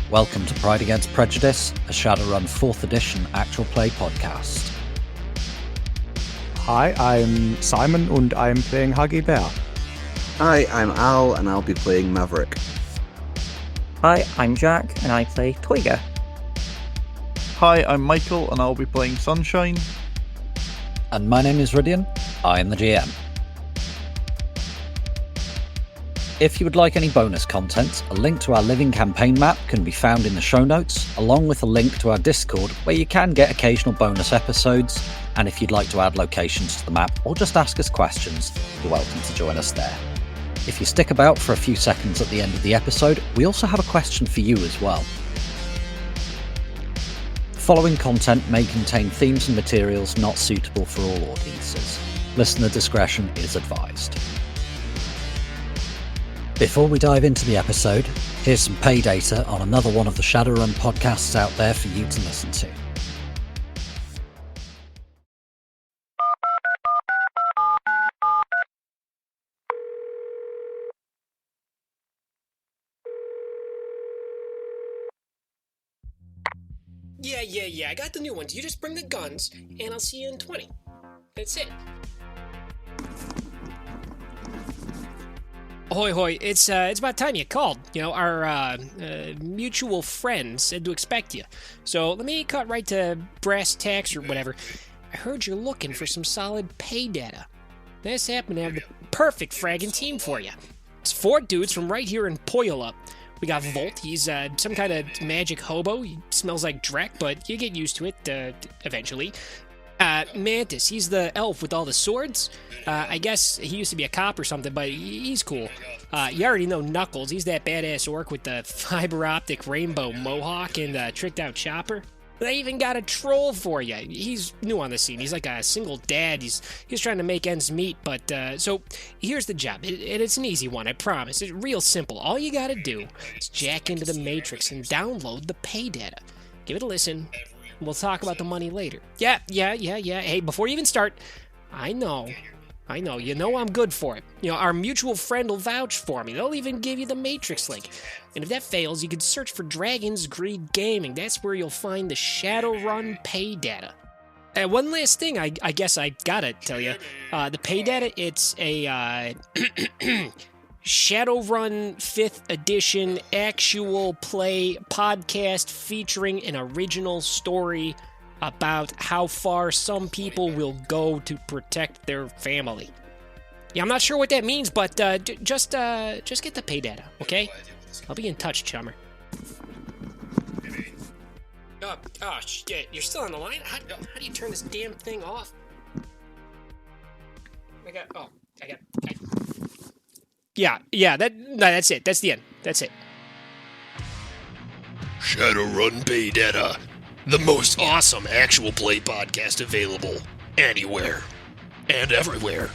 Welcome to Pride Against Prejudice, a Shadowrun 4th edition actual play podcast. Hi, I'm Simon and I'm playing Huggy Bear. Hi, I'm Al and I'll be playing Maverick. Hi, I'm Jack and I play Toyga. Hi, I'm Michael and I'll be playing Sunshine. And my name is Rhydian, I am the GM. If you would like any bonus content, a link to our living campaign map can be found in the show notes, along with a link to our Discord where you can get occasional bonus episodes, and if you'd like to add locations to the map or just ask us questions, you're welcome to join us there. If you stick about for a few seconds at the end of the episode, we also have a question for you as well. The following content may contain themes and materials not suitable for all audiences. Listener discretion is advised. Before we dive into the episode, here's some pay data on another one of the Shadowrun podcasts out there for you to listen to. Yeah, I got the new ones. You just bring the guns, and I'll see you in 20. That's it. Ahoy, it's about time you called. You know, our mutual friend said to expect you. So let me cut right to brass tacks or whatever. I heard you're looking for some solid pay data. This happened to have the perfect fragging team for you. It's 4 dudes from right here in Puyallup. We got Volt, he's some kind of magic hobo. He smells like Drek, but you get used to it eventually. Mantis, he's the elf with all the swords. I guess he used to be a cop or something, but he's cool. You already know Knuckles, he's that badass orc with the fiber optic rainbow mohawk and tricked out chopper. I even got a troll for you. He's new on the scene. He's like a single dad. He's trying to make ends meet, but so here's the job. It's an easy one, I promise. It's real simple. All you gotta do is jack into the Matrix and download the pay data. Give it a listen. We'll talk about the money later. Yeah. Hey, before you even start, I know, you know I'm good for it. You know, our mutual friend will vouch for me. They'll even give you the Matrix link. And if that fails, you can search for Dragon's Greed Gaming. That's where you'll find the Shadowrun pay data. And one last thing I guess I gotta tell you. The pay data, it's a Shadowrun 5th edition actual play podcast featuring an original story about how far some people will go to protect their family. Yeah, I'm not sure what that means, but just get the pay data, okay? I'll be in touch, chummer. Oh shit, you're still on the line? How do you turn this damn thing off? Yeah, that's it. That's the end. That's it. Shadowrun pay data. The most awesome actual play podcast available anywhere and everywhere.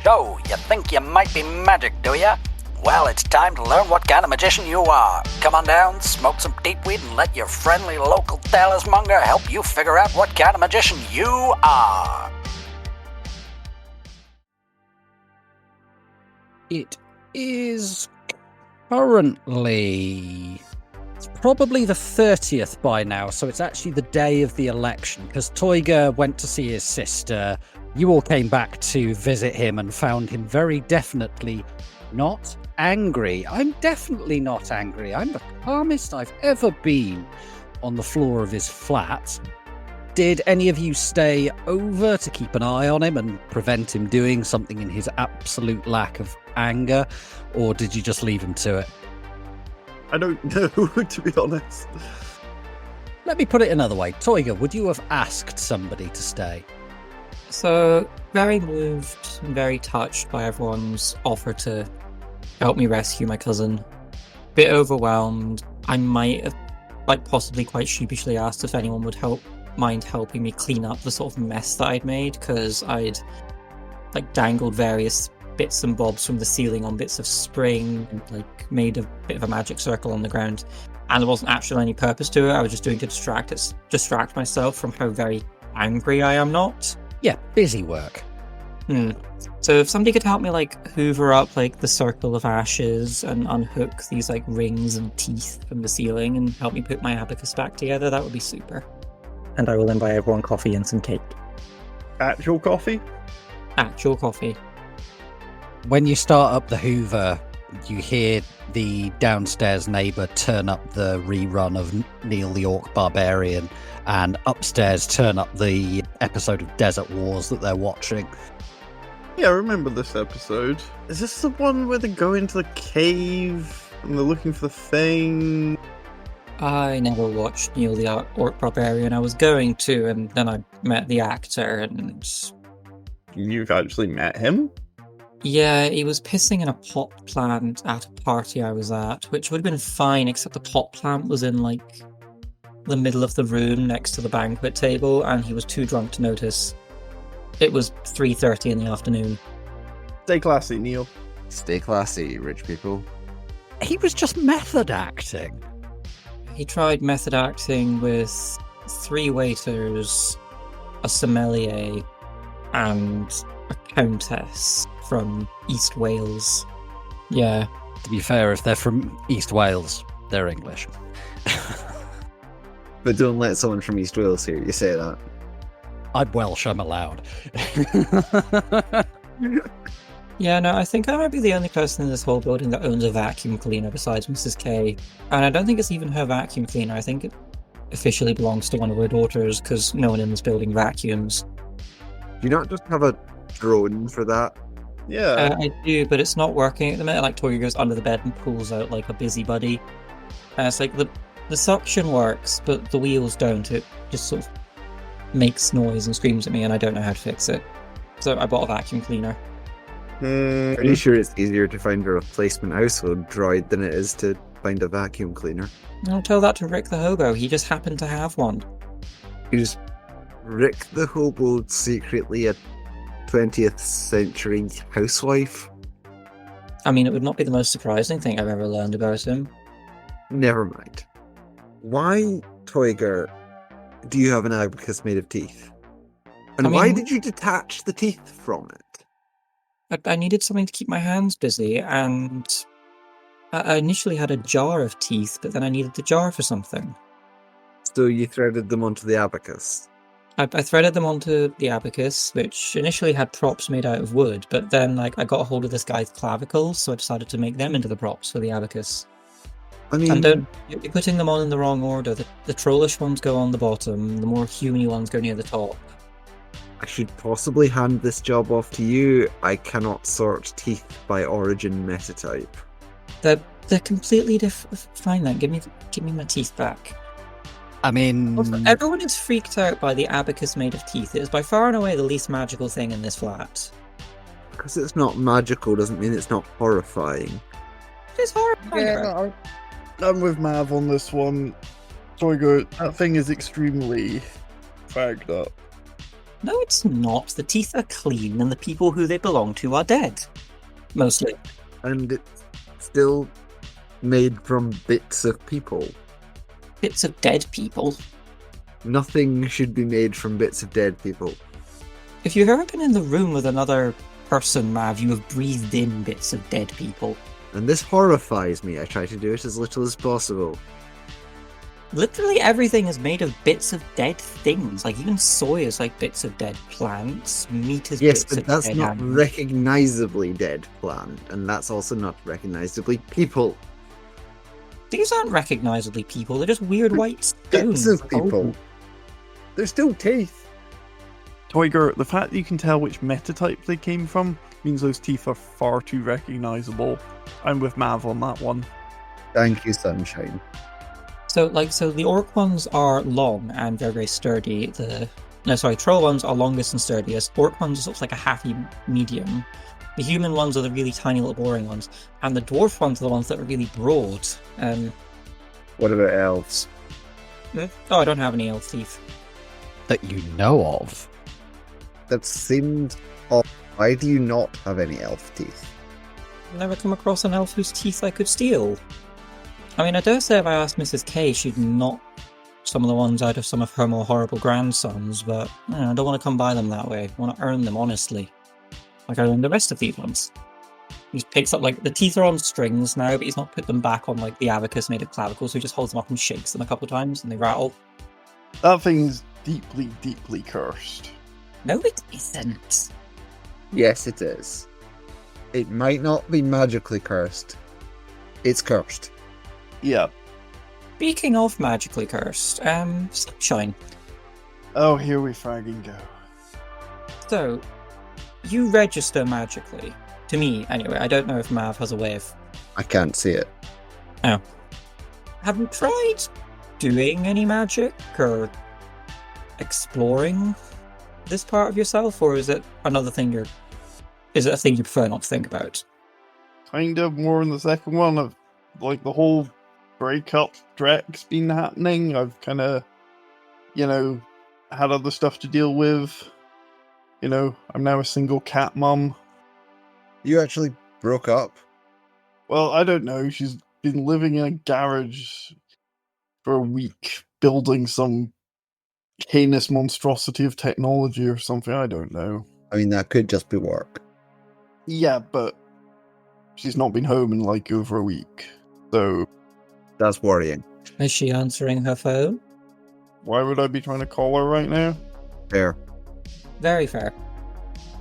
So, you think you might be magic, do ya? Well, it's time to learn what kind of magician you are. Come on down, smoke some deepweed, and let your friendly local Talismonger help you figure out what kind of magician you are. It is currently... It's probably the 30th by now, so it's actually the day of the election, because Toyga went to see his sister. You all came back to visit him and found him very definitely not angry. I'm definitely not angry. I'm the calmest I've ever been on the floor of his flat. Did any of you stay over to keep an eye on him and prevent him doing something in his absolute lack of anger, or did you just leave him to it? I don't know, to be honest. Let me put it another way. Toyga, would you have asked somebody to stay? So, very moved and very touched by everyone's offer to help me rescue my cousin. Bit overwhelmed. I might have, possibly quite sheepishly asked if anyone would mind helping me clean up the sort of mess that I'd made, because I'd dangled various bits and bobs from the ceiling on bits of string and made a bit of a magic circle on the ground, and there wasn't actually any purpose to it. I was just doing it to distract myself from how very angry I am not. Yeah, busy work. So if somebody could help me like hoover up like the circle of ashes and unhook these like rings and teeth from the ceiling and help me put my abacus back together, that would be super. And I will then buy everyone coffee and some cake. Actual coffee? Actual coffee. When you start up the Hoover, you hear the downstairs neighbour turn up the rerun of Neil the Orc Barbarian, and upstairs turn up the episode of Desert Wars that they're watching. Yeah, I remember this episode. Is this the one where they go into the cave and they're looking for the thing? I never watched Neil the Orc Barbarian. I was going to, and then I met the actor, and You've actually met him? yeah, he was pissing in a pot plant at a party I was at, which would have been fine, except the pot plant was in, like, the middle of the room next to the banquet table, and he was too drunk to notice. It was 3:30 in the afternoon. Stay classy, Neil. Stay classy, rich people. He was just method acting. He tried method acting with 3 waiters, a sommelier, and a countess from East Wales. Yeah. To be fair, if they're from East Wales, they're English. But don't let someone from East Wales hear you say that. I'm Welsh, I'm allowed. Yeah, no, I think I might be the only person in this whole building that owns a vacuum cleaner besides Mrs. K. And I don't think it's even her vacuum cleaner. I think it officially belongs to one of her daughters, because no one in this building vacuums. Do you not just have a drone for that? Yeah. I do, but it's not working at the minute. Like, Tori goes under the bed and pulls out like a busybody. It's like the suction works, but the wheels don't. It just sort of makes noise and screams at me, and I don't know how to fix it. So I bought a vacuum cleaner. Pretty sure it's easier to find a replacement household droid than it is to find a vacuum cleaner. I'll tell that to Rick the Hobo. He just happened to have one. Is Rick the Hobo secretly a 20th century housewife? I mean, it would not be the most surprising thing I've ever learned about him. Never mind. Why, Toiger, do you have an abacus made of teeth? And I why mean- did you detach the teeth from it? I needed something to keep my hands busy, and I initially had a jar of teeth, but then I needed the jar for something. So you threaded them onto the abacus. I threaded them onto the abacus, which initially had props made out of wood, but then I got a hold of this guy's clavicles, so I decided to make them into the props for the abacus. I mean, And you're putting them on in the wrong order. The trollish ones go on the bottom, the more humany ones go near the top. I should possibly hand this job off to you. I cannot sort teeth by origin metatype. They're completely different. Fine then, give me my teeth back. I mean, Everyone is freaked out by the abacus made of teeth. It is by far and away the least magical thing in this flat. Because it's not magical doesn't mean it's not horrifying. It's horrifying. Yeah, I'm with Mav on this one. Toigo, that thing is extremely fagged up. No, it's not. The teeth are clean, and the people who they belong to are dead. Mostly. And it's still made from bits of people. Bits of dead people. Nothing should be made from bits of dead people. If you've ever been in the room with another person, Mav, you have breathed in bits of dead people. And this horrifies me. I try to do it as little as possible. Literally everything is made of bits of dead things. Like, even soy is like bits of dead plants. Meat is Yes, bits but of that's dead not animals. recognisably dead plant, and that's also not recognisably people. These aren't recognisably people. They're just weird white stones. Bits of people. They're still teeth. Toiger, the fact that you can tell which metatype they came from means those teeth are far too recognisable. I'm with Mav on that one. Thank you, Sunshine. So the orc ones are long and very, very sturdy. Troll ones are longest and sturdiest. Orc ones are sort of like a happy medium. The human ones are the really tiny little boring ones. And the dwarf ones are the ones that are really broad. What about elves? Oh, I don't have any elf teeth. that you know of. That seemed odd. Why do you not have any elf teeth? Never come across an elf whose teeth I could steal. I mean, I dare say if I asked Mrs. K, she'd not some of the ones out of some of her more horrible grandsons, but I don't want to come by them that way. I want to earn them honestly. Like I earned the rest of these ones. He just picks up, like, the teeth are on strings now, but he's not put them back on, like, the abacus made of clavicle, so he just holds them up and shakes them a couple times, and they rattle. That thing's deeply, deeply cursed. No, it isn't. Yes, it is. It might not be magically cursed. It's cursed. Yeah. Speaking of magically cursed, Sunshine. Oh, here we fragging go. So, you register magically. To me, anyway. I don't know if Mav has a way of... I can't see it. Oh. Have you tried doing any magic, or exploring this part of yourself, or is it another thing you're... Is it a thing you prefer not to think about? Kind of more in the second one of, like, the whole breakup Drek's been happening. I've kind of, had other stuff to deal with. I'm now a single cat mum. You actually broke up? Well, I don't know. She's been living in a garage for a week, building some heinous monstrosity of technology or something. I don't know. I mean, that could just be work. Yeah, but she's not been home in, like, over a week. So... That's worrying. Is she answering her phone? Why would I be trying to call her right now? Fair. Very fair.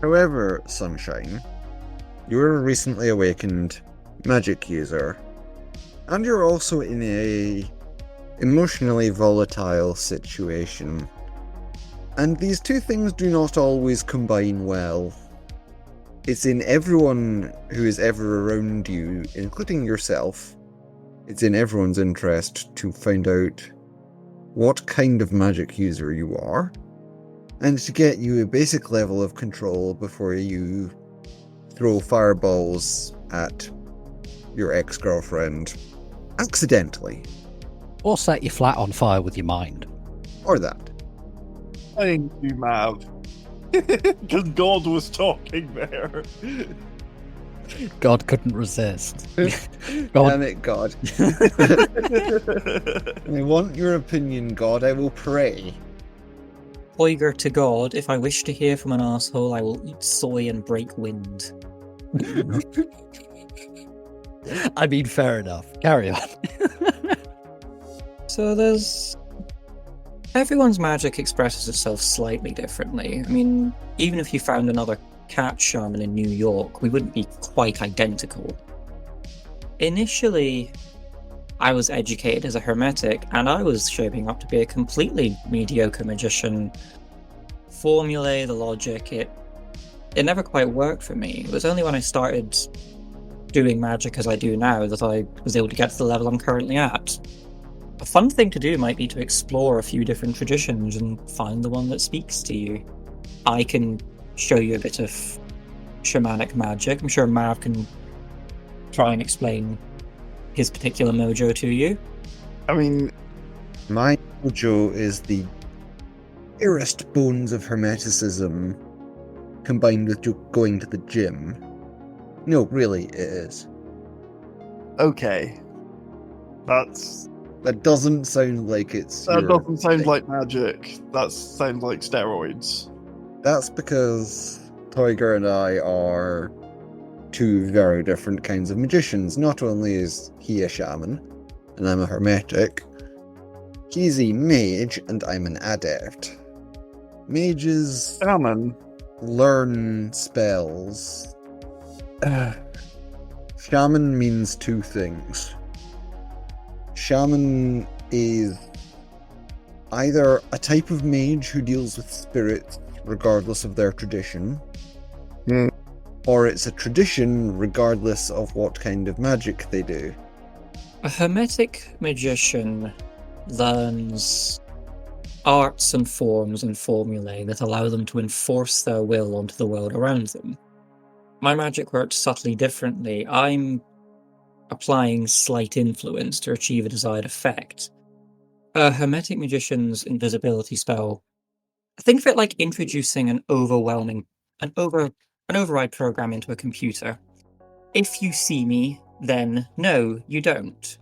However, Sunshine, you're a recently awakened magic user, and you're also in a emotionally volatile situation. And these two things do not always combine well. It's in everyone who is ever around you, including yourself, it's in everyone's interest to find out what kind of magic user you are, and to get you a basic level of control before you throw fireballs at your ex-girlfriend accidentally. Or set you flat on fire with your mind. Or that. Thank you, Mav. Because God was talking there. God couldn't resist. Damn God. it, God. I want your opinion, God. I will pray. Oiger to God, if I wish to hear from an asshole, I will eat soy and break wind. I mean, fair enough. Carry on. So there's... Everyone's magic expresses itself slightly differently. I mean, even if you found another cat shaman in New York, we wouldn't be quite identical. Initially, I was educated as a hermetic, and I was shaping up to be a completely mediocre magician. Formulae, the logic, it never quite worked for me. It was only when I started doing magic as I do now that I was able to get to the level I'm currently at. A fun thing to do might be to explore a few different traditions and find the one that speaks to you. I can show you a bit of shamanic magic. I'm sure Mav can try and explain his particular mojo to you. I mean, My mojo is the purest bones of hermeticism combined with going to the gym. No, really, it is. okay. That doesn't sound like it's That your doesn't sound thing. like magic. That sounds like steroids. That's because Toiger and I are two very different kinds of magicians. Not only is he a shaman, and I'm a hermetic, he's a mage, and I'm an adept. Mages Shaman. learn spells. Shaman means two things. Shaman is either a type of mage who deals with spirits regardless of their tradition, or it's a tradition regardless of what kind of magic they do. A hermetic magician learns arts and forms and formulae that allow them to enforce their will onto the world around them. My magic works subtly differently. I'm applying slight influence to achieve a desired effect. A hermetic magician's invisibility spell, think of it like introducing an override program into a computer. If you see me, then no, you don't.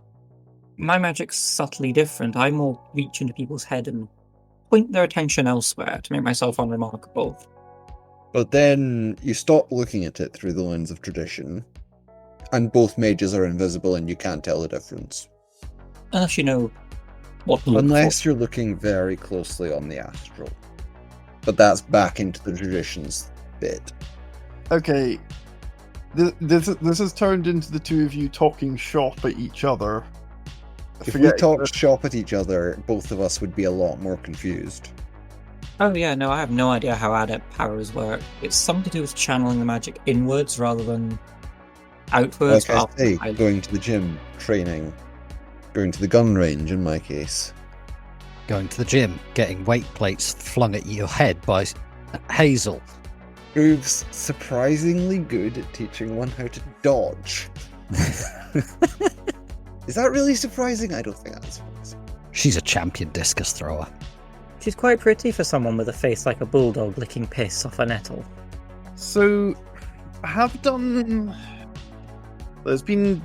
My magic's subtly different. I more reach into people's head and point their attention elsewhere to make myself unremarkable. But then you stop looking at it through the lens of tradition, and both mages are invisible and you can't tell the difference. Unless you know what to look Unless for. you're looking very closely on the astral. But that's back into the traditions bit. Okay, this has turned into the two of you talking shop at each other. If we talked shop at each other, both of us would be a lot more confused. Oh yeah, no, I have no idea how adept powers work. It's something to do with channeling the magic inwards rather than outwards. Like I say, going to the gym, training, going to the gun range in my case. Going to the gym, getting weight plates flung at your head by Hazel. Proves surprisingly good at teaching one how to dodge. Is that really surprising? I don't think that's surprising. She's a champion discus thrower. She's quite pretty for someone with a face like a bulldog licking piss off a nettle. So, I have done... There's been...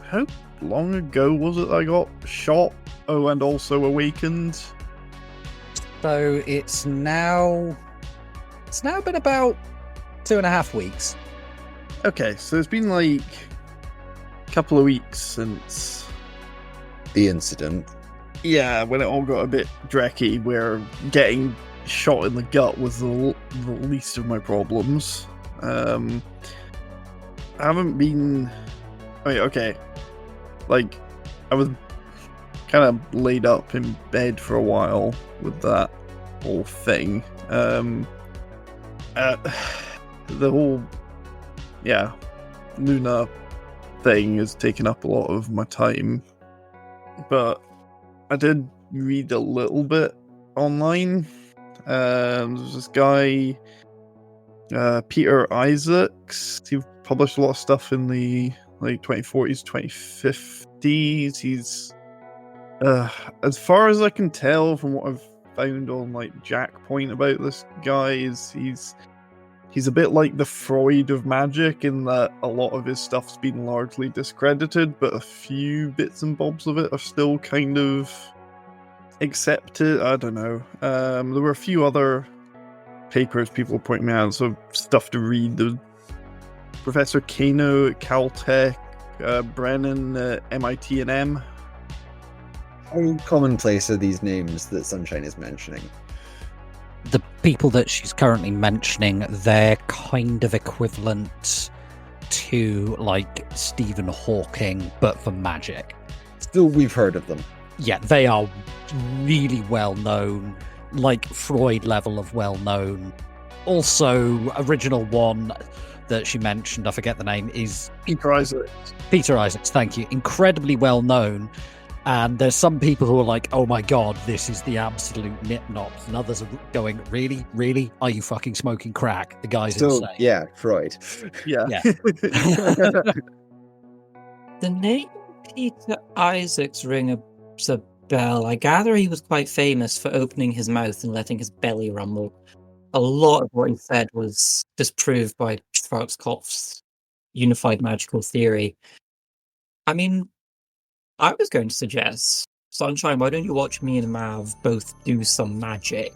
How long ago was it I got shot? Oh, and also awakened? So it's now been about 2.5 weeks. Okay, so it's been like a couple of weeks since... The incident. Yeah, when it all got a bit drecky, where getting shot in the gut was the least of my problems. I haven't been... Wait, okay. Like, I was kind of laid up in bed for a while with that whole thing. The whole, Luna thing has taken up a lot of my time. But I did read a little bit online. There's this guy, Peter Isaacs. He published a lot of stuff in the 2040s, 2050s. He's, as far as I can tell from what I've found on Jack Point about this guy, is he's a bit like the Freud of magic in that a lot of his stuff's been largely discredited, but a few bits and bobs of it are still kind of accepted. I don't know. There were a few other papers people were pointing me out, so stuff to read. There was Professor Kano at Caltech, Brennan at MIT and M. How commonplace are these names that Sunshine is mentioning? The people that she's currently mentioning, they're kind of equivalent to Stephen Hawking, but for magic. Still, we've heard of them. Yeah, they are really well known, like Freud level of well known. Also, original one that she mentioned, I forget the name, is Peter Isaacs. Peter Isaacs, thank you. Incredibly well known. And there's some people who are like, oh my god, this is the absolute nip-nops. And others are going, really? Really? Are you fucking smoking crack? The guy's insane. Yeah, Freud. Yeah. The name Peter Isaacs rings a bell. I gather he was quite famous for opening his mouth and letting his belly rumble. A lot of what he said was disproved by Schwarzkopf's unified magical theory. I mean, I was going to suggest, Sunshine, why don't you watch me and Mav both do some magic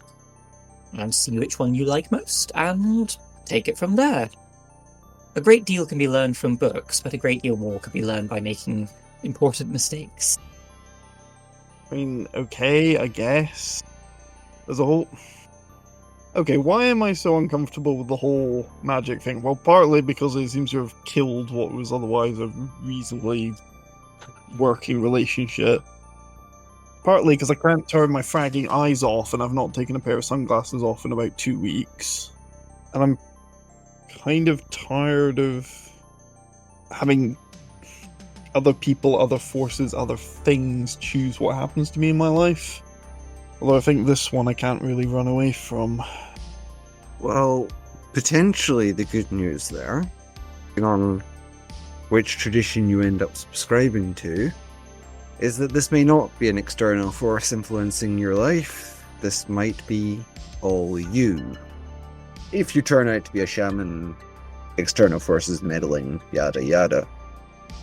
and see which one you like most and take it from there. A great deal can be learned from books, but a great deal more can be learned by making important mistakes. I mean, okay, I guess. There's a whole... Okay, why am I so uncomfortable with the whole magic thing? Well, partly because it seems to have killed what was otherwise a reasonably working relationship. Partly because I can't turn my fragging eyes off, and I've not taken a pair of sunglasses off in about 2 weeks. And I'm kind of tired of having other people, other forces, other things choose what happens to me in my life. Although I think this one I can't really run away from. Well, potentially the good news there, depending on which tradition you end up subscribing to, is that this may not be an external force influencing your life. This might be all you. If you turn out to be a shaman, external forces meddling, yada yada.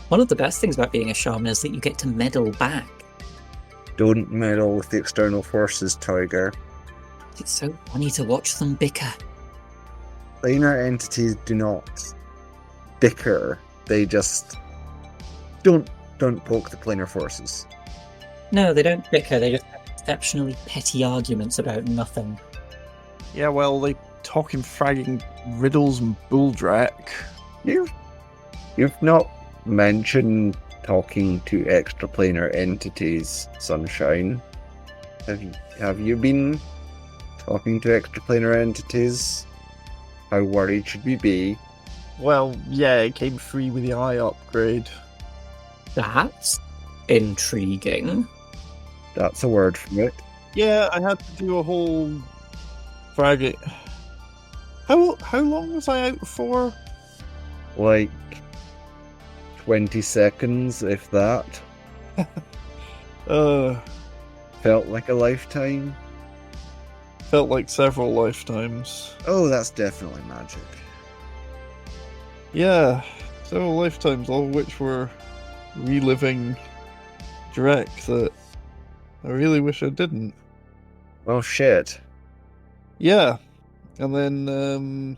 One of the best things about being a shaman is that you get to meddle back. Don't meddle with the external forces, Tiger. It's so funny to watch them bicker. Planar entities do not bicker. They just don't poke the planar forces. No, they don't bicker, they just have exceptionally petty arguments about nothing. Yeah, well, they talking fragging riddles and bulldrack. You've not mentioned talking to extraplanar entities, Sunshine. Have you been talking to extraplanar entities? How worried should we be? Well, yeah, it came free with the eye upgrade. That's intriguing. That's a word for it. Yeah, I had to do a whole frag. How long was I out for? Like 20 seconds, if that. Felt like a lifetime. Felt like several lifetimes. Oh, that's definitely magic. Yeah, several lifetimes, all of which were reliving Drek that I really wish I didn't. Well, shit. Yeah, and then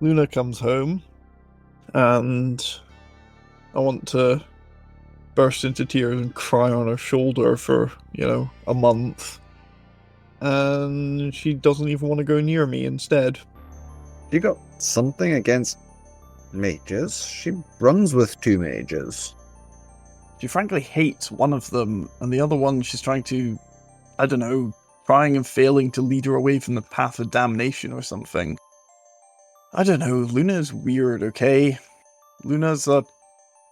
Luna comes home, and I want to burst into tears and cry on her shoulder for, a month. And she doesn't even want to go near me instead. You got something against mages? She runs with 2 mages. She frankly hates one of them, and the other one she's trying to, trying and failing to lead her away from the path of damnation or something. I don't know, Luna's weird, okay? Luna's a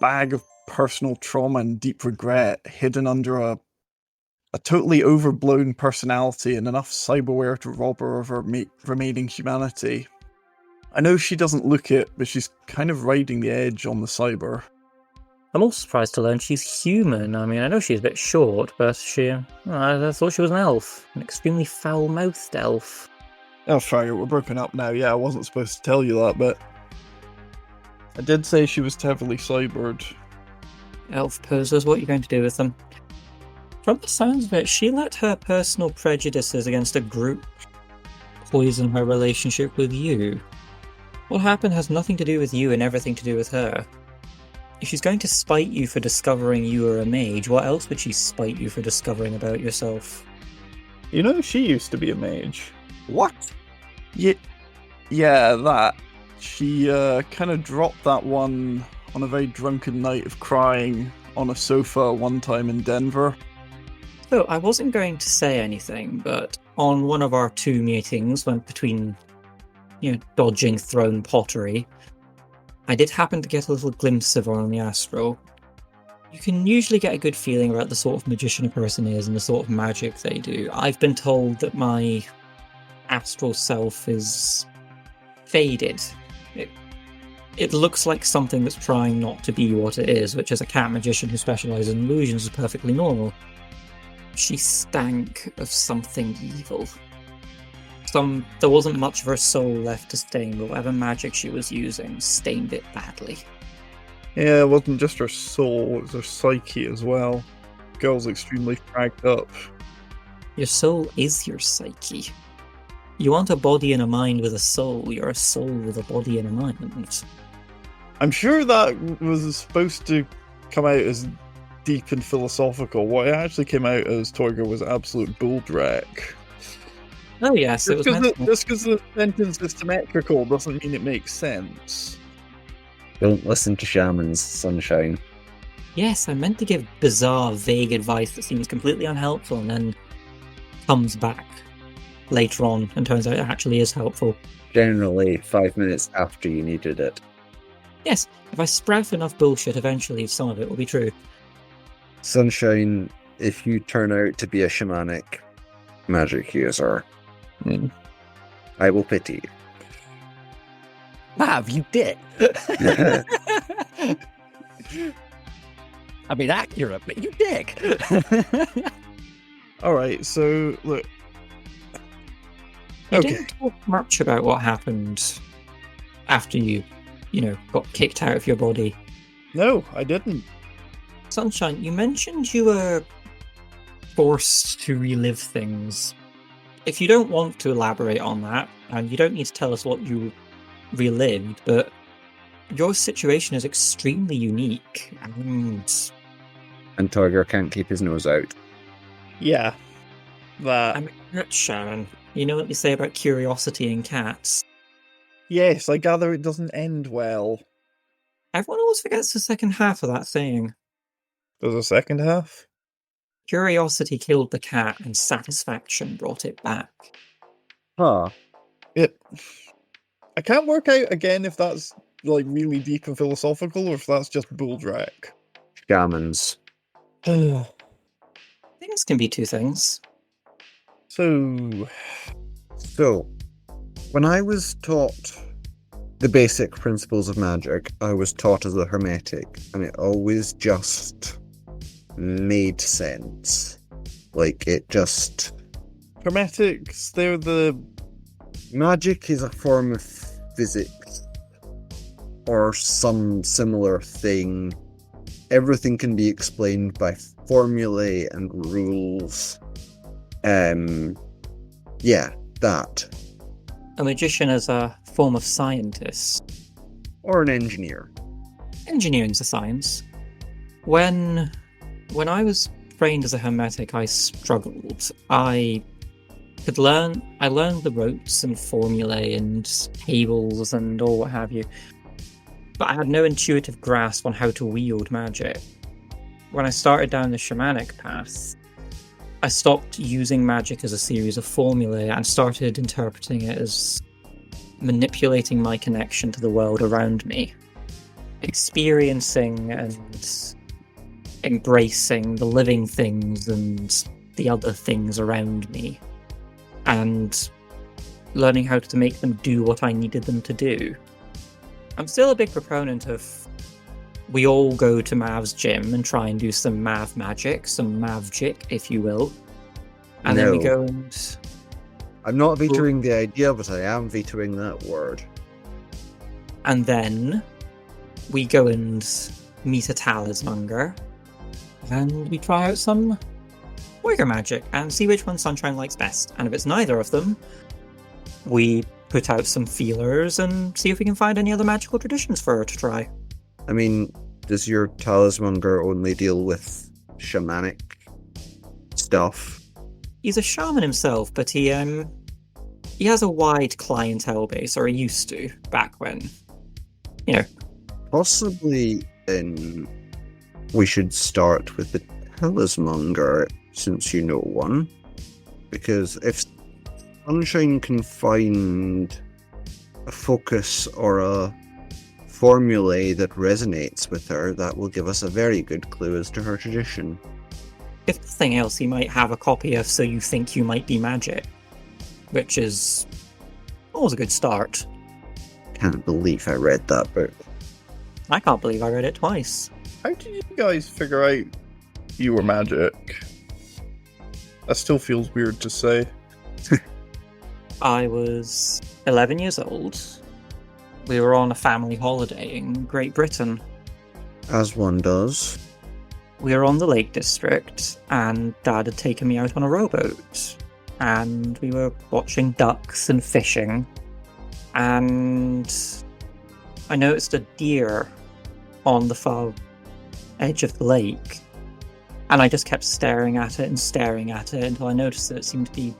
bag of personal trauma and deep regret hidden under a totally overblown personality and enough cyberware to rob her of her remaining humanity. I know she doesn't look it, but she's kind of riding the edge on the cyber. I'm also surprised to learn she's human. I mean, I know she's a bit short, but I thought she was an elf. An extremely foul-mouthed elf. Oh, sorry, we're broken up now. Yeah, I wasn't supposed to tell you that, but I did say she was heavily cybered. Elf posers, what are you going to do with them? From the sounds of it, she let her personal prejudices against a group poison her relationship with you. What happened has nothing to do with you and everything to do with her. If she's going to spite you for discovering you are a mage, what else would she spite you for discovering about yourself? You know, she used to be a mage. What? Yeah, that. She kind of dropped that one on a very drunken night of crying on a sofa one time in Denver. So, I wasn't going to say anything, but on one of our 2 meetings, went between, dodging throne pottery, I did happen to get a little glimpse of her on the astral. You can usually get a good feeling about the sort of magician a person is and the sort of magic they do. I've been told that my astral self is faded. It looks like something that's trying not to be what it is, which as a cat magician who specialises in illusions is perfectly normal. She stank of something evil. There wasn't much of her soul left to stain, but whatever magic she was using stained it badly. Yeah, it wasn't just her soul, it was her psyche as well. Girl's extremely fragged up. Your soul is your psyche. You want a body and a mind with a soul, you're a soul with a body and a mind. I'm sure that was supposed to come out as deep and philosophical. What it actually came out as, Torger, was absolute bulldrack. Oh yes, it was Just because the sentence is symmetrical doesn't mean it makes sense. Don't listen to shamans, Sunshine. Yes, I meant to give bizarre, vague advice that seems completely unhelpful and then comes back later on and turns out it actually is helpful. Generally, 5 minutes after you needed it. Yes, if I sprout enough bullshit, eventually some of it will be true. Sunshine, if you turn out to be a shamanic magic user, I will pity you. Mav, you dick! I mean, accurate, but you dick! Alright, so, look. You Okay. didn't talk much about what happened after you got kicked out of your body. No, I didn't. Sunshine, you mentioned you were forced to relive things. If you don't want to elaborate on that, and you don't need to tell us what you relived, but your situation is extremely unique, And Tiger can't keep his nose out. Yeah. That. I'm a cat shaman. You know what they say about curiosity in cats? Yes, I gather it doesn't end well. Everyone always forgets the second half of that saying. There's a second half? Curiosity killed the cat, and satisfaction brought it back. Huh. I can't work out again if that's like really deep and philosophical or if that's just bulldrack. Shamans. Things can be two things. So, when I was taught the basic principles of magic, I was taught as a hermetic, and it always just made sense. Like, it just... Hermetics, they're the... Magic is a form of physics, or some similar thing. Everything can be explained by formulae and rules. Yeah, that. A magician is a form of scientist. Or an engineer. Engineering's a science. When I was trained as a hermetic, I struggled. I learned the ropes and formulae and tables and all what have you, but I had no intuitive grasp on how to wield magic. When I started down the shamanic path, I stopped using magic as a series of formulae and started interpreting it as manipulating my connection to the world around me, experiencing and embracing the living things and the other things around me, and learning how to make them do what I needed them to do. I'm still a big proponent of we all go to Mav's gym and try and do some Mav magic, some Mavgic, if you will. And then we No. go and... I'm not vetoing the idea, but I am vetoing that word. And then we go and meet a Talismonger, and we try out some Warrior magic and see which one Sunshine likes best. And if it's neither of them, we put out some feelers and see if we can find any other magical traditions for her to try. I mean, does your Talismonger only deal with shamanic stuff? He's a shaman himself, but he has a wide clientele base, or he used to, back when. You know. Possibly then we should start with the Talismonger, since you know one. Because if Sunshine can find a focus or a formulae that resonates with her, that will give us a very good clue as to her tradition. If nothing else, he might have a copy of So You Think You Might Be Magic, which is always a good start. Can't believe I read that book. I can't believe I read it twice. How did you guys figure out you were magic? That still feels weird to say. I was 11 years old. We were on a family holiday in Great Britain. As one does. We were on the Lake District, and Dad had taken me out on a rowboat. And we were watching ducks and fishing. And I noticed a deer on the far edge of the lake. And I just kept staring at it until I noticed that it seemed to be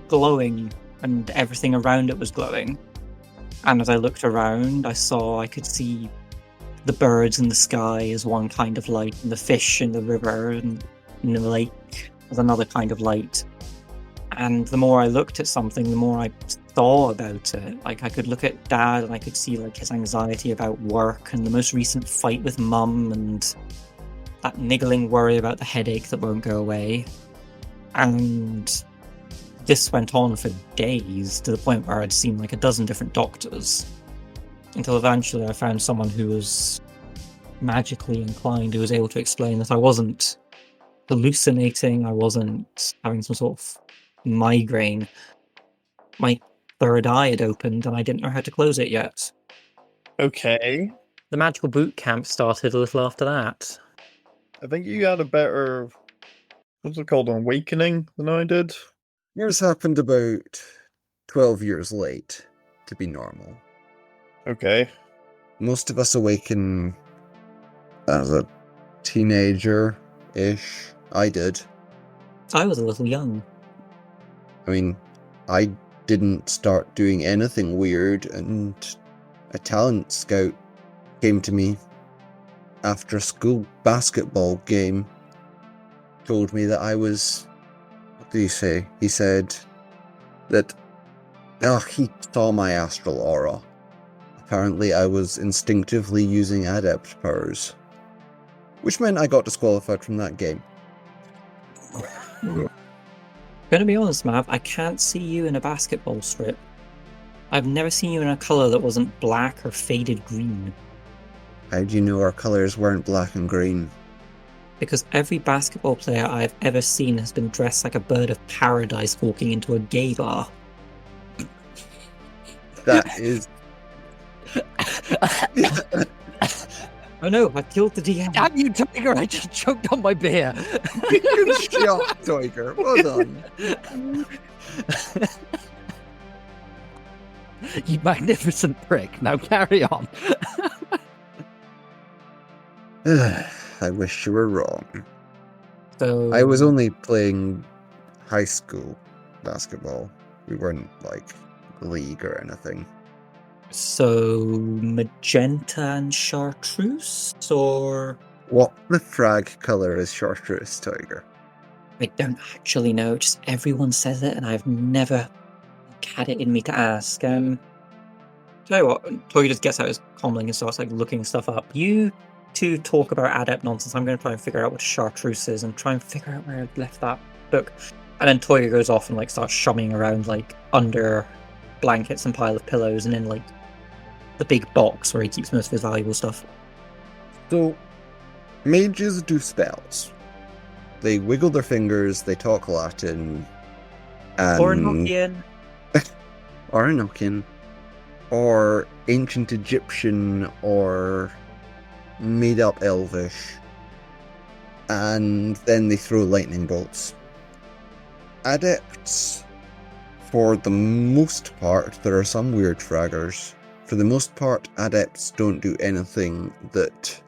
glowing, and everything around it was glowing. And as I looked around, I could see the birds in the sky as one kind of light, and the fish in the river and in the lake as another kind of light. And the more I looked at something, the more I thought about it. Like, I could look at Dad and I could see like his anxiety about work and the most recent fight with Mum and that niggling worry about the headache that won't go away. And this went on for days, to the point where I'd seen like a dozen different doctors, until eventually I found someone who was magically inclined, who was able to explain that I wasn't hallucinating, I wasn't having some sort of migraine. My third eye had opened and I didn't know how to close it yet. Okay. the magical boot camp started a little after that. I think you had a better, what's it called, an awakening than I did. Yours happened about 12 years late, to be normal. Okay. Most of us awaken as a teenager-ish. I did. I was a little young. I mean, I didn't start doing anything weird, and a talent scout came to me after a school basketball game, told me that I was... What did he say? He said that he saw my astral aura. Apparently I was instinctively using adept powers, which meant I got disqualified from that game. Gonna be honest, Mav, I can't see you in a basketball strip. I've never seen you in a colour that wasn't black or faded green. How do you know our colours weren't black and green? Because every basketball player I've ever seen has been dressed like a bird of paradise walking into a gay bar. That is... Oh no, I killed the DM. Damn you, Tiger! I just choked on my beer. Good shot, Tiger. Well done. You magnificent prick. Now carry on. I wish you were wrong. So I was only playing high school basketball. We weren't, like, league or anything. So magenta and chartreuse, or What the frag colour is chartreuse, Tiger? I don't actually know. Just everyone says it, and I've never had it in me to ask. Tell you what, Toy just gets out his comlink and starts like looking stuff up. You two talk about adept nonsense. I'm going to try and figure out what chartreuse is and try and figure out where I left that book. And then Toy goes off and like starts shumming around like under blankets and pile of pillows and in like the big box where he keeps most of his valuable stuff. So, mages do spells. They wiggle their fingers, they talk Latin, and... Or Nokian. Or Enochian. Or ancient Egyptian, or made-up Elvish. And then they throw lightning bolts. Adepts, for the most part, there are some weird fraggers. For the most part, adepts don't do anything that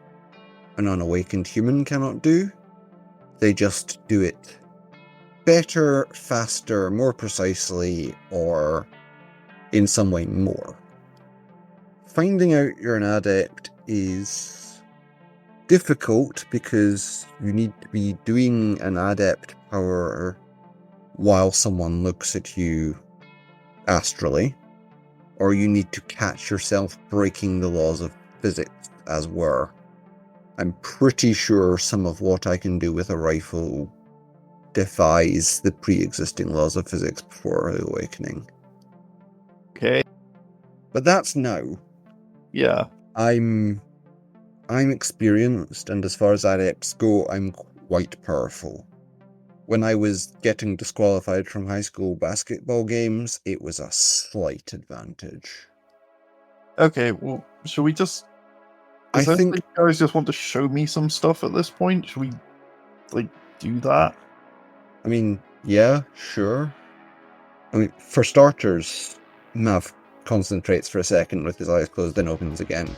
an unawakened human cannot do. They just do it better, faster, more precisely, or in some way more. Finding out you're an adept is difficult because you need to be doing an adept power while someone looks at you astrally, or you need to catch yourself breaking the laws of physics, as were. I'm pretty sure some of what I can do with a rifle defies the pre-existing laws of physics before the awakening. Okay. But that's now. Yeah. I'm experienced, and as far as adepts go, I'm quite powerful. When I was getting disqualified from high school basketball games, it was a slight advantage. Okay, well, should we just... I think you guys just want to show me some stuff at this point? Should we, like, do that? I mean, yeah, sure. I mean, for starters, Mav concentrates for a second with his eyes closed, then opens again.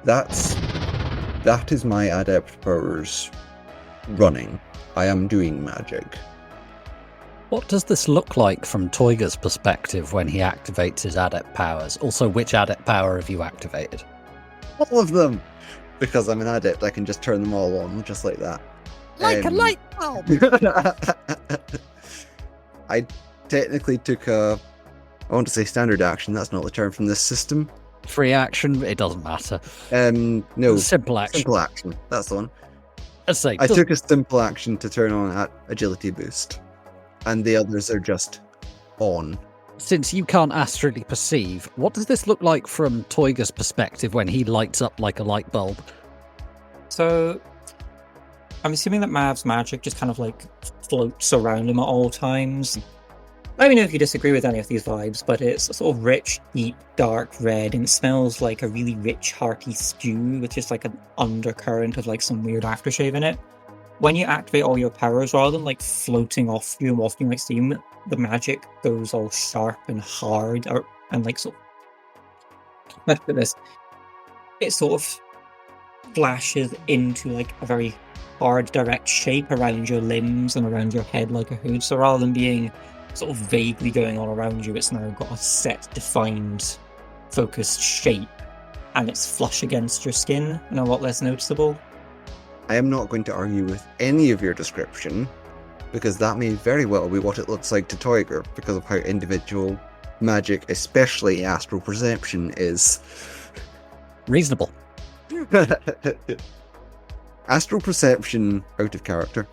That is my adept powers running. I am doing magic. What does this look like from Toyga's perspective when he activates his adept powers? Also, which adept power have you activated? All of them! Because I'm an adept, I can just turn them all on, just like that. Like a light bulb! I technically took I want to say standard action, that's not the term from this system. Free action, it doesn't matter. No. Simple action. Simple action, that's the one. I took a simple action to turn on agility boost. And the others are just on. Since you can't astrally perceive, what does this look like from Toyga's perspective when he lights up like a light bulb? So, I'm assuming that Mav's magic just kind of like floats around him at all times. Let me know if you disagree with any of these vibes, but it's a sort of rich, deep, dark red, and it smells like a really rich, hearty stew with just like an undercurrent of like some weird aftershave in it. When you activate all your powers, rather than like floating off you and wafting like steam, the magic goes all sharp and hard, and like sort of... Let's put this. It sort of flashes into like a very hard, direct shape around your limbs and around your head like a hood. So rather than being sort of vaguely going on around you, it's now got a set, defined, focused shape, and it's flush against your skin and a lot less noticeable. I am not going to argue with any of your description, because that may very well be what it looks like to Toiger, because of how individual magic, especially astral perception, is. Reasonable. Astral perception, out of character,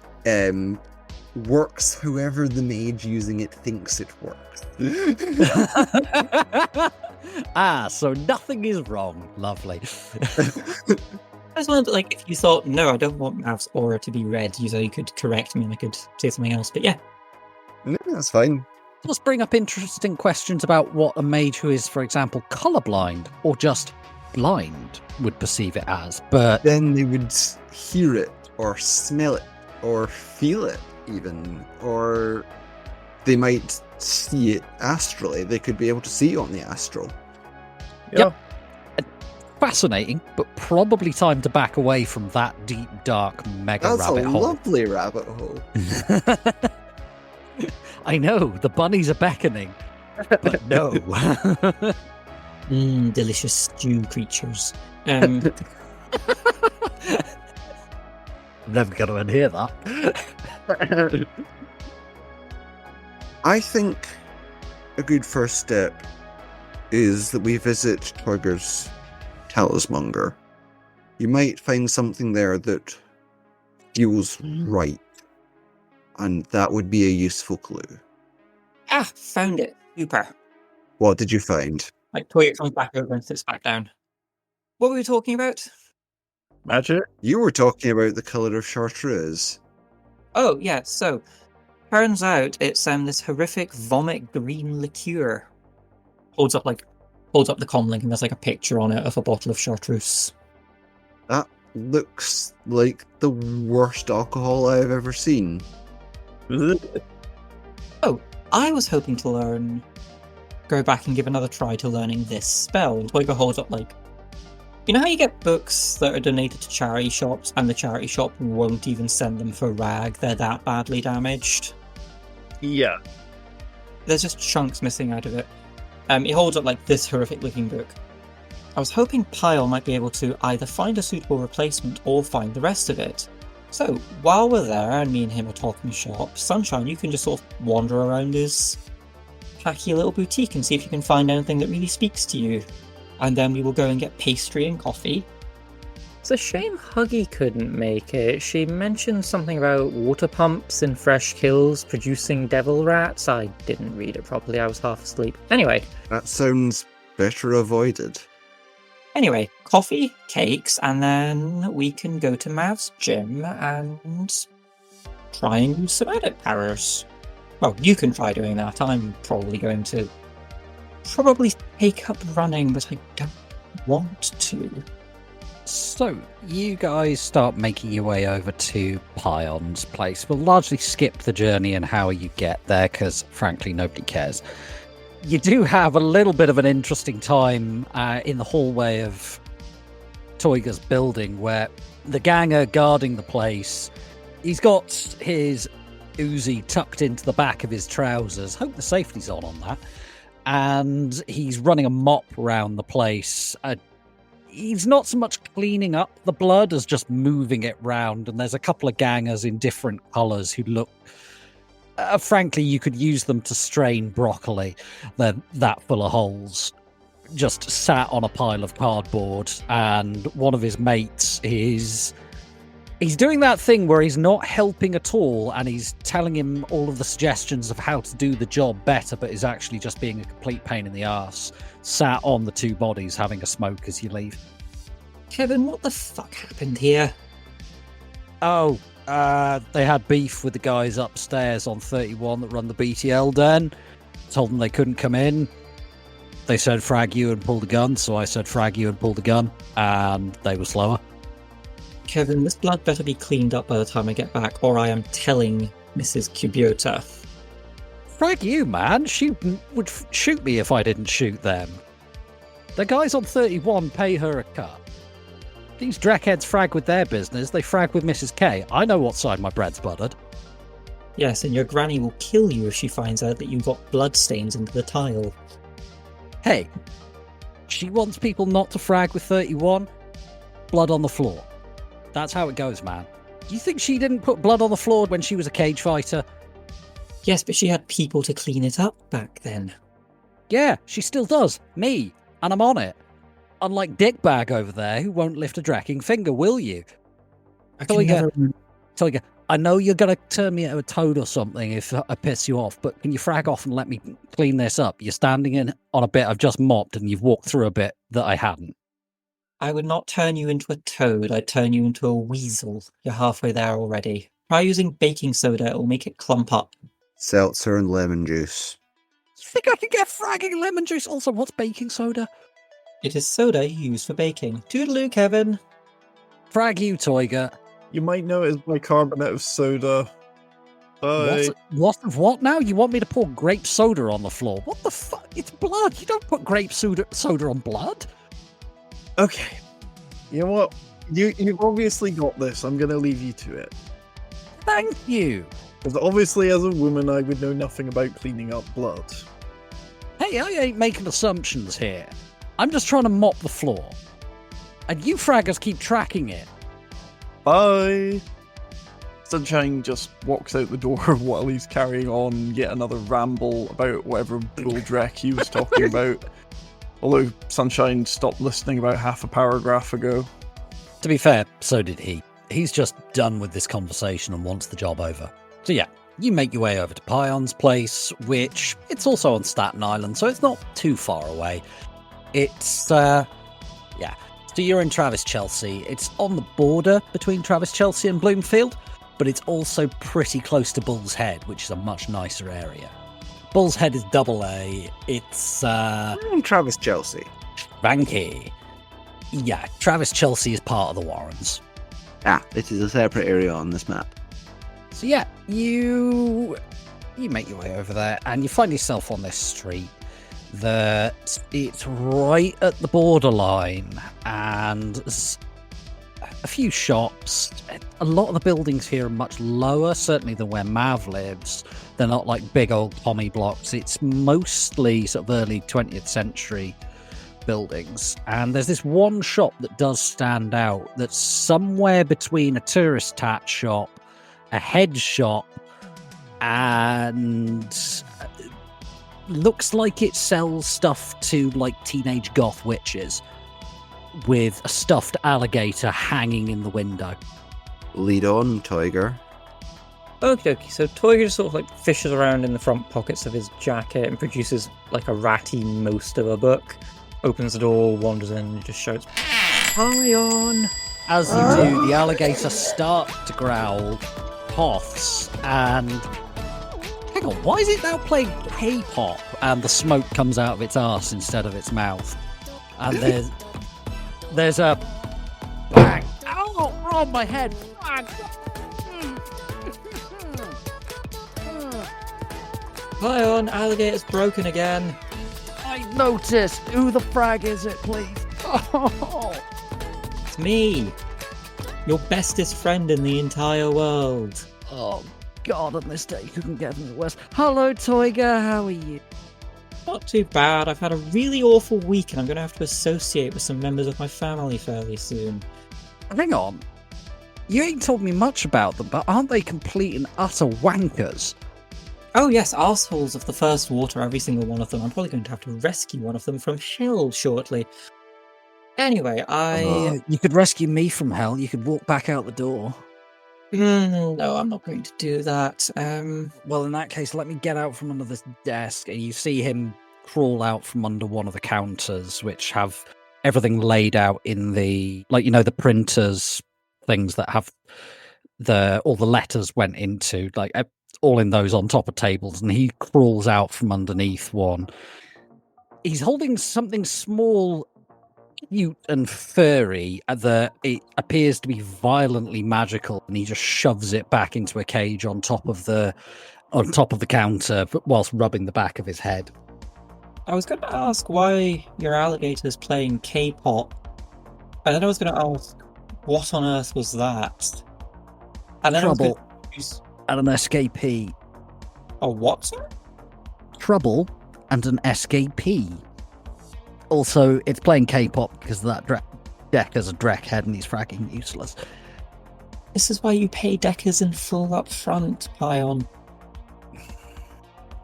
works however the mage using it thinks it works. So nothing is wrong. Lovely. I just wondered, like, if you thought, no, I don't want Mav's aura to be red, you could correct me and I could say something else, but yeah. No, that's fine. Let's bring up interesting questions about what a mage who is, for example, colourblind or just blind would perceive it as, but Then they would hear it, or smell it, or feel it, even, or they might see it astrally. They could be able to see it on the astral. Yeah. fascinating, but probably time to back away from that deep, dark, mega That's rabbit a hole. lovely rabbit hole. I know, the bunnies are beckoning, but no. Delicious stew creatures. Never going to hear that. I think a good first step is that we visit Toiger's Talismonger. You might find something there that feels right, and that would be a useful clue. Found it. Super. What did you find? Like, Toya comes back over and sits back down. What were we talking about? Magic? You were talking about the colour of chartreuse. Oh, yeah, so, turns out it's this horrific vomit green liqueur. Holds up the comlink and there's like a picture on it of a bottle of chartreuse. That looks like the worst alcohol I've ever seen. Oh, I was hoping to go back and give another try to learning this spell. Toiga holds up you know how you get books that are donated to charity shops and the charity shop won't even send them for rag? They're that badly damaged. Yeah. There's just chunks missing out of it. He holds up this horrific looking book. I was hoping Pyle might be able to either find a suitable replacement or find the rest of it. So, while we're there and me and him are talking shop, Sunshine, you can just sort of wander around his tacky little boutique and see if you can find anything that really speaks to you. And then we will go and get pastry and coffee. It's a shame Huggy couldn't make it. She mentioned something about water pumps in fresh kills producing devil rats. I didn't read it properly, I was half asleep. Anyway, That sounds better avoided. coffee, cakes, and then we can go to Mav's gym and try and use some edit powers. Well, you can try doing that. I'm probably going to take up running, but I don't want to. So, you guys start making your way over to Pion's place. We'll largely skip the journey and how you get there, because frankly, nobody cares. You do have a little bit of an interesting time in the hallway of Toiga's building, where the gang are guarding the place. He's got his Uzi tucked into the back of his trousers. Hope the safety's on that. And he's running a mop around the place. He's not so much cleaning up the blood as just moving it round. And there's a couple of gangers in different colours who look... frankly, you could use them to strain broccoli. They're that full of holes. Just sat on a pile of cardboard. And one of his mates is... He's doing that thing where he's not helping at all, and he's telling him all of the suggestions of how to do the job better, but is actually just being a complete pain in the arse. Sat on the two bodies having a smoke as you leave. Kevin, what the fuck happened here? Oh, They had beef with the guys upstairs on 31 that run the BTL den. Told them they couldn't come in. They said frag you and pull the gun, so I said frag you and pull the gun, and they were slower. Kevin, this blood better be cleaned up by the time I get back, or I am telling Mrs. Kubota. Frag you, man. Would shoot me if I didn't shoot them. The guys on 31 pay her a cut. These dreckheads frag with their business, they frag with Mrs. K. I know what side my bread's buttered. Yes, and your granny will kill you if she finds out that you got bloodstains into the tile. Hey, she wants people not to frag with 31. Blood on the floor. That's how it goes, man. You think she didn't put blood on the floor when she was a cage fighter? Yes, but she had people to clean it up back then. Yeah, she still does. Me. And I'm on it. Unlike Dickbag over there, who won't lift a drecking finger, will you? Toiga, I know you're going to turn me into a toad or something if I piss you off, but can you frag off and let me clean this up? You're standing in on a bit I've just mopped and you've walked through a bit that I hadn't. I would not turn you into a toad, I'd turn you into a weasel. You're halfway there already. Try using baking soda, it will make it clump up. Seltzer and lemon juice. You think I can get fragging lemon juice? Also, what's baking soda? It is soda used for baking. Toodaloo, Kevin. Frag you, Toiga. You might know it is bicarbonate of soda. Bye. What now? You want me to pour grape soda on the floor? What the fuck? It's blood. You don't put grape soda on blood. Okay. You know what? You've obviously got this. I'm going to leave you to it. Thank you. Because obviously, as a woman, I would know nothing about cleaning up blood. Hey, I ain't making assumptions here. I'm just trying to mop the floor. And you fraggers keep tracking it. Bye. Sunshine just walks out the door while he's carrying on yet another ramble about whatever bulldrek he was talking about. Although Sunshine stopped listening about half a paragraph ago. To be fair, so did he. He's just done with this conversation and wants the job over. So yeah, you make your way over to Pion's place, which it's also on Staten Island, so it's not too far away. It's, so you're in Travis Chelsea. It's on the border between Travis Chelsea and Bloomfield, but it's also pretty close to Bull's Head, which is a much nicer area. Bull's Head is AA. It's, Travis Chelsea. Vanky. Yeah, Travis Chelsea is part of the Warrens. It is a separate area on this map. So yeah, you make your way over there, and you find yourself on this street that it's right at the borderline, and there's a few shops. A lot of the buildings here are much lower, certainly than where Mav lives. They're not like big old Tommy blocks. It's mostly sort of early 20th century buildings, and there's this one shop that does stand out that's somewhere between a tourist tat shop, a head shop, and looks like it sells stuff to like teenage goth witches with a stuffed alligator hanging in the window. Lead on, Tiger. Okie dokie, so Toyga just sort of like fishes around in the front pockets of his jacket and produces like a ratty most of a book. Opens the door, wanders in, and just shouts, "Pion!" As you do, the alligator starts to growl, coughs, and hang on, why is it now playing K-pop and the smoke comes out of its arse instead of its mouth? And there's a bang! Oh, my head! Bang. Pion, alligator's broken again. I noticed. Who the frag is it, please? Oh. It's me, your bestest friend in the entire world. Oh, God, on this day couldn't get any worse. Hello, Toyga, how are you? Not too bad. I've had a really awful week and I'm going to have to associate with some members of my family fairly soon. Hang on. You ain't told me much about them, but aren't they complete and utter wankers? Oh yes, arseholes of the first water, every single one of them. I'm probably going to have to rescue one of them from hell shortly. Anyway, You could rescue me from hell. You could walk back out the door. No, I'm not going to do that. Well, in that case, let me get out from under this desk, and you see him crawl out from under one of the counters, which have everything laid out in the, like, you know, the printers things that have all the letters went into, like all in those on top of tables, and he crawls out from underneath one. He's holding something small, cute and furry that it appears to be violently magical, and he just shoves it back into a cage on top of the counter whilst rubbing the back of his head. I was going to ask why your alligator's playing K-pop, and then I was going to ask, what on earth was that? And then Trouble I was gonna... and an escapee. Oh, what, sir? Trouble and an escapee. Also, it's playing K-pop because that deck has a Drek head and he's fragging useless. This is why you pay deckers in full up front, Pion.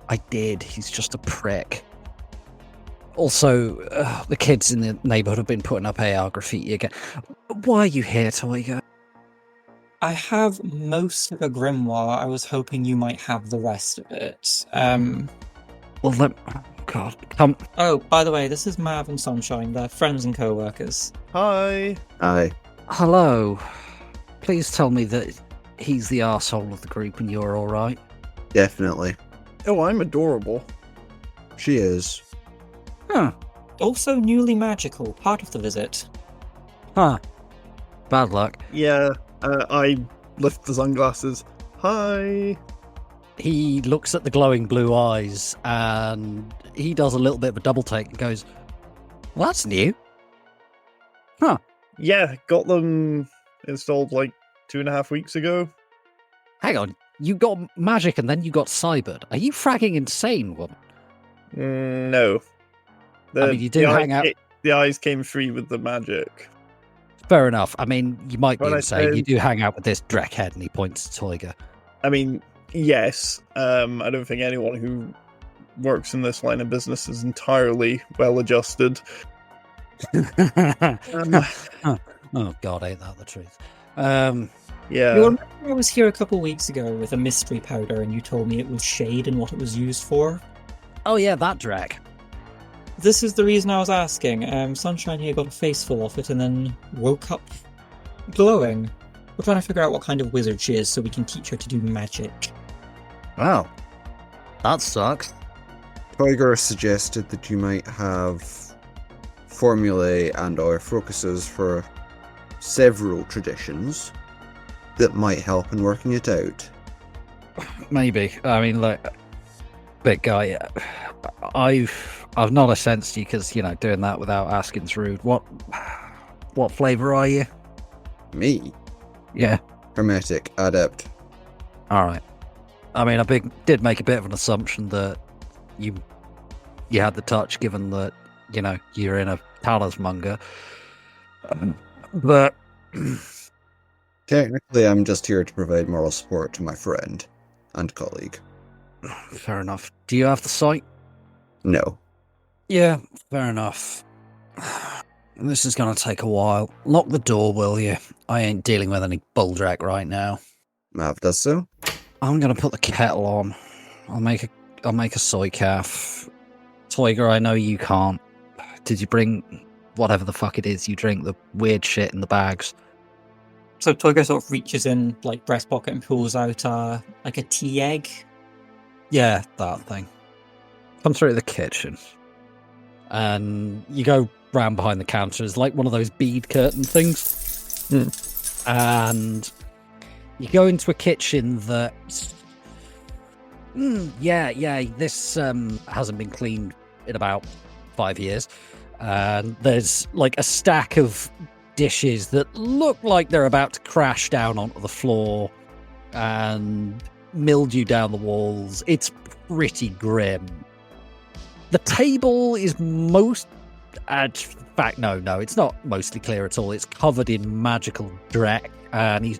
I did. He's just a prick. Also, the kids in the neighborhood have been putting up AR graffiti again. Why are you here, Toigo? I have most of a grimoire. I was hoping you might have the rest of it. Well, God, come. Oh, by the way, this is Mav and Sunshine. They're friends and co-workers. Hi. Aye. Hello. Please tell me that he's the arsehole of the group and you're alright. Definitely. Oh, I'm adorable. She is. Huh. Also newly magical, part of the visit. Huh. Bad luck. Yeah, I lift the sunglasses. Hi. He looks at the glowing blue eyes and he does a little bit of a double take and goes, well, that's new. Huh. Yeah, got them installed like 2.5 weeks ago. Hang on. You got magic and then you got cybered. Are you fragging insane, woman? No. I mean, you do hang out. The eyes came free with the magic. Fair enough. I mean, you might be But I insane. said- You do hang out with this Drek head, and he points to Toiga. I mean, yes. I don't think anyone who works in this line of business is entirely well adjusted. Oh God, ain't that the truth? Yeah. You remember I was here a couple weeks ago with a mystery powder and you told me it was shade and what it was used for? Oh yeah, that Drek. This is the reason I was asking. Sunshine here got a face full of it and then woke up glowing. We're trying to figure out what kind of wizard she is so we can teach her to do magic. Wow, that sucks. Toiger suggested that you might have formulae and or focuses for several traditions that might help in working it out. Maybe. I mean, like, big guy. I've not assensed you because doing that without asking's rude. What flavor are you? Me? Yeah. Hermetic Adept. All right. I mean, did make a bit of an assumption that you had the touch, given that you're in a Talismonger. But Technically, I'm just here to provide moral support to my friend and colleague. fair enough. Do you have the sight? No. Yeah, fair enough. This is going to take a while. Lock the door, will you? I ain't dealing with any bulldrek right now. Mav does so. I'm going to put the kettle on. I'll make a soy calf. Toiger, I know you can't. Did you bring whatever the fuck it is you drink, the weird shit in the bags? So Toigo sort of reaches in, like, breast pocket and pulls out, like a tea egg. Yeah, that thing. Come through the kitchen. And you go round behind the counter. It's like one of those bead curtain things. And you go into a kitchen that... this hasn't been cleaned in about 5 years. And there's like a stack of dishes that look like they're about to crash down onto the floor and mildew down the walls. It's pretty grim. The table is it's not mostly clear at all. It's covered in magical dreck, and he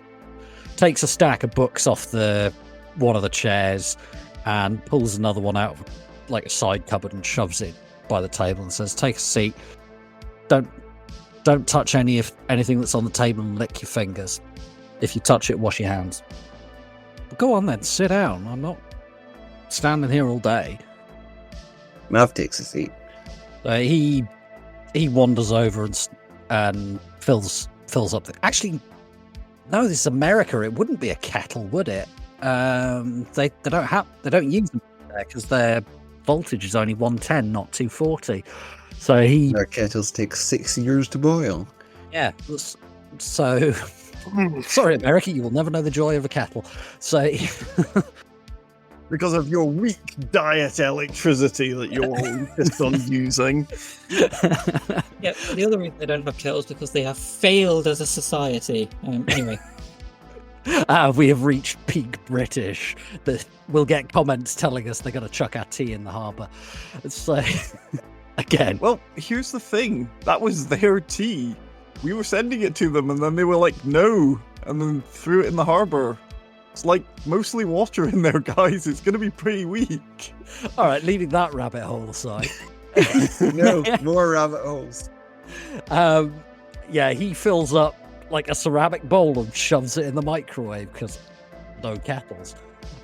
takes a stack of books off one of the chairs and pulls another one out of like a side cupboard and shoves it by the table and says, "Take a seat. Don't touch anything that's on the table and lick your fingers. If you touch it, wash your hands." Go on then, sit down. I'm not standing here all day. Mav takes a seat. He wanders over and fills up. Actually, No, this is America. It wouldn't be a kettle, would it? They don't use them there because their voltage is only 110, not 240. So Their kettles take 6 years to boil. yeah. So sorry, America, you will never know the joy of a kettle. So Because of your weak diet electricity that you're all insist on using. Yeah, the other reason they don't have kettles is because they have failed as a society. Anyway. We have reached peak British. We'll get comments telling us they're going to chuck our tea in the harbour. So, again. Well, here's the thing. That was their tea. We were sending it to them, and then they were like, no, and then threw it in the harbour. It's like mostly water in there, guys. It's going to be pretty weak. All right, leaving that rabbit hole aside. No, more rabbit holes. Yeah, he fills up like a ceramic bowl and shoves it in the microwave because no kettles.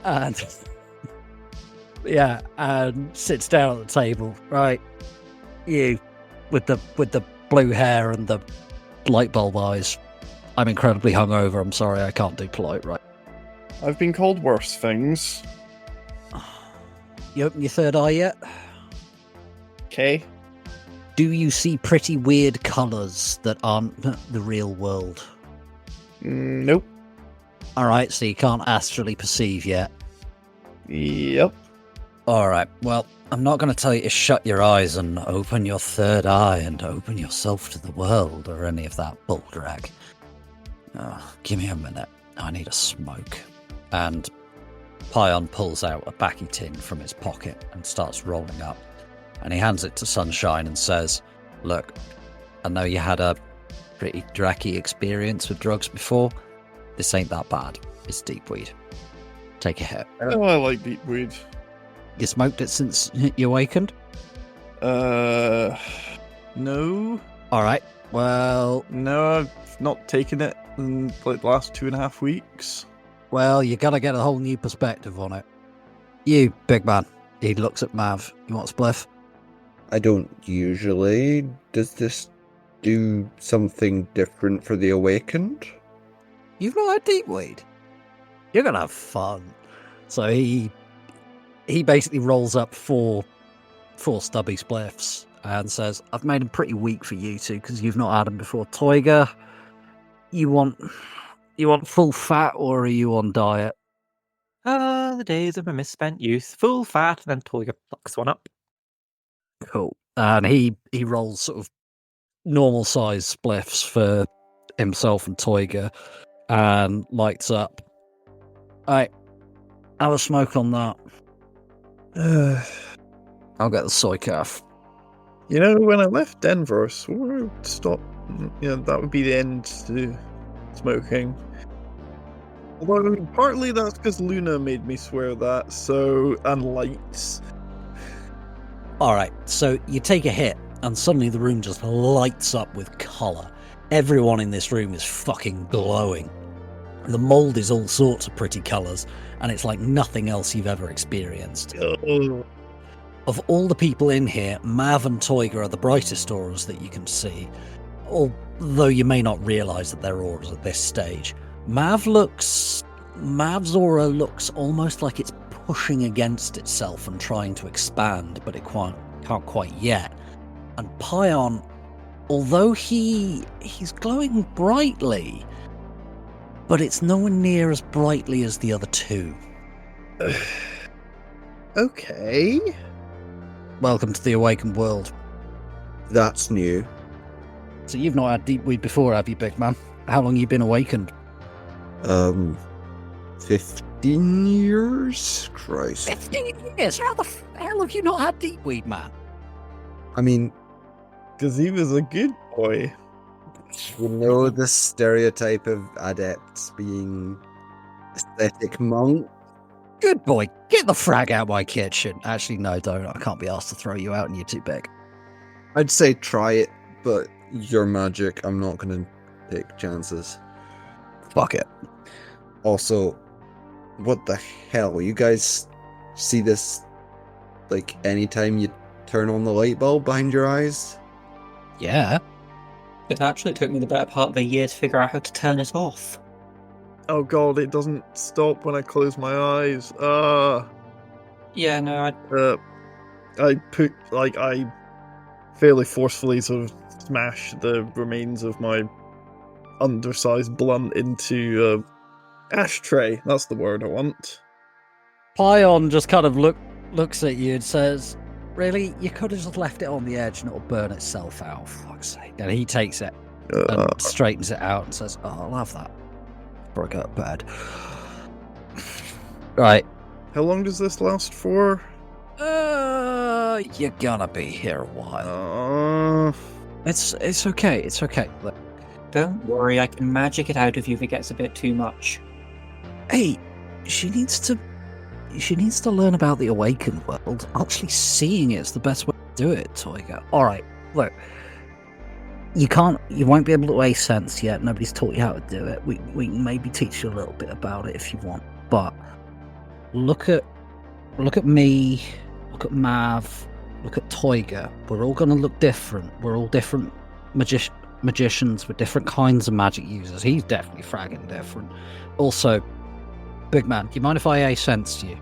And yeah, and sits down at the table. Right, you with the blue hair and the light bulb eyes. I'm incredibly hungover. I'm sorry, I can't do polite. Right. I've been called worse things. You open your third eye yet? Okay. Do you see pretty weird colours that aren't the real world? Nope. Alright, so you can't astrally perceive yet. Yep. Alright, well, I'm not going to tell you to shut your eyes and open your third eye and open yourself to the world or any of that bull drag. Oh, give me a minute. I need a smoke. And Pion pulls out a backy tin from his pocket and starts rolling up. And he hands it to Sunshine and says, look, I know you had a pretty dracky experience with drugs before. This ain't that bad. It's deepweed. Take a hit. Oh, I like deepweed. You smoked it since you awakened? No. Alright, well... No, I've not taken it in like the last 2.5 weeks. Well, you gotta get a whole new perspective on it. You, big man. He looks at Mav. You want a spliff? I don't usually. Does this do something different for the awakened? You've not had deepweed? You're gonna have fun. So he basically rolls up four stubby spliffs and says, I've made them pretty weak for you two because you've not had them before. Toiga, you want full fat or are you on diet? The days of my misspent youth. Full fat, and then Toiga plucks one up. Cool. And he rolls sort of normal size spliffs for himself and Toiga and lights up. Alright, have a smoke on that. I'll get the soy calf. You know, when I left Denver, I swore I would stop. That would be the end to smoking. Although partly that's because Luna made me swear that, and lights. Alright, so you take a hit, and suddenly the room just lights up with colour. Everyone in this room is fucking glowing. The mould is all sorts of pretty colours, and it's like nothing else you've ever experienced. Oh. Of all the people in here, Mav and Toiga are the brightest auras that you can see, although you may not realise that they're auras at this stage. Mav's aura looks almost like it's pushing against itself and trying to expand, but it can't quite yet. And Pion, although he's glowing brightly, but it's nowhere near as brightly as the other two. Okay. Welcome to the awakened world. That's new. So you've not had deepweed before, have you, big man? How long you been awakened? 15 years? Christ. 15 years? How the hell have you not had deepweed, man? I mean, Because he was a good boy. you know the stereotype of adepts being aesthetic monk? Good boy. Get the frag out of my kitchen. Actually, no, don't. I can't be asked to throw you out and you're too big. I'd say try it, but you're magic. I'm not going to take chances. Fuck it. Also, what the hell? You guys see this, like, anytime you turn on the light bulb behind your eyes? Yeah. It actually took me the better part of a year to figure out how to turn it off. Oh god, it doesn't stop when I close my eyes. Yeah, no, I fairly forcefully sort of smash the remains of my undersized blunt into ashtray. That's the word I want. Pion just kind of looks at you and says, "Really? You could have just left it on the edge and it'll burn itself out, for fuck's sake." And he takes it and straightens it out and says, "Oh, I'll have that before I go to bed." Right. How long does this last for? You're gonna be here a while. It's okay. It's okay. Look. don't worry, I can magic it out of you if it gets a bit too much. Hey, she needs to learn about the awakened world. Actually seeing it's the best way to do it, Toyga. Alright, look. You won't be able to weigh sense yet. Nobody's taught you how to do it. We can maybe teach you a little bit about it if you want. But look at me, look at Mav, look at Toyga. We're all gonna look different. We're all different magicians with different kinds of magic users. He's definitely fragging different. Also, big man, do you mind if I A-sense you?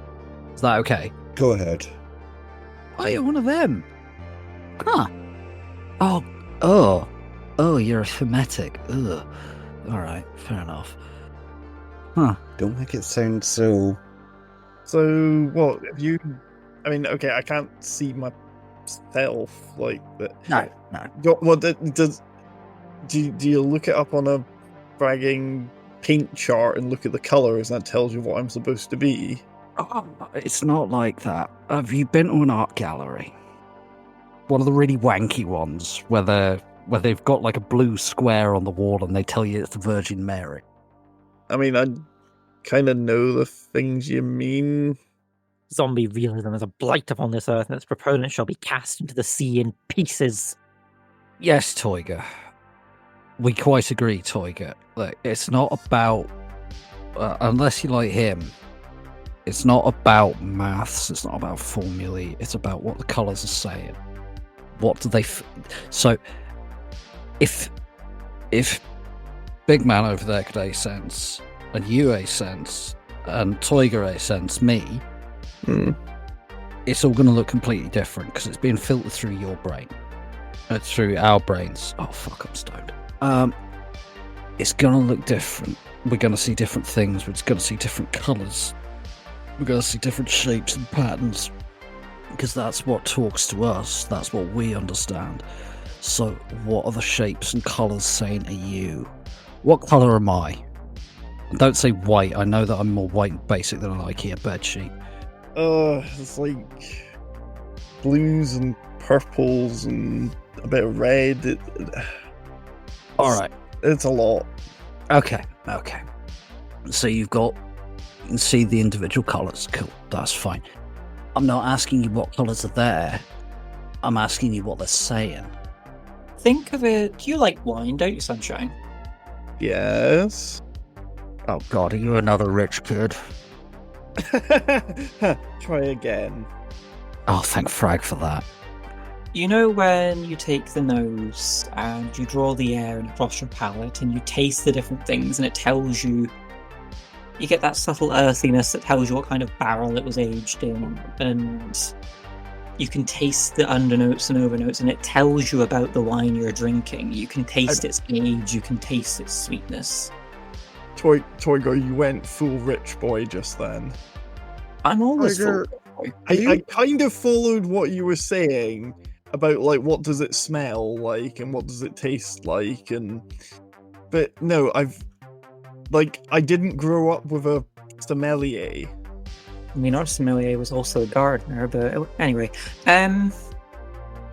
Is that okay? Go ahead. Oh, you're one of them. Huh. Oh, you're a Phometic. Ugh. Alright, fair enough. Huh. Don't make it sound so... So, what, have you... I mean, okay, I can't see myself, like... But... No. What, do you look it up on a fragging paint chart and look at the colours and that tells you what I'm supposed to be? Oh, it's not like that. Have you been to an art gallery? One of the really wanky ones, where they've got like a blue square on the wall and they tell you it's the Virgin Mary. I mean, I kind of know the things you mean. Zombie realism is a blight upon this earth, and its proponents shall be cast into the sea in pieces. Yes, Toyga. We quite agree, Toyga. Look, it's not about... unless you like him, it's not about maths, it's not about formulae, it's about what the colours are saying. What do they... So, if Big Man over there could A-sense, and you A-sense, and Toyga A-sense me, it's all going to look completely different, because it's being filtered through your brain. Through our brains. Oh, fuck, I'm stoned. It's going to look different. We're going to see different things. We're going to see different colours. We're going to see different shapes and patterns. Because that's what talks to us. That's what we understand. So, what are the shapes and colours saying to you? What colour am I? Don't say white. I know that I'm more white and basic than an IKEA bedsheet. It's like blues and purples and a bit of red. Alright. It's a lot. Okay. So you can see the individual colours. Cool, that's fine. I'm not asking you what colours are there. I'm asking you what they're saying. Think of it... You like wine, don't you, Sunshine? Yes. Oh god, are you another rich kid? Try again. Oh, thank frag for that. You know when you take the nose and you draw the air across your palate and you taste the different things and it tells you... You get that subtle earthiness that tells you what kind of barrel it was aged in, and you can taste the undernotes and overnotes, and it tells you about the wine you're drinking. You can taste its age, you can taste its sweetness. Toyga, you went full rich boy just then. I'm always full Toyga, rich boy. I kind of followed what you were saying about, like, what does it smell like and what does it taste like, but no, I didn't grow up with a sommelier. I mean, our sommelier was also a gardener, but anyway.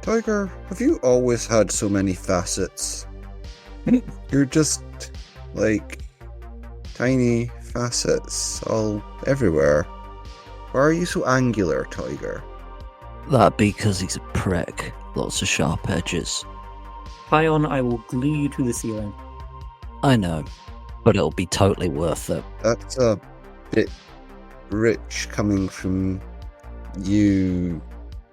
Tiger, have you always had so many facets? You're just, like, tiny facets all everywhere. Why are you so angular, Tiger? That because he's a prick. Lots of sharp edges. Pion, I will glue you to the ceiling. I know. But it'll be totally worth it. That's a bit rich coming from you.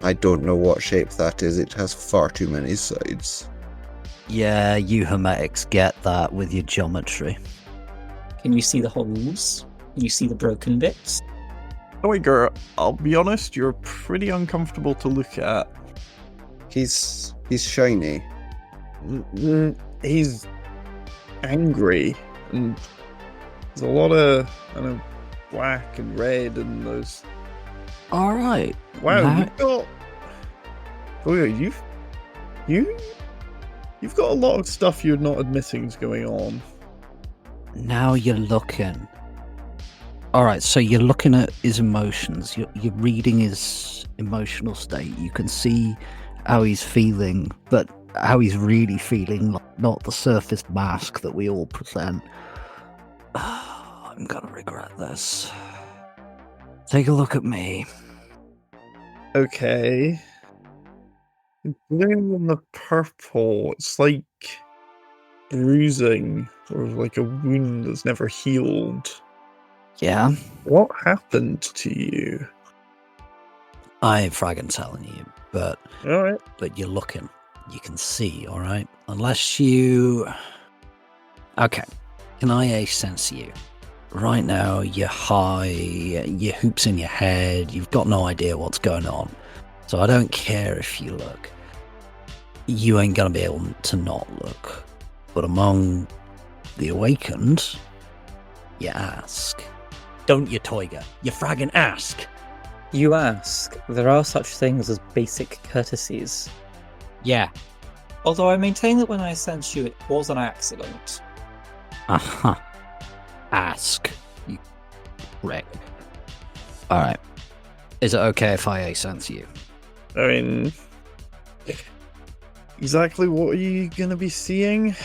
I don't know what shape that is. It has far too many sides. Yeah, you Hermetics get that with your geometry. Can you see the holes? Can you see the broken bits? Toiger, I'll be honest, you're pretty uncomfortable to look at. He's shiny. He's angry, and there's a lot of kind of black and red and those. All right. Wow, Now- you've got. Oh yeah, you've got a lot of stuff you're not admitting is going on. Now you're looking. All right, so you're looking at his emotions. You're reading his emotional state. You can see how he's feeling, but how he's really feeling, not the surface mask that we all present. I'm gonna regret this. Take a look at me. Okay. Blue and the purple, it's like bruising or like a wound that's never healed. Yeah, What happened to you? I ain't fragging telling you, but Alright. you're looking. You can see, all right? Unless you... Okay, can I sense you? Right now, you're high, your hoop's in your head, you've got no idea what's going on. So I don't care if you look. You ain't gonna be able to not look. But among the awakened, you ask. Don't you, Toiger? You fragging ask. You ask. There are such things as basic courtesies. Yeah. Although I maintain that when I sensed you, it was an accident. Uh-huh. Ask. You prick. Alright. Is it okay if I sense you? I mean, exactly what are you gonna be seeing?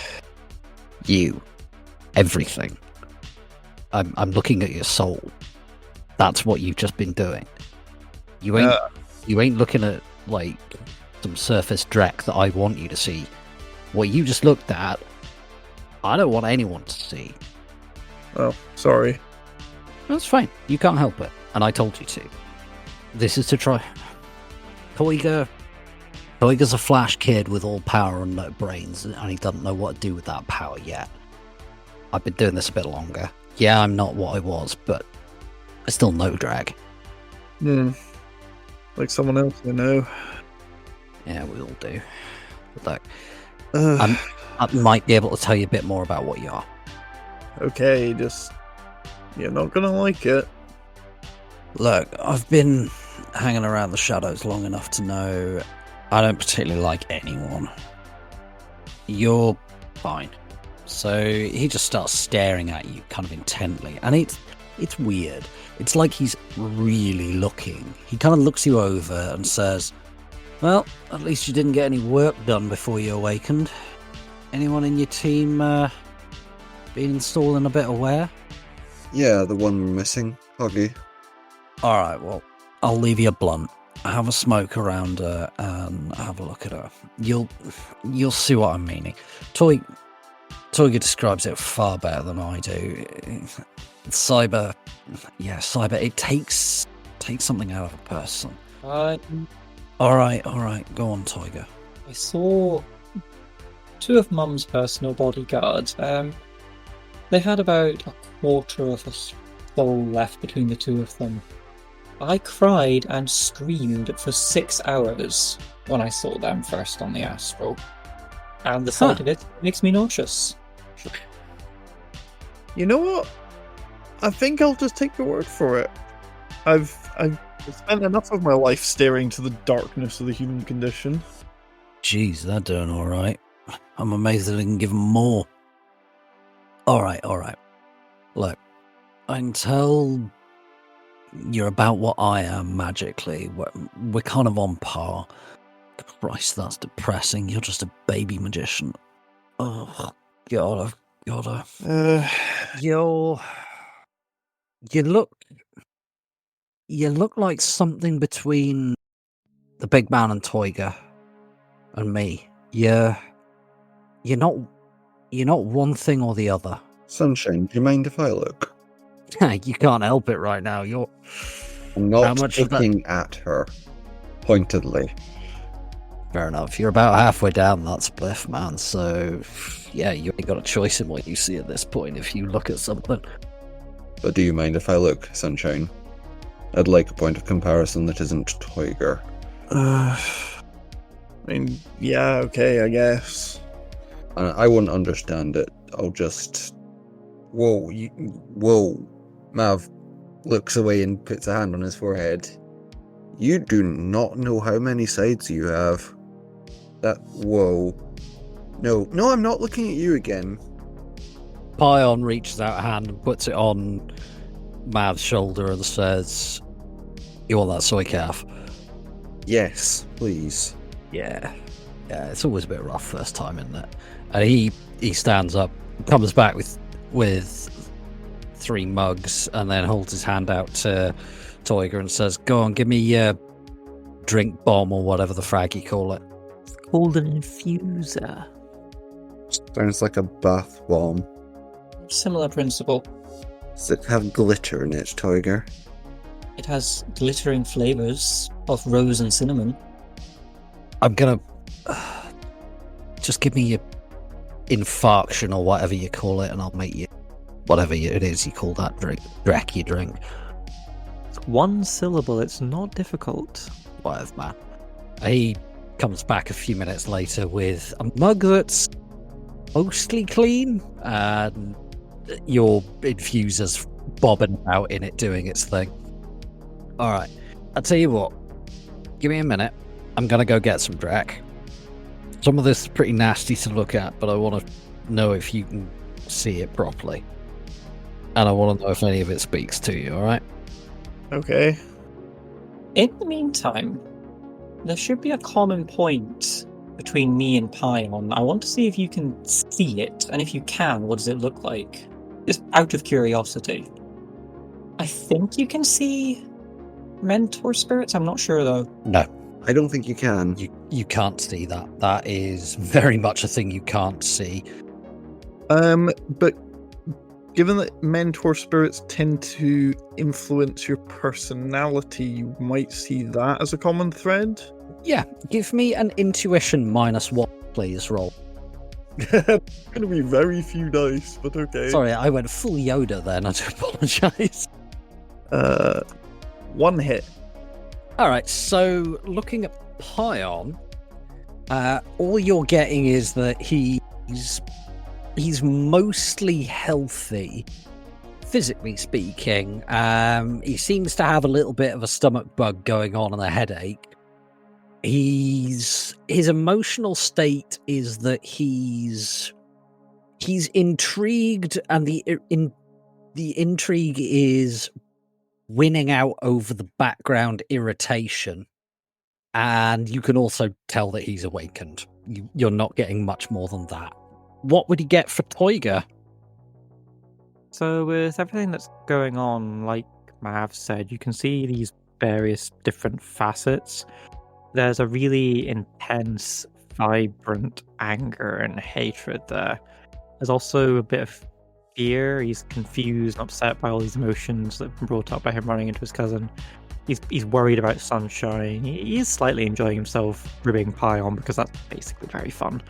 You. Everything. I'm looking at your soul. That's what you've just been doing. You ain't looking at, like, some surface dreck that I want you to see. What you just looked at, I don't want anyone to see. Oh, sorry. That's fine. You can't help it. And I told you to. This is to try... Toiger's a flash kid with all power and no brains, and he doesn't know what to do with that power yet. I've been doing this a bit longer. Yeah, I'm not what I was, but I still know drag. Like someone else I know. Yeah, we all do. But look, I might be able to tell you a bit more about what you are. Okay, just... You're not gonna like it. Look, I've been hanging around the shadows long enough to know I don't particularly like anyone. You're fine. So he just starts staring at you kind of intently, and it's weird. It's like he's really looking. He kind of looks you over and says, well, at least you didn't get any work done before you awakened. Anyone in your team been installing a bit of wear? Yeah, the one we're missing, Huggy. Alright, well, I'll leave you a blunt. Have a smoke around her and have a look at her. You'll see what I'm meaning. Toiger describes it far better than I do. Cyber, it takes something out of a person. Alright, go on, Toiger. I saw two of Mum's personal bodyguards. They had about a quarter of a soul left between the two of them. I cried and screamed for 6 hours when I saw them first on the astral. And the sight of it makes me nauseous. You know what? I think I'll just take your word for it. I've spent enough of my life staring to the darkness of the human condition. Jeez, they're doing alright. I'm amazed that I can give them more. Alright. Look, I can tell you're about what I am magically. We're kind of on par. Christ, that's depressing. You're just a baby magician. Oh, God, I've gotta... You look like something between the big man and Toiger and me. You're not one thing or the other. Sunshine, do you mind if I look? You can't help it right now. I'm How not much of that- looking at her pointedly. Fair enough. You're about halfway down that spliff, man. So, yeah, you ain't got a choice in what you see at this point if you look at something. But do you mind if I look, Sunshine? I'd like a point of comparison that isn't Toiger. I mean, yeah, okay, I guess. I won't understand it. I'll just... Whoa, whoa. Mav looks away and puts a hand on his forehead. You do not know how many sides you have. Whoa. No, I'm not looking at you again. Pion reaches out a hand and puts it on Mav's shoulder and says, "You want that soy calf?" Yes, please. Yeah, it's always a bit rough first time, isn't it? And he stands up, comes back with 3 mugs, and then holds his hand out to Toiger and says, "Go on, give me your drink bomb or whatever the frag you call it." It's called an infuser. Sounds like a bath bomb. Similar principle. Does it have glitter in it, Toiger? It has glittering flavors of rose and cinnamon. I'm gonna just give me your infarction or whatever you call it, and I'll make you whatever it is you call that drink. You drink. It's 1 syllable. It's not difficult. Whatever, man. He comes back a few minutes later with a mug that's mostly clean, and your infuser's bobbing out in it doing its thing. All right, I'll tell you what. Give me a minute. I'm gonna go get some Drac. Some of this is pretty nasty to look at, but I want to know if you can see it properly. And I want to know if any of it speaks to you, alright? Okay. In the meantime, there should be a common point between me and Pion. I want to see if you can see it, and if you can, what does it look like? Just out of curiosity. I think you can see mentor spirits, I'm not sure though. No. I don't think you can. You can't see that. That is very much a thing you can't see. But given that mentor spirits tend to influence your personality, you might see that as a common thread. Yeah, give me an intuition -1, please, roll. Gonna be very few dice, but okay. Sorry, I went full Yoda then, I do apologise. 1 hit. Alright, so looking at Pion, all you're getting is that he's mostly healthy, physically speaking. He seems to have a little bit of a stomach bug going on and a headache. His emotional state is that he's intrigued, and the intrigue is winning out over the background irritation, and you can also tell that he's awakened. You're not getting much more than that. What would he get for Toiger? So with everything that's going on, like Mav said, you can see these various different facets. There's a really intense, vibrant anger and hatred there. There's also a bit of fear. He's confused and upset by all these emotions that have been brought up by him running into his cousin. He's worried about Sunshine. He is slightly enjoying himself ribbing Pion because that's basically very fun.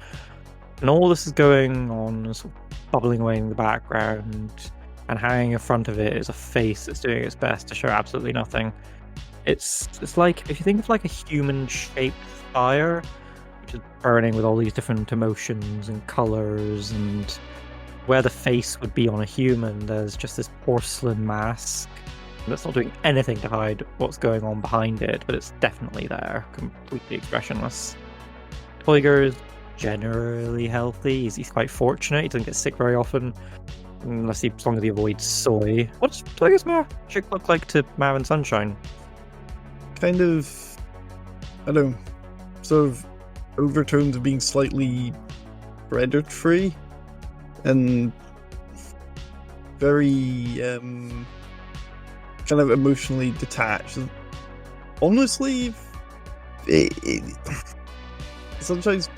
And all this is going on, sort of bubbling away in the background, and hanging in front of it is a face that's doing its best to show absolutely nothing. It's like, if you think of like a human-shaped fire, which is burning with all these different emotions and colours, and where the face would be on a human, there's just this porcelain mask that's not doing anything to hide what's going on behind it, but it's definitely there, completely expressionless. Toiger is generally healthy. He's quite fortunate. He doesn't get sick very often, as long as he avoids soy. What does Toiger's magic look like to Mav and Sunshine? Kind of, I don't know, sort of overtones of being slightly predatory and very kind of emotionally detached. Honestly, sometimes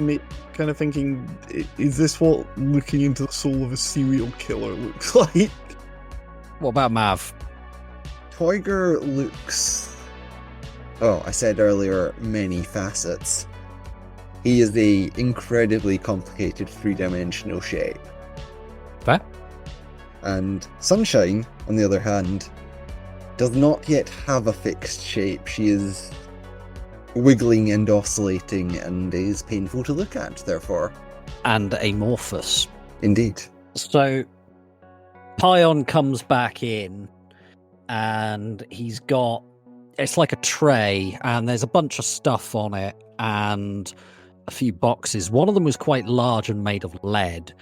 kind of thinking, is this what looking into the soul of a serial killer looks like? What about Mav? Toiger looks... Oh, I said earlier, many facets. He is a incredibly complicated three-dimensional shape. Fair. And Sunshine, on the other hand, does not yet have a fixed shape. She is wiggling and oscillating and is painful to look at, therefore. And amorphous. Indeed. So, Pion comes back in, and he's got... It's like a tray, and there's a bunch of stuff on it, and a few boxes. One of them was quite large and made of lead.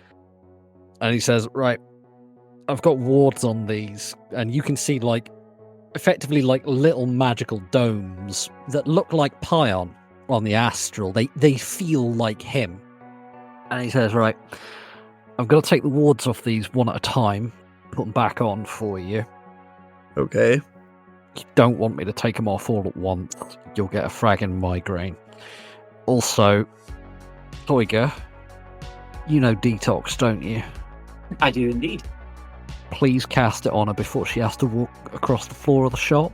And he says, right, I've got wards on these, and you can see, like, effectively like little magical domes that look like Pion on the astral. They feel like him. And he says, right, I'm going to take the wards off these one at a time, put them back on for you. Okay. You don't want me to take them off all at once. You'll get a fragging migraine. Also, Toiga, you know Detox, don't you? I do indeed. Please cast it on her before she has to walk across the floor of the shop.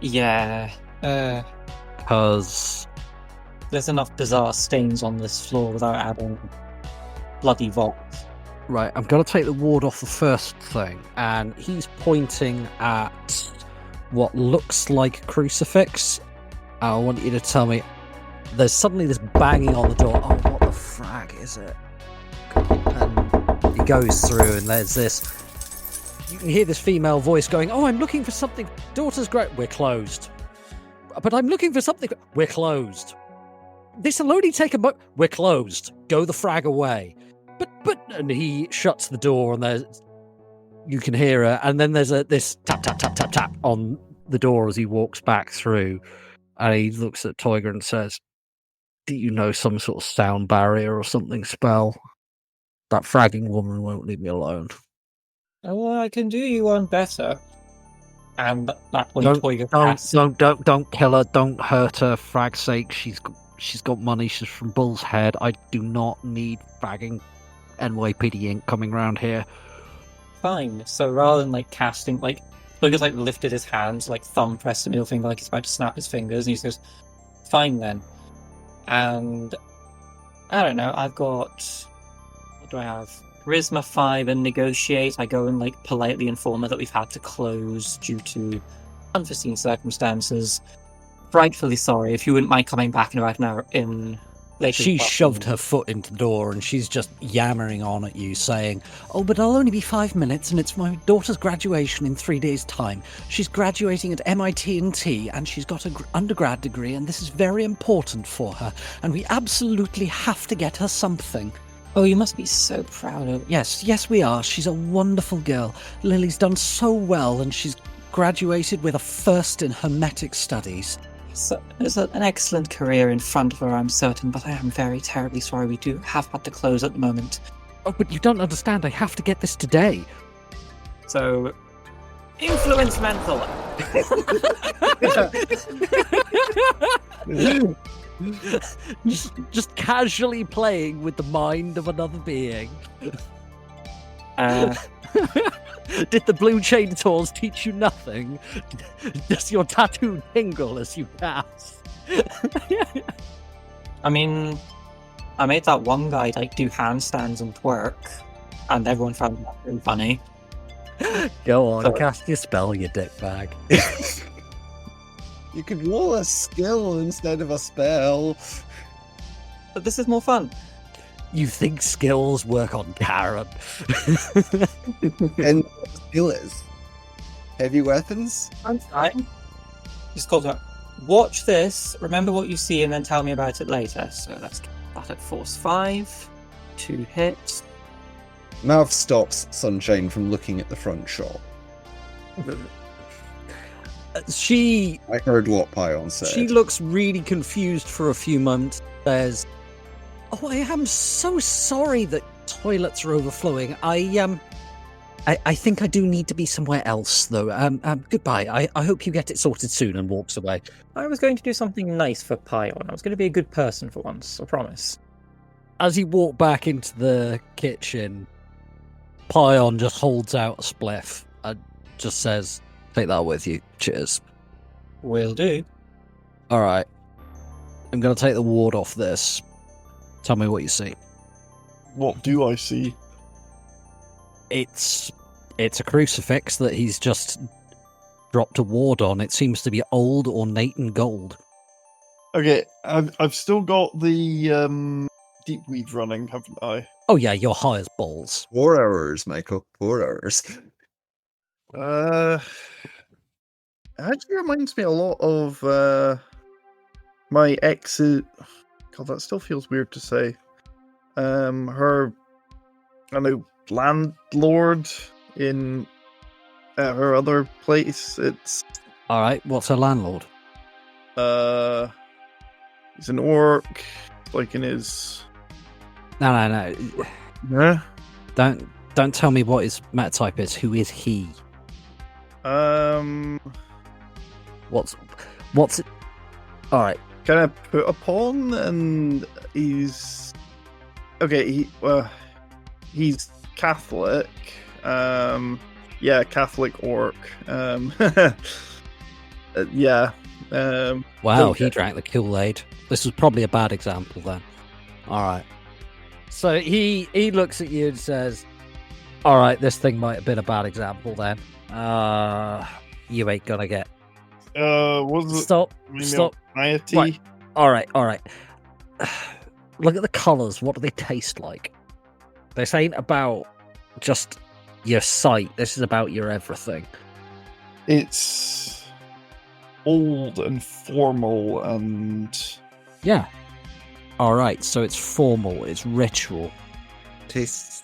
Yeah. Because... There's enough bizarre stains on this floor without adding bloody vaults. Right, I'm going to take the ward off the first thing, and he's pointing at what looks like a crucifix. I want you to tell me, there's suddenly this banging on the door. Oh, what the frag is it? And he goes through, and there's this... You can hear this female voice going, oh, I'm looking for something. Daughter's great. We're closed. But I'm looking for something. We're closed. This'll only take a moment. We're closed. Go the frag away. But, and he shuts the door, and there's, you can hear her, and then there's this tap, tap, tap, tap, tap on the door as he walks back through, and he looks at Toiga and says, do you know some sort of sound barrier or something spell? That fragging woman won't leave me alone. Oh, well, I can do you one better. And that point, Toiga Don't kill her, don't hurt her, frag's sake, she's got money, she's from Bull's Head. I do not need fragging NYPD ink coming around here. Fine. So rather than casting, Toiga's lifted his hands, thumb pressed to middle finger, like he's about to snap his fingers, and he says, fine then. And I don't know, I've got, what do I have? Charisma 5 and negotiate. I go and politely inform her that we've had to close due to unforeseen circumstances. Frightfully sorry. If you wouldn't mind coming back in about an hour She shoved her foot into the door, and she's just yammering on at you, saying, oh, but I'll only be 5 minutes, and it's my daughter's graduation in 3 days' time. She's graduating at MIT&T, and she's got an undergrad degree, and this is very important for her, and we absolutely have to get her something. Oh, you must be so proud of her. Yes, we are. She's a wonderful girl. Lily's done so well, and she's graduated with a first in Hermetic Studies. So, there's an excellent career in front of her, I'm certain, but I am very terribly sorry we do have had to close at the moment. Oh, but you don't understand. I have to get this today. So, influence mental. just casually playing with the mind of another being. Did the blue chainsaws teach you nothing? Does your tattoo tingle as you pass? I mean, I made that one guy do handstands and twerk, and everyone found that really funny. Go on, cast your spell, you dickbag. You could roll a skill instead of a spell. But this is more fun. You think skills work on Karen? And skill is heavy weapons. I'm fine. Just called her. Watch this. Remember what you see, and then tell me about it later. So let's get that at force 5. 2 hits. Mouth stops Sunshine from looking at the front shop. I heard what Pion said. She looks really confused for a few moments. Says, oh, I am so sorry that toilets are overflowing. I think I do need to be somewhere else, though. Goodbye. I hope you get it sorted soon, and walks away. I was going to do something nice for Pion. I was going to be a good person for once, I promise. As you walk back into the kitchen, Pion just holds out a spliff and just says, take that with you. Cheers. Will do. All right. I'm going to take the ward off this. Tell me what you see. What do I see? It's a crucifix that he's just dropped a ward on. It seems to be old, ornate, and gold. Okay, I've still got the deepweed running, haven't I? Oh yeah, you're high as balls. 4 hours, Michael. 4 hours. It actually reminds me a lot of my ex's. God, that still feels weird to say. Her, I know, landlord in her other place. It's All right, what's her landlord? he's an orc, like in his. No. Yeah. Don't tell me what his metatype is. Who is he? What's it? All right. Kind of put upon, and he's okay. He's Catholic. Yeah, Catholic orc. Yeah. Wow, he drank the Kool-Aid. This was probably a bad example then. All right. So he looks at you and says, "All right, this thing might have been a bad example then. You ain't gonna get." Was it? Stop. Anxiety? Right. All right. Look at the colours. What do they taste like? This ain't about just your sight. This is about your everything. It's old and formal and Yeah. All right. So it's formal. It's ritual. Tastes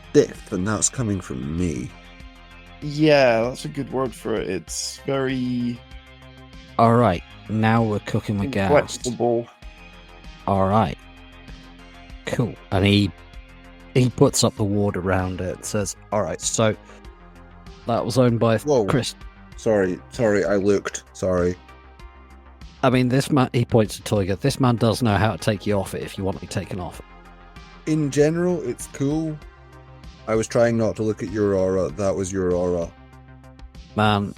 stiff, and that's coming from me. yeah, that's a good word for it. It's very All right. Now we're cooking with gas. flexible. All right. Cool. And he puts up the ward around it and says, "All right, so that was owned by Whoa. Chris." Sorry, I looked. Sorry. I mean, this man, he points to Toyga, this man does know how to take you off it if you want to be taken off. In general, it's cool. I was trying not to look at your aura. That was your aura. Man,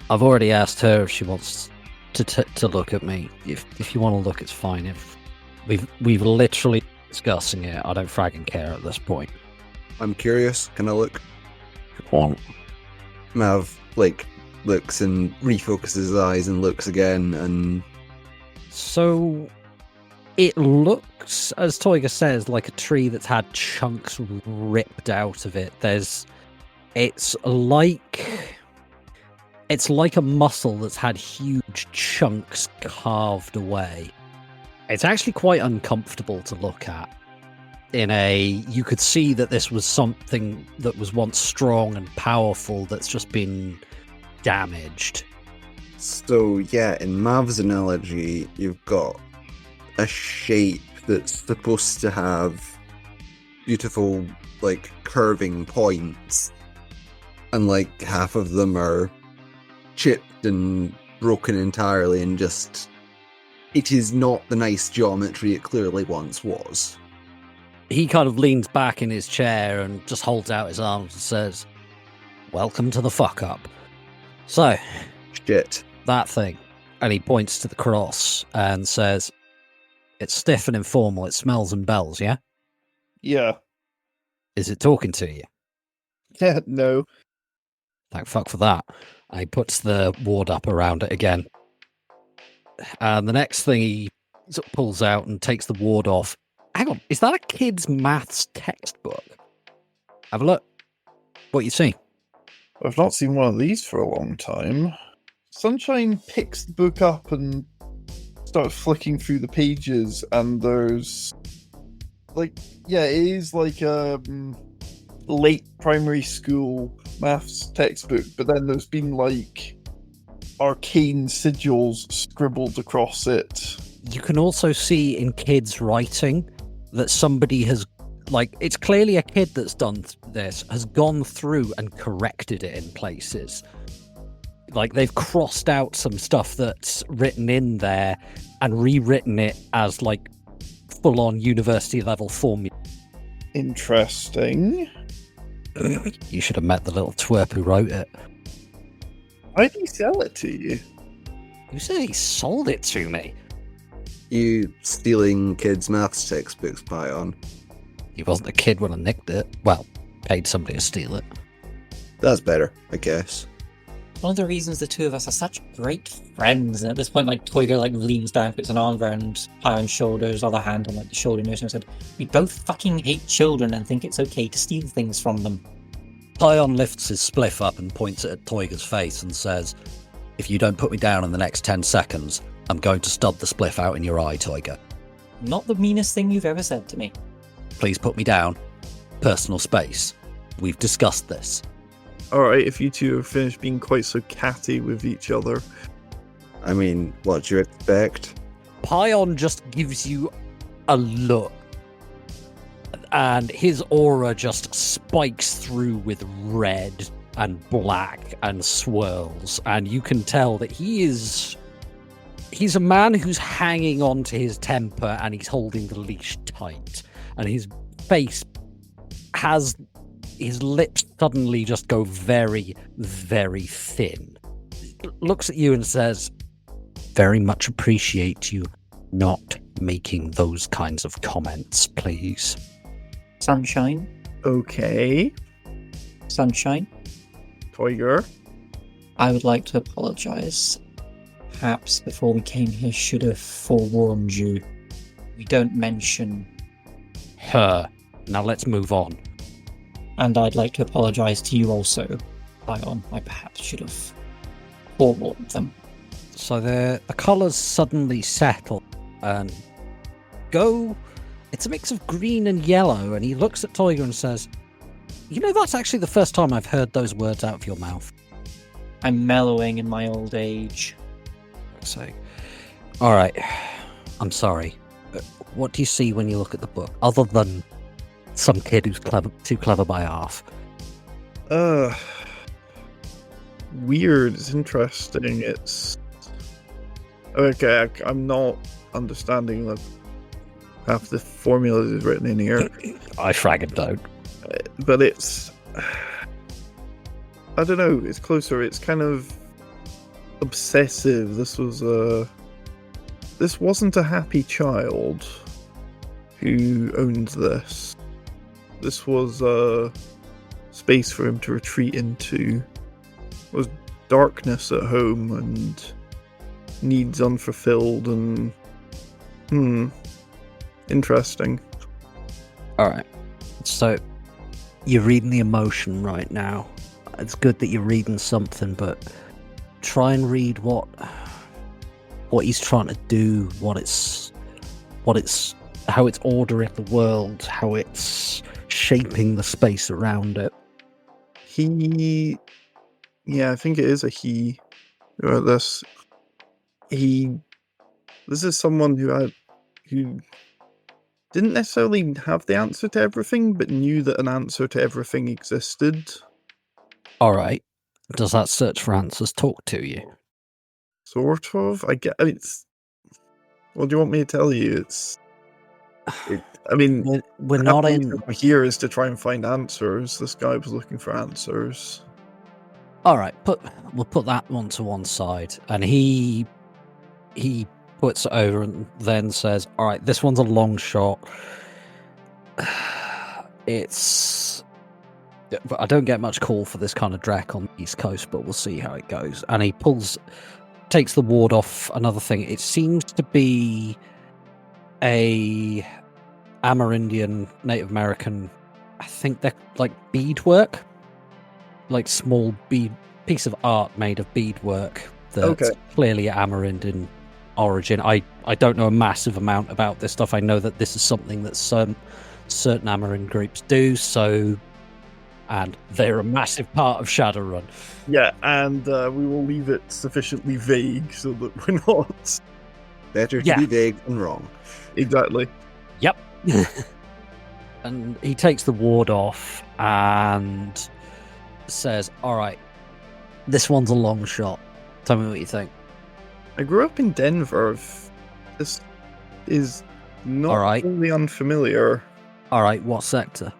I've already asked her if she wants to look at me. If you want to look, it's fine. If we've literally discussing it, I don't fragging care at this point. I'm curious. Can I look? Well, Mav, looks and refocuses his eyes and looks again, and so it looks, as Toyga says, like a tree that's had chunks ripped out of it. It's like a muscle that's had huge chunks carved away. It's actually quite uncomfortable to look at. You could see that this was something that was once strong and powerful that's just been damaged. so yeah, in Mav's analogy, you've got a shape that's supposed to have beautiful, curving points, and half of them are chipped and broken entirely, and just it is not the nice geometry it clearly once was. He kind of leans back in his chair and just holds out his arms and says, "Welcome to the fuck up." So, Shit. that thing. And he points to the cross and says, "It's stiff and informal. It smells and bells, yeah? Yeah. Is it talking to you?" Yeah, no. Thank fuck for that. And he puts the ward up around it again. And the next thing he sort of pulls out and takes the ward off. Hang on, is that a kid's maths textbook? Have a look. What you see? I've not seen one of these for a long time. Sunshine picks the book up and starts flicking through the pages, and there's it is like a late primary school maths textbook, but then there's been arcane sigils scribbled across it. You can also see in kids' writing that somebody has, it's clearly a kid that's done this, has gone through and corrected it in places. They've crossed out some stuff that's written in there and rewritten it as, full-on university-level formula. Interesting. You should have met the little twerp who wrote it. Why did he sell it to you? Who said he sold it to me? You stealing kids' maths textbooks, Pion? He wasn't a kid when I nicked it. Well, paid somebody to steal it. That's better, I guess. One of the reasons the two of us are such great friends, and at this point, like, Toyga, like, leans down, puts an arm around Pion's shoulders, other hand on, like, the shoulder nurse, and said, we both fucking hate children and think it's okay to steal things from them. Pion lifts his spliff up and points it at Toyga's face and says, if you don't put me down in the next 10 seconds, I'm going to stub the spliff out in your eye, Toyga. Not the meanest thing you've ever said to me. Please put me down. Personal space. We've discussed this. Alright, if you two have finished being quite so catty with each other. I mean, what do you expect? Pion just gives you a look, and his aura just spikes through with red and black and swirls, and you can tell that he's a man who's hanging on to his temper, and he's holding the leash tight, and his face has his lips suddenly just go very, very thin. Looks at you and says, very much appreciate you not making those kinds of comments, please. Sunshine? Okay. Sunshine? Toyga? I would like to apologise. Perhaps before we came here should have forewarned you. We don't mention... Her. Now let's move on. And I'd like to apologise to you also, Pion. I perhaps should have forewarned them. So the colours suddenly settle and go... It's a mix of green and yellow, and he looks at Toyga and says, you know, that's actually the first time I've heard those words out of your mouth. I'm mellowing in my old age. So, all right, I'm sorry. What do you see when you look at the book, other than some kid who's too clever by half? Weird. It's interesting. It's okay. I'm not understanding like half the formulas is written in here. I fragging don't. But it's, I don't know. It's closer. It's kind of obsessive. This wasn't a happy child who owned this. This was a space for him to retreat into. It was darkness at home and needs unfulfilled and interesting. All right. So you're reading the emotion right now. It's good that you're reading something, but try and read what he's trying to do, how it's ordering the world, how it's shaping the space around it. I think it is a he. This is someone who didn't necessarily have the answer to everything, but knew that an answer to everything existed. All right. Does that search for answers talk to you? Sort of. I mean, it's. What do you want me to tell you? We're not in here is to try and find answers. This guy was looking for answers. All right, we'll put that one to one side, and he puts it over and then says, "All right, this one's a long shot. I don't get much call for this kind of Drek on the East Coast, but we'll see how it goes." And he takes the ward off another thing. It seems to be a Amerindian, Native American. I think they're like beadwork, like small piece of art made of beadwork that's clearly Amerindian origin. I don't know a massive amount about this stuff. I know that this is something that certain Amerindian groups do. And they're a massive part of Shadowrun. Yeah, and we will leave it sufficiently vague so that we're not... Better to be vague than wrong. Exactly. Yep. And he takes the ward off and says, all right, this one's a long shot. Tell me what you think. I grew up in Denver. This is not really unfamiliar. All right, what sector?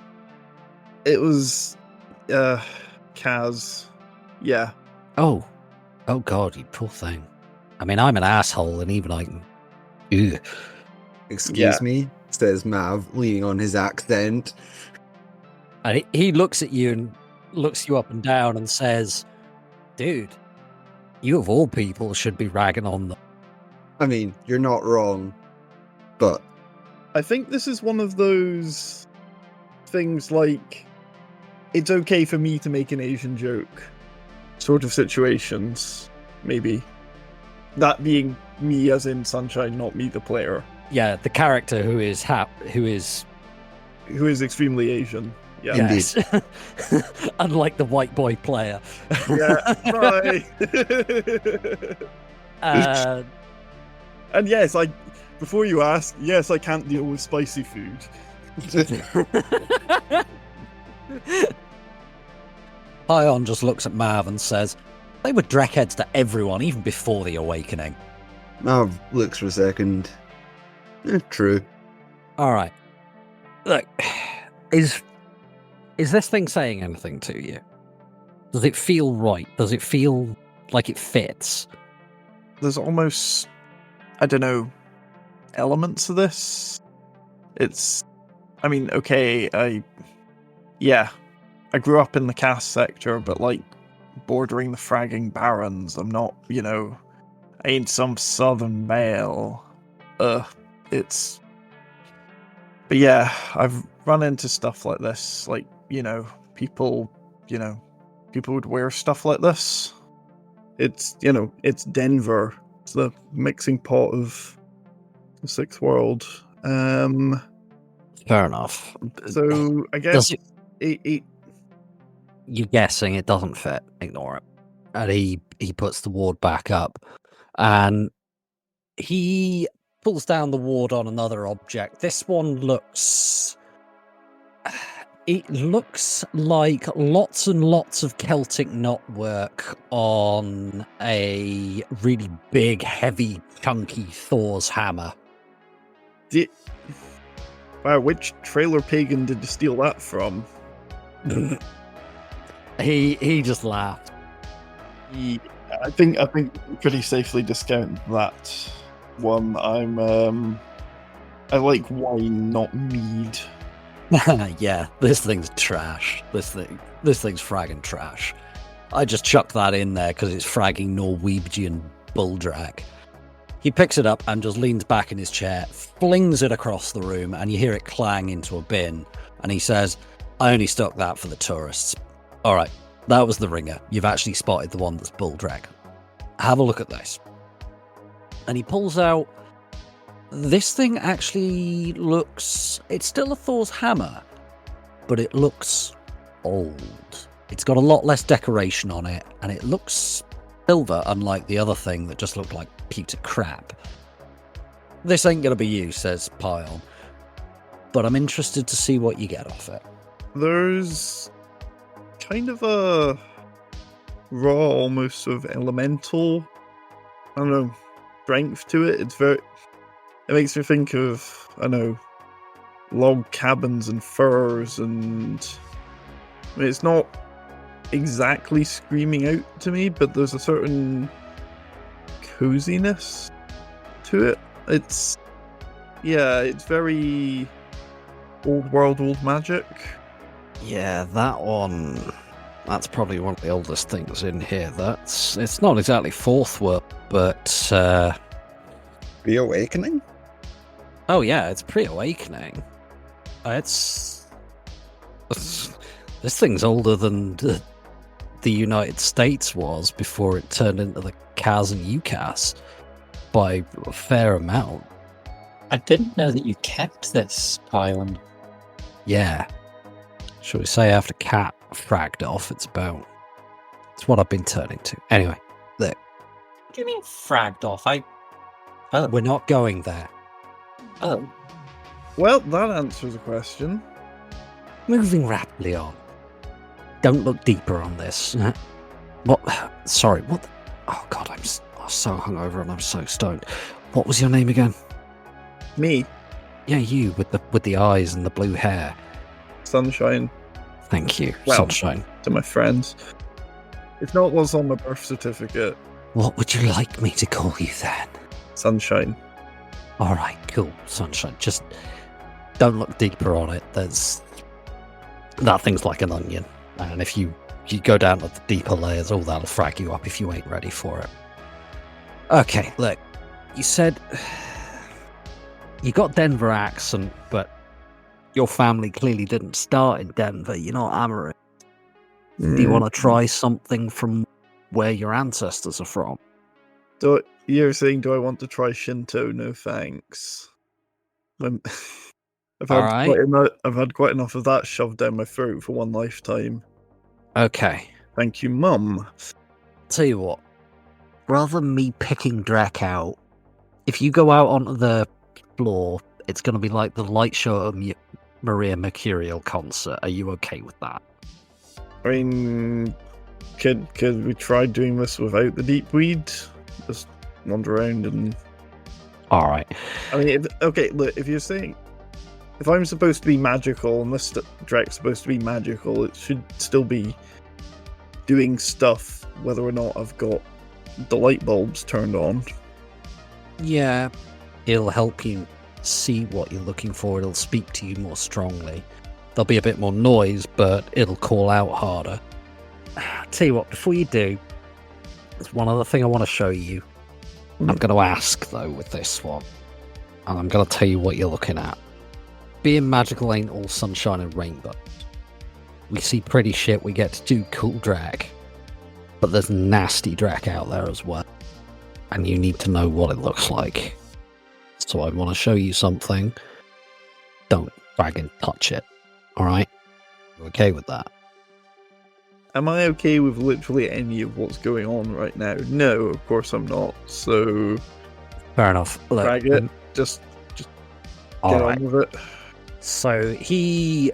It was Kaz. Yeah. Oh God, you poor thing. I mean, I'm an asshole, and even I can Ugh. Excuse me, says Mav, leaning on his accent. And he looks at you and looks you up and down and says, dude, you of all people should be ragging on them. I mean, you're not wrong, but I think this is one of those things like, it's okay for me to make an Asian joke sort of situations, maybe. That being me as in Sunshine, not me the player. Yeah, the character who is extremely Asian. Yeah. Yes. Unlike the white boy player. Yeah, bye. And yes, before you ask, yes, I can't deal with spicy food. Ion just looks at Mav and says, they were dreckheads to everyone, even before the awakening. Mav looks for a second. True. Alright. Look, is this thing saying anything to you? Does it feel right? Does it feel like it fits? There's almost, I don't know, elements of this. It's, I mean, okay, I grew up in the caste sector, but like bordering the fragging barons. I'm not, I ain't some southern male. But yeah, I've run into stuff like this. Like, people would wear stuff like this. It's, it's Denver. It's the mixing pot of the sixth world. Fair enough. So I guess you're guessing it doesn't fit. Ignore it. And he puts the ward back up, and he pulls down the ward on another object. This one looks like lots and lots of Celtic knotwork on a really big, heavy, chunky Thor's hammer. Wow, which trailer pagan did you steal that from? He just laughed. I think pretty safely discount that one. I like wine, not mead. Yeah, this thing's trash. This thing's fragging trash. I just chucked that in there because it's fragging Norwegian bulldrag. He picks it up and just leans back in his chair, flings it across the room, and you hear it clang into a bin. And he says, I only stock that for the tourists. All right, that was the ringer. You've actually spotted the one that's bulldrag. Have a look at this. And he pulls out. This thing actually looks... It's still a Thor's hammer, but it looks old. It's got a lot less decoration on it, and it looks silver, unlike the other thing that just looked like pewter crap. This ain't gonna be you, says Pyle, but I'm interested to see what you get off it. There's kind of a raw, almost sort of elemental, I don't know, strength to it. It makes me think of, I don't know, log cabins and furs, and I mean, it's not exactly screaming out to me, but there's a certain coziness to it. It's very old world, old magic. Yeah, that one. That's probably one of the oldest things in here. It's not exactly fourth world, but Reawakening? Oh yeah, it's pre-awakening. This thing's older than the United States was before it turned into the Kaz and UCAS by a fair amount. I didn't know that you kept this island. Yeah. Shall we say after Cat fragged off, it's what I've been turning to. Anyway, look. What do you mean fragged off? We're not going there. Oh. Well, that answers the question. Moving rapidly on. Don't look deeper on this. What? Sorry, what? Oh god, I'm so hungover and I'm so stoned. What was your name again? Me? Yeah, you with the eyes and the blue hair. Sunshine. Thank you, Well, Sunshine. To my friends. It's not what's on my birth certificate. What would you like me to call you then? Sunshine. All right, cool, Sunshine. Just don't look deeper on it. That thing's like an onion, and if you go down to the deeper layers, that'll frag you up if you ain't ready for it. Okay, look, you said you got Denver accent, but your family clearly didn't start in Denver. You're not Amarin. Do you want to try something from where your ancestors are from? You're saying, do I want to try Shinto? No thanks. I've had quite enough of that shoved down my throat for one lifetime. Okay. Thank you, Mum. Tell you what, rather than me picking Drek out, if you go out onto the floor, it's going to be like the light show at a Maria Mercurial concert. Are you okay with that? I mean, could we try doing this without the deepweed? Just wander around and... Alright. I mean, look, if you're saying... If I'm supposed to be magical, and this Drek's supposed to be magical, it should still be doing stuff, whether or not I've got the light bulbs turned on. Yeah, it'll help you see what you're looking for. It'll speak to you more strongly. There'll be a bit more noise, but it'll call out harder. Tell you what, before you do, there's one other thing I want to show you. I'm going to ask, though, with this one. And I'm going to tell you what you're looking at. Being magical ain't all sunshine and rainbow. We see pretty shit, we get to do cool Drek. But there's nasty Drek out there as well. And you need to know what it looks like. So I want to show you something. Don't friggin' touch it. Alright? You okay with that? Am I okay with literally any of what's going on right now? No, of course I'm not. So... Fair enough. Look, drag it. Just get on with it. So he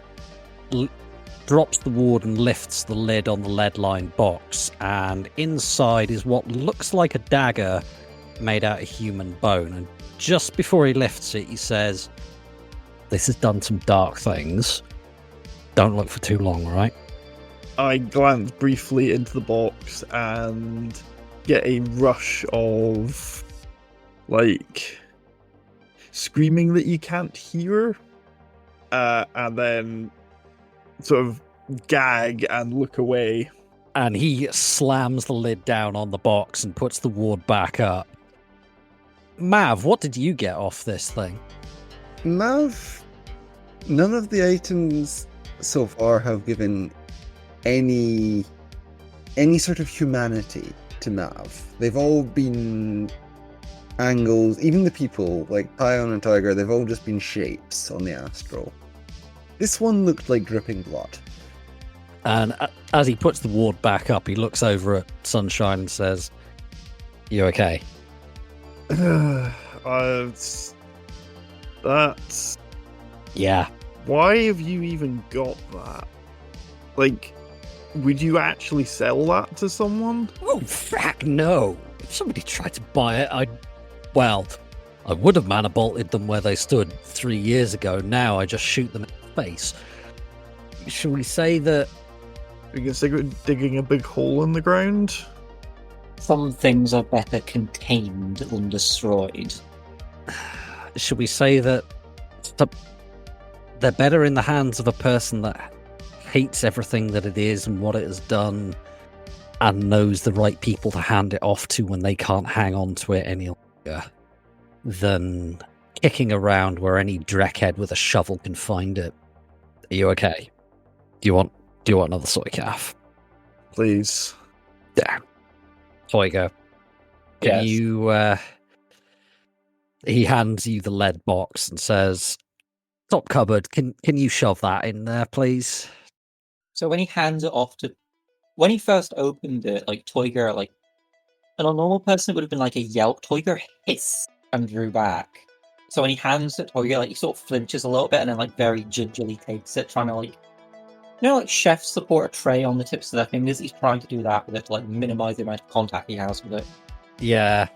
drops the ward and lifts the lid on the lead-lined box, and inside is what looks like a dagger made out of human bone. And just before he lifts it, he says, "This has done some dark things. Don't look for too long, right?" I glance briefly into the box and get a rush of, like, screaming that you can't hear. And then sort of gag and look away. And he slams the lid down on the box and puts the ward back up. Mav, what did you get off this thing? Mav, none of the items so far have given any sort of humanity to Mav. They've all been angles, even the people, like Pion and Tiger, they've all just been shapes on the astral. This one looked like dripping blood. And as he puts the ward back up, he looks over at Sunshine and says, "You okay?" That's... Yeah. Why have you even got that? Like, would you actually sell that to someone? Oh, frack, no. If somebody tried to buy it, I would have mana-bolted them where they stood 3 years ago. Now I just shoot them in the face. Shall we say that... We can digging a big hole in the ground? Some things are better contained than destroyed. Should we say that they're better in the hands of a person that hates everything that it is and what it has done and knows the right people to hand it off to when they can't hang on to it any longer than kicking around where any dreckhead with a shovel can find it? Are you okay? Do you want another soy calf? Please. Yeah. Toiga. Can Yes. you he hands you the lead box and says, "Top cupboard, can you shove that in there, please?" So when he hands it off to... When he first opened it, like, Toiger, like... And a normal person, it would have been like a yelp. Toiger hissed and drew back. So when he hands it to Toiger, like, he sort of flinches a little bit and then, like, very gingerly takes it, trying to, like... You know, like, chefs support a tray on the tips of their fingers? He's trying to do that with it to, like, minimize the amount of contact he has with it. Yeah.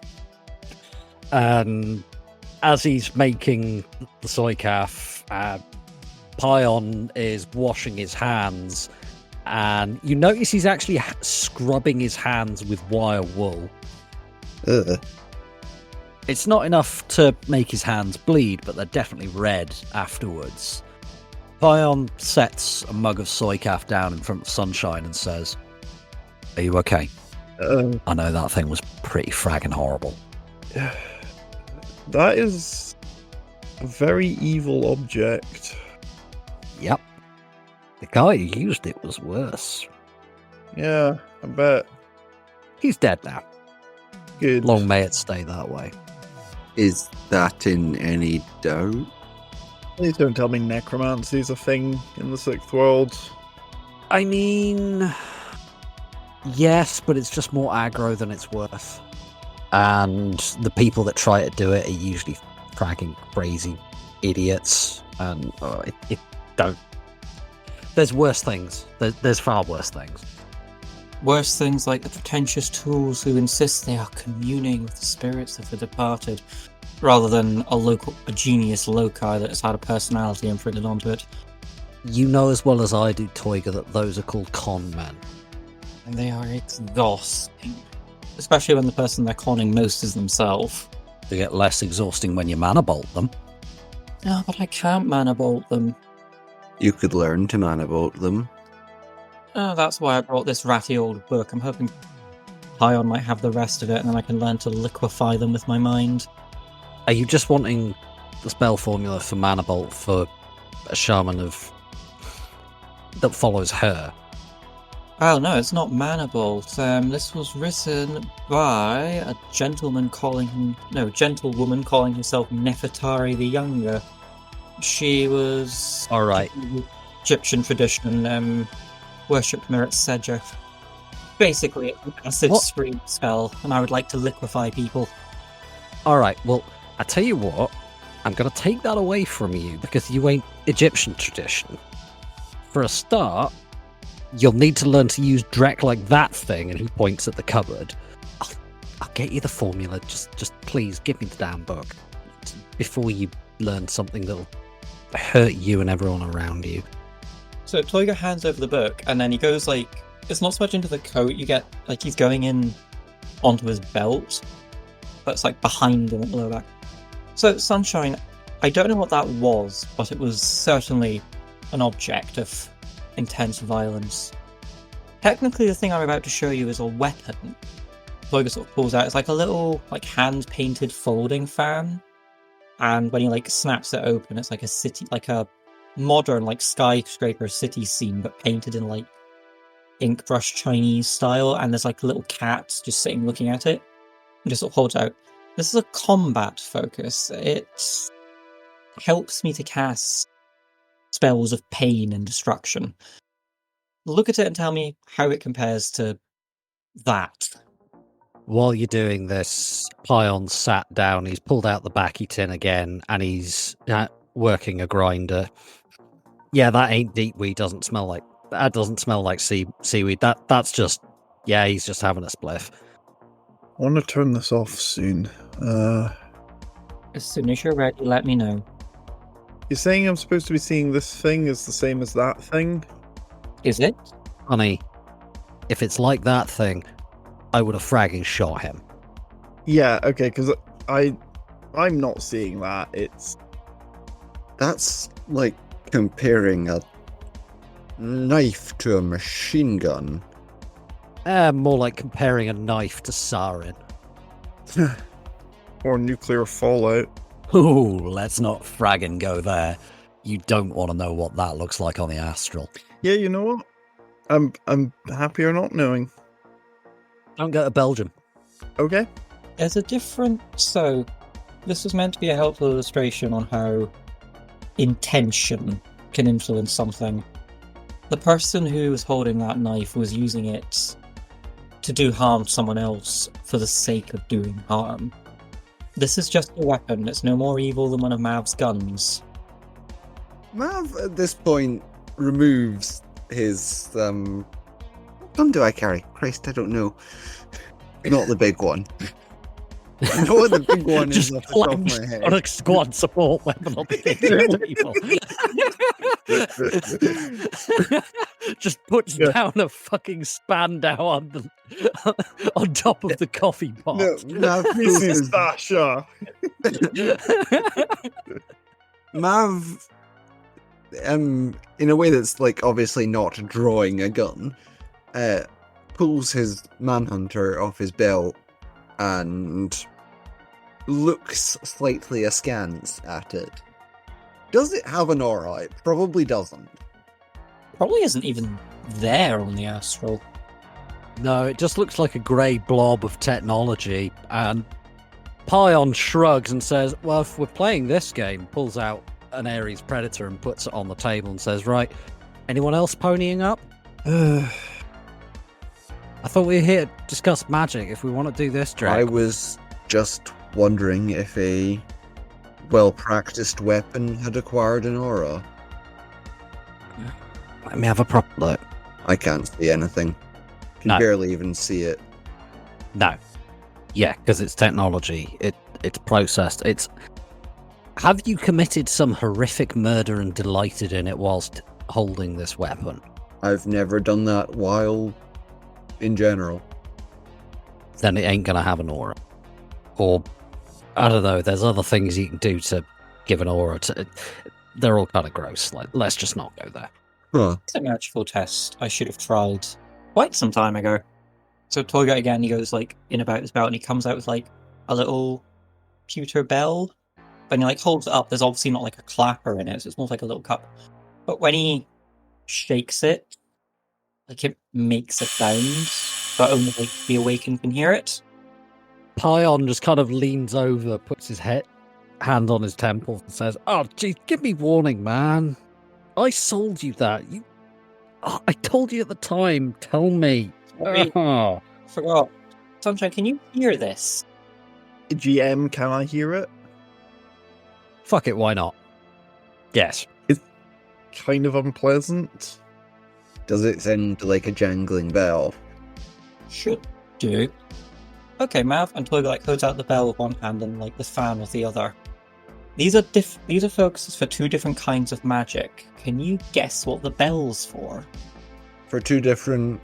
And as he's making the soy calf, Pion is washing his hands, and you notice he's actually scrubbing his hands with wire wool. Ugh. It's not enough to make his hands bleed, but they're definitely red afterwards. Pion sets a mug of soy calf down in front of Sunshine and says, "Are you okay? I know that thing was pretty fragging horrible." That is a very evil object. Yep. The guy who used it was worse. Yeah, I bet. He's dead now. Good. Long may it stay that way. Is that in any doubt? Please don't tell me necromancy is a thing in the Sixth World. I mean, yes, but it's just more aggro than it's worth. And the people that try to do it are usually fragging crazy idiots. And it don't. There's worse things. There's far worse things. Worse things like the pretentious tools who insist they are communing with the spirits of the departed, rather than a genius loci that has had a personality imprinted onto it. You know as well as I do, Toiga, that those are called con men. And they are exhausting. Especially when the person they're conning most is themselves. They get less exhausting when you mana bolt them. No, but I can't mana bolt them. You could learn to mana bolt them. Oh, that's why I brought this ratty old book. I'm hoping Pion might have the rest of it, and then I can learn to liquefy them with my mind. Are you just wanting the spell formula for mana bolt for a shaman that follows her? Oh no, it's not mana bolt. This was written by a gentlewoman calling herself Nefertari the Younger. She was All right. Egyptian tradition. Worshipped Merit Sedja. Basically, it's an acid What? spree spell, and I would like to liquefy people. All right. Well, I tell you what. I'm gonna take that away from you because you ain't Egyptian tradition. For a start, you'll need to learn to use Drek like that thing, and he points at the cupboard. I'll get you the formula. Just please give me the damn book before you learn something that'll hurt you and everyone around you. So Toiga hands over the book, and then he goes it's not so much into the coat. You get he's going in onto his belt, but it's behind him at the lower back. So Sunshine, I don't know what that was, but it was certainly an object of intense violence. Technically, the thing I'm about to show you is a weapon. Toiga sort of pulls out. It's a little hand-painted folding fan, and when he snaps it open, it's a city, a modern skyscraper city scene, but painted in ink brush Chinese style. And there's a little cat just sitting looking at it, and just sort of holds out. This is a combat focus. It helps me to cast spells of pain and destruction. Look at it and tell me how it compares to that. While you're doing this, Pion sat down. He's pulled out the backy tin again, and he's working a grinder. Yeah, that ain't deepweed. Doesn't smell like that. Doesn't smell like seaweed. That's just he's just having a spliff. I want to turn this off soon. As soon as you're ready, let me know. You're saying I'm supposed to be seeing this thing as the same as that thing? Is it? Honey, if it's like that thing, I would have fragging shot him. Yeah, okay, because I'm not seeing that. That's like comparing a knife to a machine gun. More like comparing a knife to sarin. Or nuclear fallout. Ooh, let's not fragging go there. You don't want to know what that looks like on the astral. Yeah, you know what? I'm happier not knowing. Don't go to Belgium. Okay. There's a different... So, this was meant to be a helpful illustration on how intention can influence something. The person who was holding that knife was using it to do harm to someone else for the sake of doing harm. This is just a weapon. It's no more evil than one of Mav's guns. Mav, at this point, removes his, what gun do I carry? Christ, I don't know. Not the big one. I know what the big one is off the top of my head. On a squad support weapon on the just puts down a fucking Spandau on top of the coffee pot. No, Mrs. Dasher. Mav, in a way that's like obviously not drawing a gun, pulls his manhunter off his belt and looks slightly askance at it. Does it have an aura? It probably doesn't. Probably isn't even there on the astral. No, it just looks like a grey blob of technology. And Pion shrugs and says, well, if we're playing this game, pulls out an Ares Predator and puts it on the table and says, right, anyone else ponying up? I thought we were here to discuss magic. If we want to do this, Drake. I was just wondering if a well-practiced weapon had acquired an aura. Let me have a proper look. I can't see anything. Can No. barely even see it. No. Yeah, because it's technology. It's processed. Have you committed some horrific murder and delighted in it whilst holding this weapon? I've never done that while in general. Then it ain't gonna have an aura. Or, I don't know, there's other things you can do to give an aura to... They're all kind of gross. Like, let's just not go there. Huh. It's a magical test I should have tried quite some time ago. So Toyga again, he goes like in about his belt and he comes out with like a little pewter bell. And he like holds it up. There's obviously not like a clapper in it, so it's more like a little cup. But when he shakes it, like it makes a sound, but only like the awakened can hear it. Pion just kind of leans over, puts his hand on his temples and says, oh, gee, give me warning, man. I sold you that. I told you at the time. Tell me. Wait. Oh. Forgot. Sunshine, can you hear this? GM, can I hear it? Fuck it, why not? Yes. Kind of unpleasant. Does it sound like a jangling bell? Should do. Okay, Mav and Toyga like holds out the bell with one hand and like the fan with the other. These are focuses for two different kinds of magic. Can you guess what the bell's for? For two different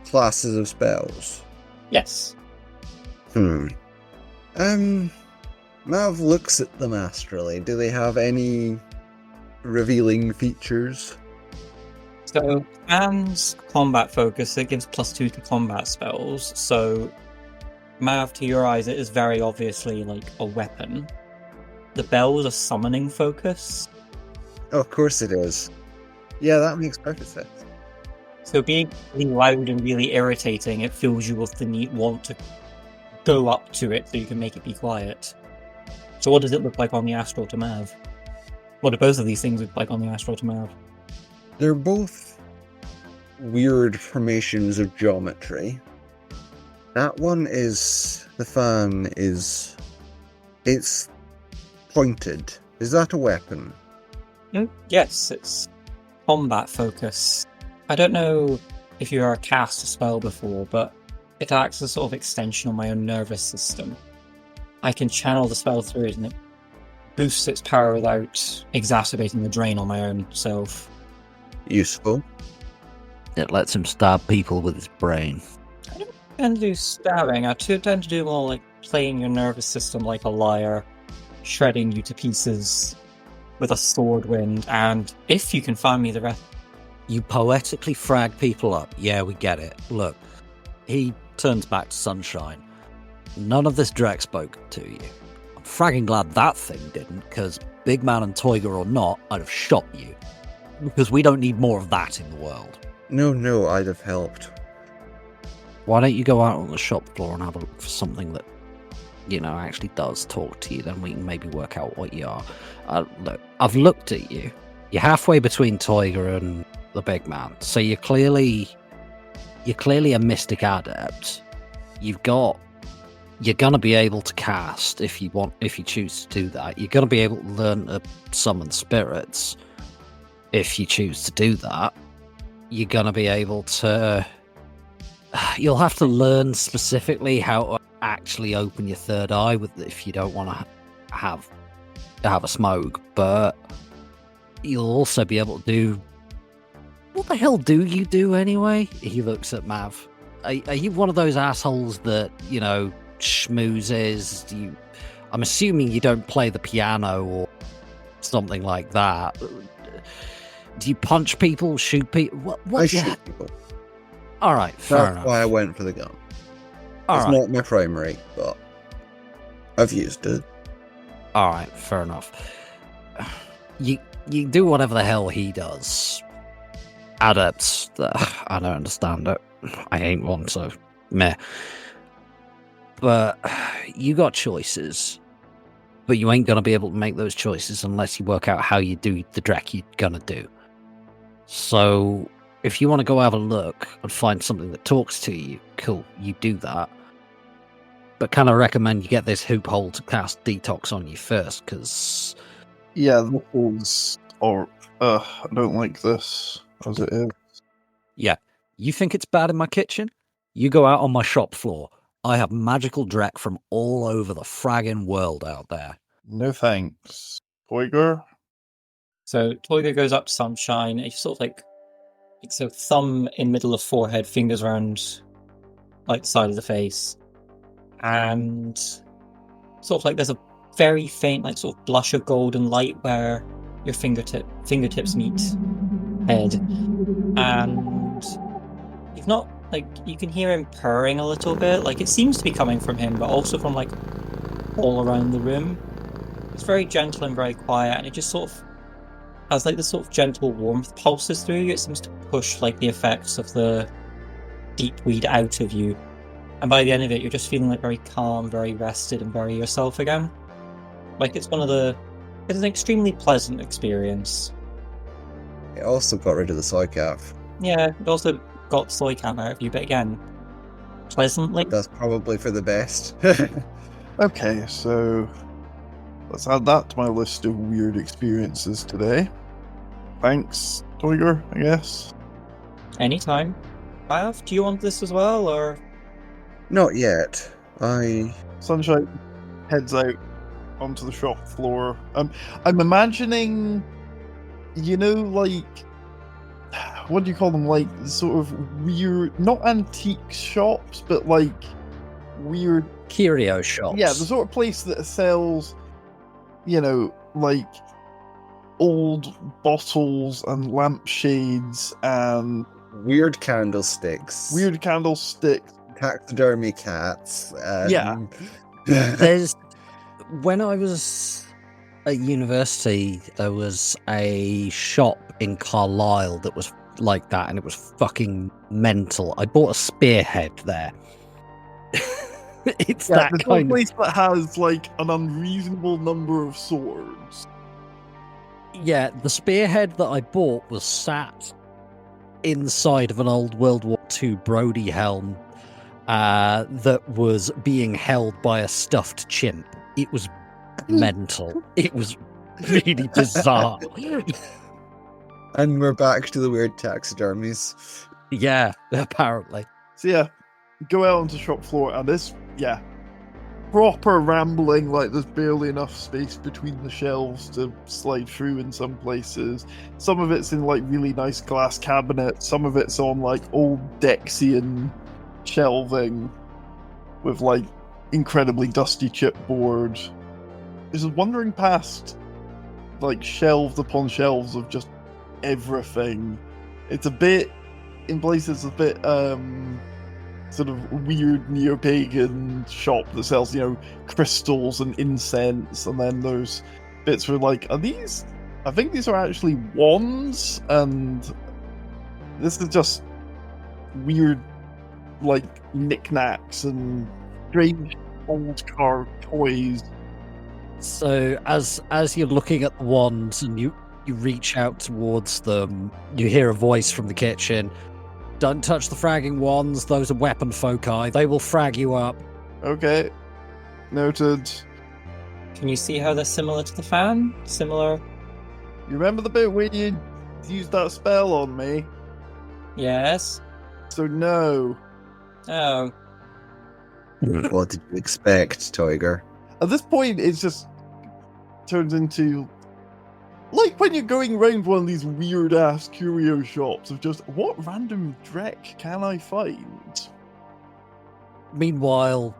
classes of spells? Yes. Mav looks at them astrally. Do they have any revealing features? So, fan's combat focus, it gives +2 to combat spells. So, Mav, to your eyes, it is very obviously like a weapon. The bell is a summoning focus. Oh, of course it is. Yeah, that makes perfect sense. So being really loud and really irritating, it fills you with the want to go up to it so you can make it be quiet. So what does it look like on the astral to Mav? What do both of these things look like on the astral to Mav? They're both weird formations of geometry. That one is... the fan is... it's pointed. Is that a weapon? Yes, it's combat focus. I don't know if you ever cast a spell before, but it acts as a sort of extension on my own nervous system. I can channel the spell through it and it boosts its power without exacerbating the drain on my own self. Useful. It lets him stab people with his brain. I don't tend to do stabbing. I tend to do more like playing your nervous system like a lyre, shredding you to pieces with a sword wind, and if you can find me the rest. You poetically frag people up. Yeah, we get it. Look, he turns back to Sunshine. None of this Drek spoke to you. I'm fragging glad that thing didn't, because Big Man and Toyga or not, I'd have shot you. Because we don't need more of that in the world. No, I'd have helped. Why don't you go out on the shop floor and have a look for something that, actually does talk to you, then we can maybe work out what you are. Look, I've looked at you. You're halfway between Toyga and the Big Man, so you're clearly a mystic adept. You're gonna be able to cast if you choose to do that. You're gonna be able to learn to summon spirits if you choose to do that. You're gonna be able to... You'll have to learn specifically how to actually open your third eye if you don't want to have a smoke, but you'll also be able to do What the hell do you do anyway? He looks at Mav. Are you one of those assholes that, schmoozes? I'm assuming you don't play the piano or something like that. Do you punch people, shoot people? What? I shoot people. All right, fair enough. That's why I went for the gun. All it's right. not my primary, but I've used it. All right, fair enough. You do whatever the hell he does. Adepts, I don't understand it. I ain't one, so meh. But you got choices. But you ain't gonna be able to make those choices unless you work out how you do the dreck you're gonna do. So, if you want to go have a look and find something that talks to you, cool, you do that. But kind of recommend you get this hoop hole to cast detox on you first, because... Yeah, the holes are... I don't like this, as it is. Yeah, you think it's bad in my kitchen? You go out on my shop floor. I have magical dreck from all over the fragging world out there. No thanks. Toiger? So Toiger goes up to Sunshine, and he sort of like so thumb in middle of forehead, fingers around like the side of the face, and sort of like there's a very faint like sort of blush of golden light where your fingertips meet head, and you've not like you can hear him purring a little bit, like it seems to be coming from him, but also from like all around the room. It's very gentle and very quiet, and it just sort of as like the sort of gentle warmth pulses through you. It seems to push like the effects of the deep weed out of you, and by the end of it you're just feeling like very calm, very rested, and very yourself again. Like it's an extremely pleasant experience. It also got rid of the psychath. Yeah, it also got Soycam out of you, but again, pleasantly. That's probably for the best. Okay, so let's add that to my list of weird experiences today. Thanks, Toiger, I guess. Anytime. Mav, do you want this as well, or? Not yet. Sunshine heads out onto the shop floor. I'm imagining, like, what do you call them? Like, sort of weird, not antique shops, but like weird Curio shops. Yeah, the sort of place that sells, like old bottles and lampshades and weird candlesticks. Taxidermy cats. Yeah. When I was at university, there was a shop in Carlisle that was like that, and it was fucking mental. I bought a spearhead there. It's that there's kind a place that has like an unreasonable number of swords. Yeah, the spearhead that I bought was sat inside of an old World War II Brody helm that was being held by a stuffed chimp. It was mental. It was really bizarre. And we're back to the weird taxidermies. Yeah, apparently. So yeah, go out onto the shop floor, and this, proper rambling, like there's barely enough space between the shelves to slide through in some places. Some of it's in like really nice glass cabinets, some of it's on like old Dexian shelving with like incredibly dusty chipboard. Just wandering past like shelves upon shelves of just everything. It's a bit, in places, a bit sort of weird neo-pagan shop that sells, crystals and incense, and then there's bits where like, I think these are actually wands, and this is just weird like knickknacks and strange old car toys. So as you're looking at the wands and you reach out towards them, you hear a voice from the kitchen. Don't touch the fragging wands, those are weapon foci. They will frag you up. Okay. Noted. Can you see how they're similar to the fan? Similar? You remember the bit where you used that spell on me? Yes. So no. Oh. What did you expect, Toiger? At this point, it just turns into Like when you're going around one of these weird ass curio shops of just what random dreck can I find? Meanwhile,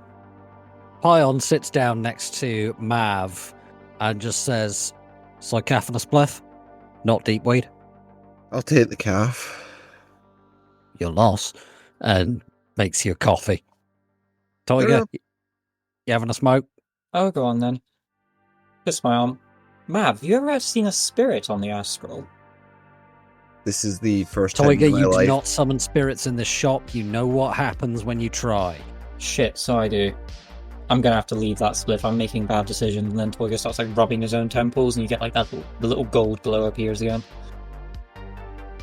Pion sits down next to Mav and just says, "Psycaf and a spliff, not deepweed." I'll take the calf. Your loss, and makes you a coffee. Tiger, you having a smoke? Oh, go on then. Twist my arm. Mav, you ever seen a spirit on the astral? This is the first time Tiger, in my you life. do not summon spirits in this shop. You know what happens when you try. Shit, so I do. I'm gonna have to leave that spliff. I'm making bad decisions, and then Toyga starts like rubbing his own temples, and you get like that the little gold glow appears again.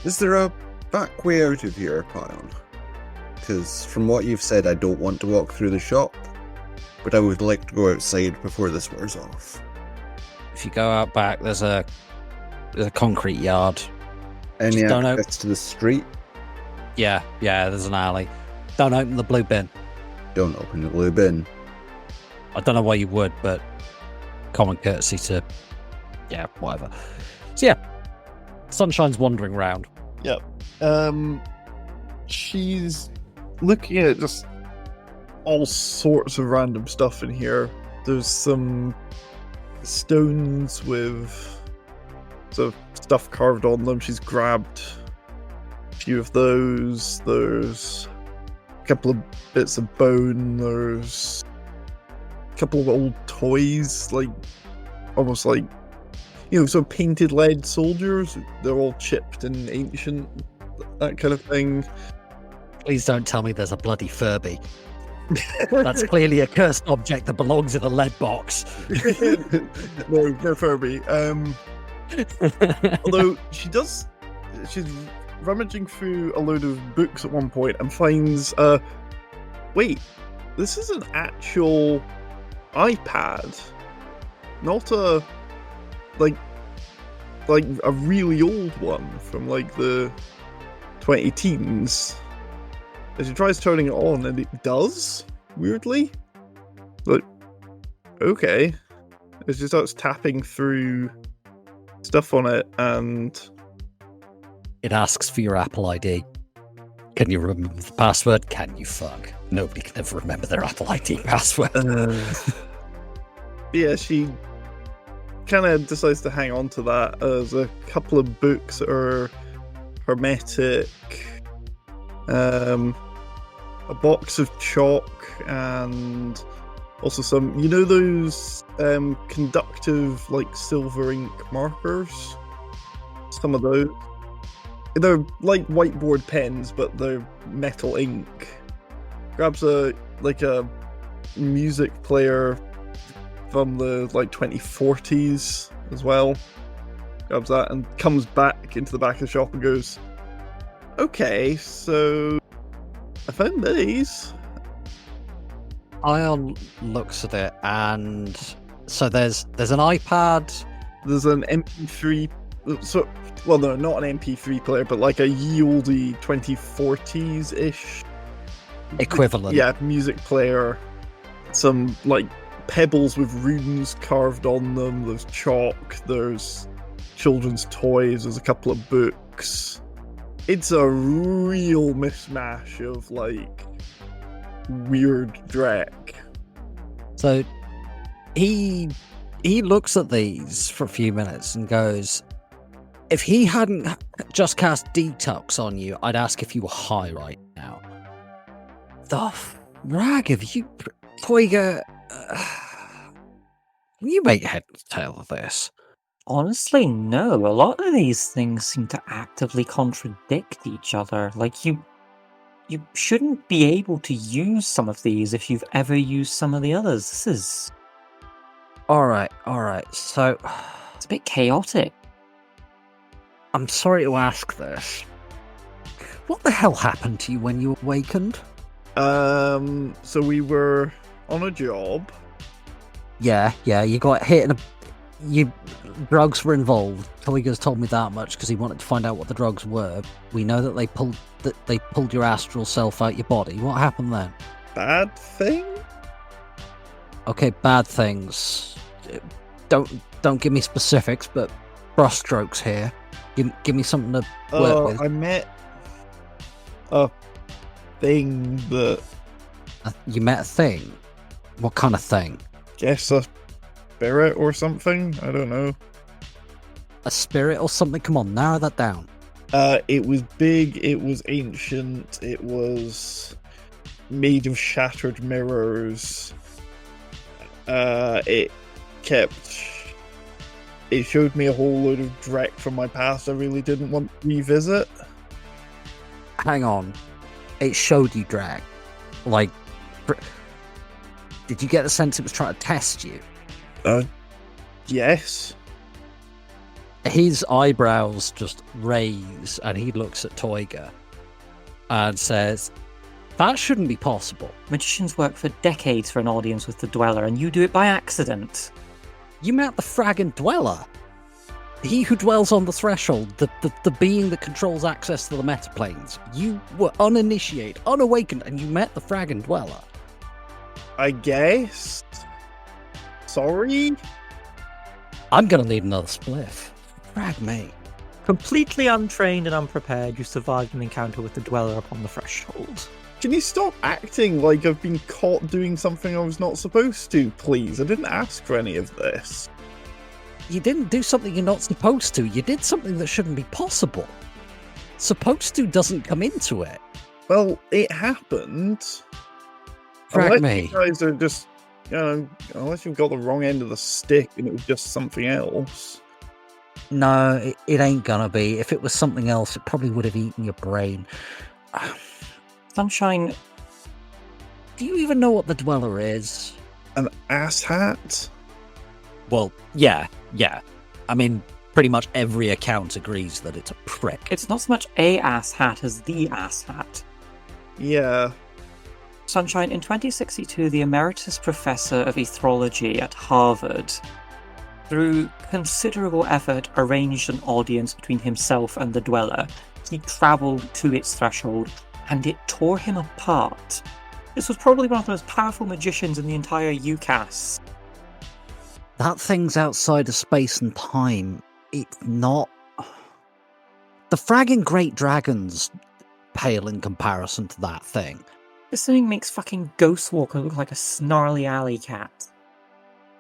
Is there a back way out of here, Pion? Because from what you've said, I don't want to walk through the shop, but I would like to go outside before this wears off. If you go out back, there's a concrete yard. Any Just don't access to the street? Yeah, there's an alley. Don't open the blue bin. Don't open the blue bin. I don't know why you would, but common courtesy to... Yeah, whatever. So yeah, Sunshine's wandering around. Yep. She's looking at just all sorts of random stuff in here. There's some stones with sort of stuff carved on them. She's grabbed a few of those. There's a couple of bits of bone. There's a couple of old toys, like almost like, you know, sort of painted lead soldiers. They're all chipped and ancient, that kind of thing. Please don't tell me there's a bloody Furby. That's clearly a cursed object that belongs in a lead box. No Furby. Although she's rummaging through a load of books at one point and finds wait, this is an actual iPad, not a like a really old one from like the 2010s. And she tries turning it on and it does, weirdly. Like, okay. As she starts tapping through stuff on it, and It asks for your Apple ID. Can you remember the password? Can you fuck? Nobody can ever remember their Apple ID password. yeah, she kind of decides to hang on to that. There's a couple of books that are hermetic, a box of chalk, and also some, you know, those conductive, like, silver ink markers? Some of those. They're like whiteboard pens, but they're metal ink. Grabs a music player from the, like, 2040s as well. Grabs that and comes back into the back of the shop and goes, okay, so I found these. Ion looks at it, and so there's an iPad. There's an MP3. So, well, no, not an MP3 player, but like a ye olde 2040s-ish Equivalent. Yeah, music player. Some like pebbles with runes carved on them. There's chalk. There's children's toys. There's a couple of books. It's a real mishmash of like weird dreck. So he looks at these for a few minutes and goes, if he hadn't just cast Detox on you, I'd ask if you were high right now. The rag of you, Toyga. Can you make head and tail of this? Honestly, no. A lot of these things seem to actively contradict each other. Like, you shouldn't be able to use some of these if you've ever used some of the others. This is... Alright, so... It's a bit chaotic. I'm sorry to ask this. What the hell happened to you when you awakened? So we were on a job. Yeah, you got hit and drugs were involved. Toyga's told me that much because he wanted to find out what the drugs were. We know that they pulled your astral self out your body. What happened then? Bad thing? Okay, bad things. Don't give me specifics, but brushstrokes here. Give me something to work with. I met a thing that... You met a thing? What kind of thing? Guess a spirit or something? I don't know. A spirit or something? Come on, narrow that down. It was big, it was ancient, it was made of shattered mirrors. It showed me a whole load of dreck from my past I really didn't want to revisit. Hang on. It showed you drag. Like, did you get the sense it was trying to test you? Yes. His eyebrows just raise and he looks at Toyga and says, that shouldn't be possible. Magicians work for decades for an audience with the Dweller, and you do it by accident. You met the fragging Dweller. He who dwells on the threshold, the being that controls access to the metaplanes. You were uninitiated, unawakened, and you met the fragging Dweller. I guess. Sorry? I'm gonna need another spliff. Frag me. Completely untrained and unprepared, you survived an encounter with the Dweller upon the threshold. Can you stop acting like I've been caught doing something I was not supposed to, please? I didn't ask for any of this. You didn't do something you're not supposed to. You did something that shouldn't be possible. Supposed to doesn't come into it. Well, it happened. Frag Unless me. you guys are just, unless you've got the wrong end of the stick and it was just something else. No, it ain't gonna be. If it was something else, it probably would have eaten your brain. Sunshine, Do you even know what the Dweller is? An asshat? Well, yeah. I mean, pretty much every account agrees that it's a prick. it's not so much a asshat as the asshat. Yeah. Sunshine, in 2062, the emeritus professor of ethrology at Harvard, through considerable effort, arranged an audience between himself and the Dweller. He travelled to its threshold, and it tore him apart. This was probably one of the most powerful magicians in the entire UCAS. That thing's outside of space and time. It's not... The fragging Great Dragons pale in comparison to that thing. This thing makes fucking Ghostwalker look like a snarly alley cat.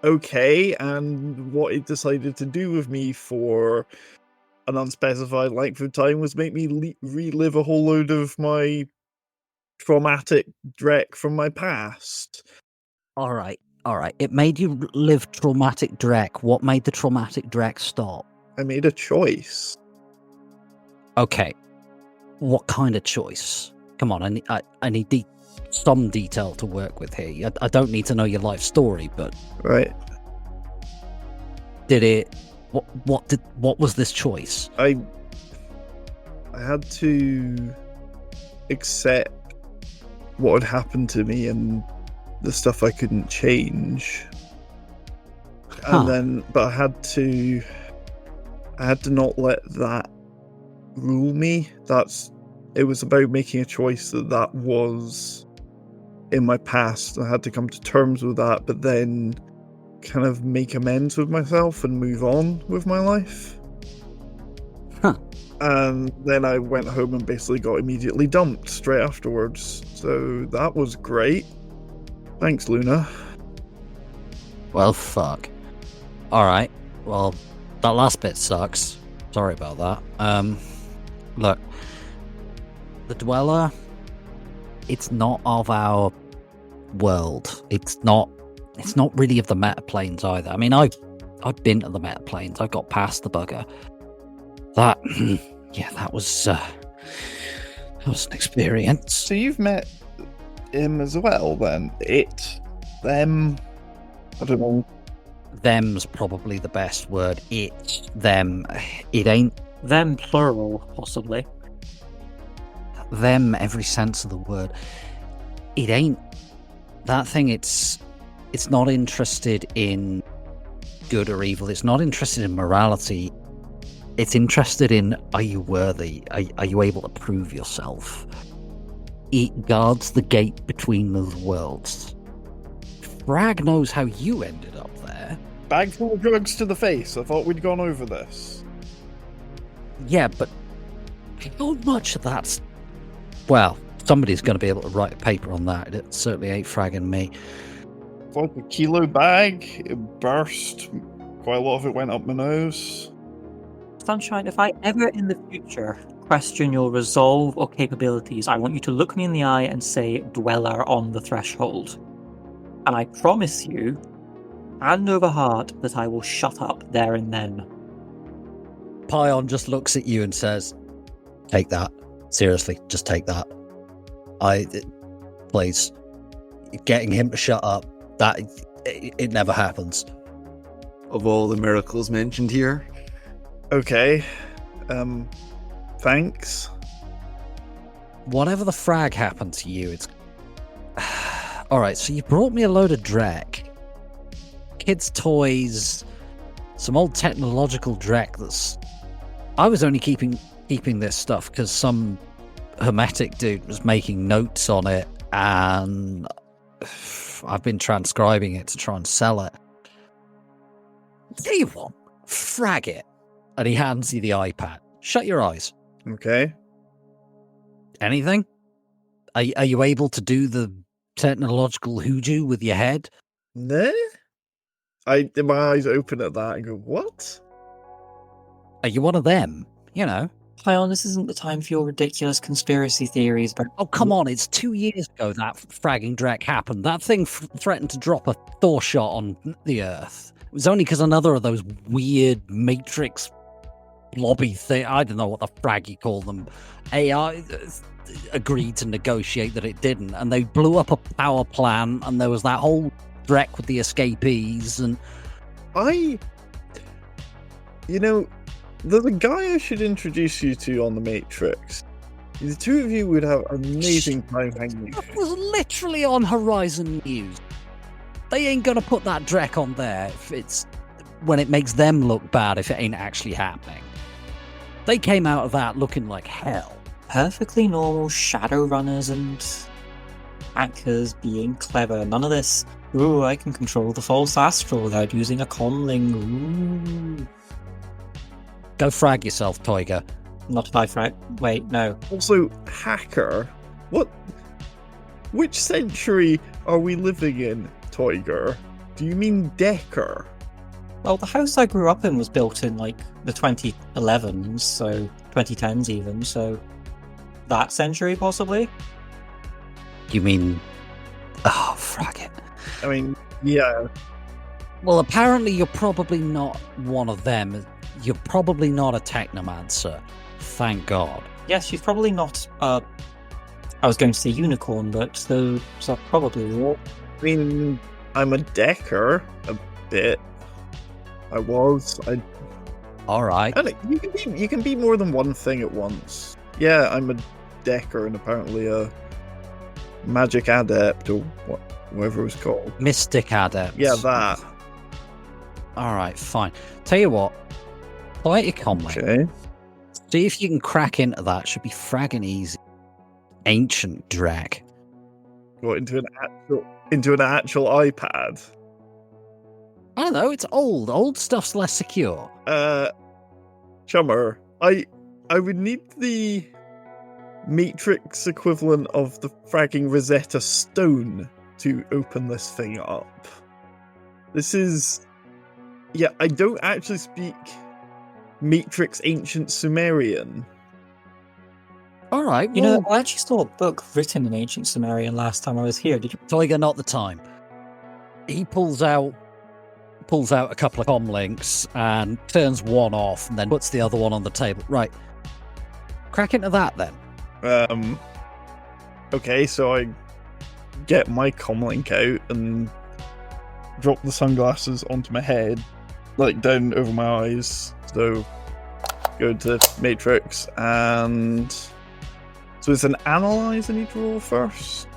Okay, and what it decided to do with me for an unspecified length of time was make me relive a whole load of my traumatic dreck from my past. All right. It made you live traumatic dreck. What made the traumatic dreck stop? I made a choice. Okay. What kind of choice? Come on, I need some detail to work with here. I don't need to know your life story, but Right. did it? What was this choice? I had to accept what had happened to me and the stuff I couldn't change. And then, but I had to not let that rule me. It was about making a choice that was in my past. I had to come to terms with that, but then kind of make amends with myself and move on with my life. And then I went home and basically got immediately dumped straight afterwards. So that was great. Thanks, Luna. Well, fuck. Alright, well, that last bit sucks. Sorry about that. Look, the Dweller, it's not of our world. It's not really of the metaplanes either. I mean, I've been to the metaplanes. I got past the bugger. That was an experience. So you've met him as well, then? Them, I don't know. Them's probably the best word. It's them. It ain't Them plural, possibly. them every sense of the word. It ain't that thing. It's not interested in good or evil. It's not interested in morality. It's interested in, are you worthy? Are you able to prove yourself? It guards the gate between those worlds. Frag knows how you ended up there. Bag full of drugs to the face. I thought we'd gone over this. Yeah, but how much of that's... Well, somebody's going to be able to write a paper on that. It certainly ain't fragging me. It's like a kilo bag. It burst. Quite a lot of it went up my nose. Sunshine, if I ever in the future question your resolve or capabilities, I want you to look me in the eye and say Dweller on the threshold. And I promise you, hand over heart, that I will shut up there and then. Pion just looks at you and says, take that. Seriously, just take that. Please. Getting him to shut up, it never happens. Of all the miracles mentioned here. Okay. Thanks. Whatever the frag happened to you, it's... Alright, so you brought me a load of dreck. Kids' toys, some old technological dreck that's... I was only keeping this stuff because some hermetic dude was making notes on it, and I've been transcribing it to try and sell it. Tell you what, frag it. And he hands you the iPad. Shut your eyes. Okay. Anything? Are you able to do the technological hoodoo with your head? No? My eyes open at that and go, what? Are you one of them? You know. Pion, this isn't the time for your ridiculous conspiracy theories, but... Oh, come on, it's 2 years ago that fragging dreck happened. That thing threatened to drop a Thor shot on the Earth. It was only because another of those weird Matrix blobby thing, I don't know what the frag you call them, AI agreed to negotiate that it didn't, and they blew up a power plant, and there was that whole dreck with the escapees, and... There's a guy I should introduce you to on the Matrix. The two of you would have an amazing time hanging out. That was literally on Horizon News. They ain't gonna put that dreck on there when it makes them look bad if it ain't actually happening. They came out of that looking like hell. Perfectly normal shadow runners and hackers being clever. None of this, ooh, I can control the false astral without using a comlink. Ooh. Go frag yourself, Toiga. Not if I frag. Wait, no. Also, hacker? What? Which century are we living in, Toiger? Do you mean Decker? Well, the house I grew up in was built in, like, the 2011s, so 2010s even, so that century, possibly? You mean... Oh, frag it. I mean, yeah. Well, apparently you're probably not one of them. You're probably not a technomancer. Thank God. Yes, she's probably not, I was going to say unicorn, but those are probably... I mean, I'm a Decker, a bit. I was. All right. You can be more than one thing at once. Yeah, I'm a Decker and apparently a magic adept or whatever it was called. Mystic adept. Yeah, that. All right, fine. Tell you what. Play your comlink. Okay. See if you can crack into that. Should be fragging easy. Ancient drag. What, into an actual iPad? I don't know, it's old. Old stuff's less secure. Chummer, I would need the Matrix equivalent of the fragging Rosetta Stone to open this thing up. This is... Yeah, I don't actually speak Matrix Ancient Sumerian. All right, You know, I actually saw a book written in Ancient Sumerian last time I was here. Did you? Toiga, not the time. He pulls out a couple of comlinks and turns one off and then puts the other one on the table. Right. Crack into that then. Okay, so I get my comlink out and drop the sunglasses onto my head, like down over my eyes. So go to Matrix, and so it's an analyze I need to roll first.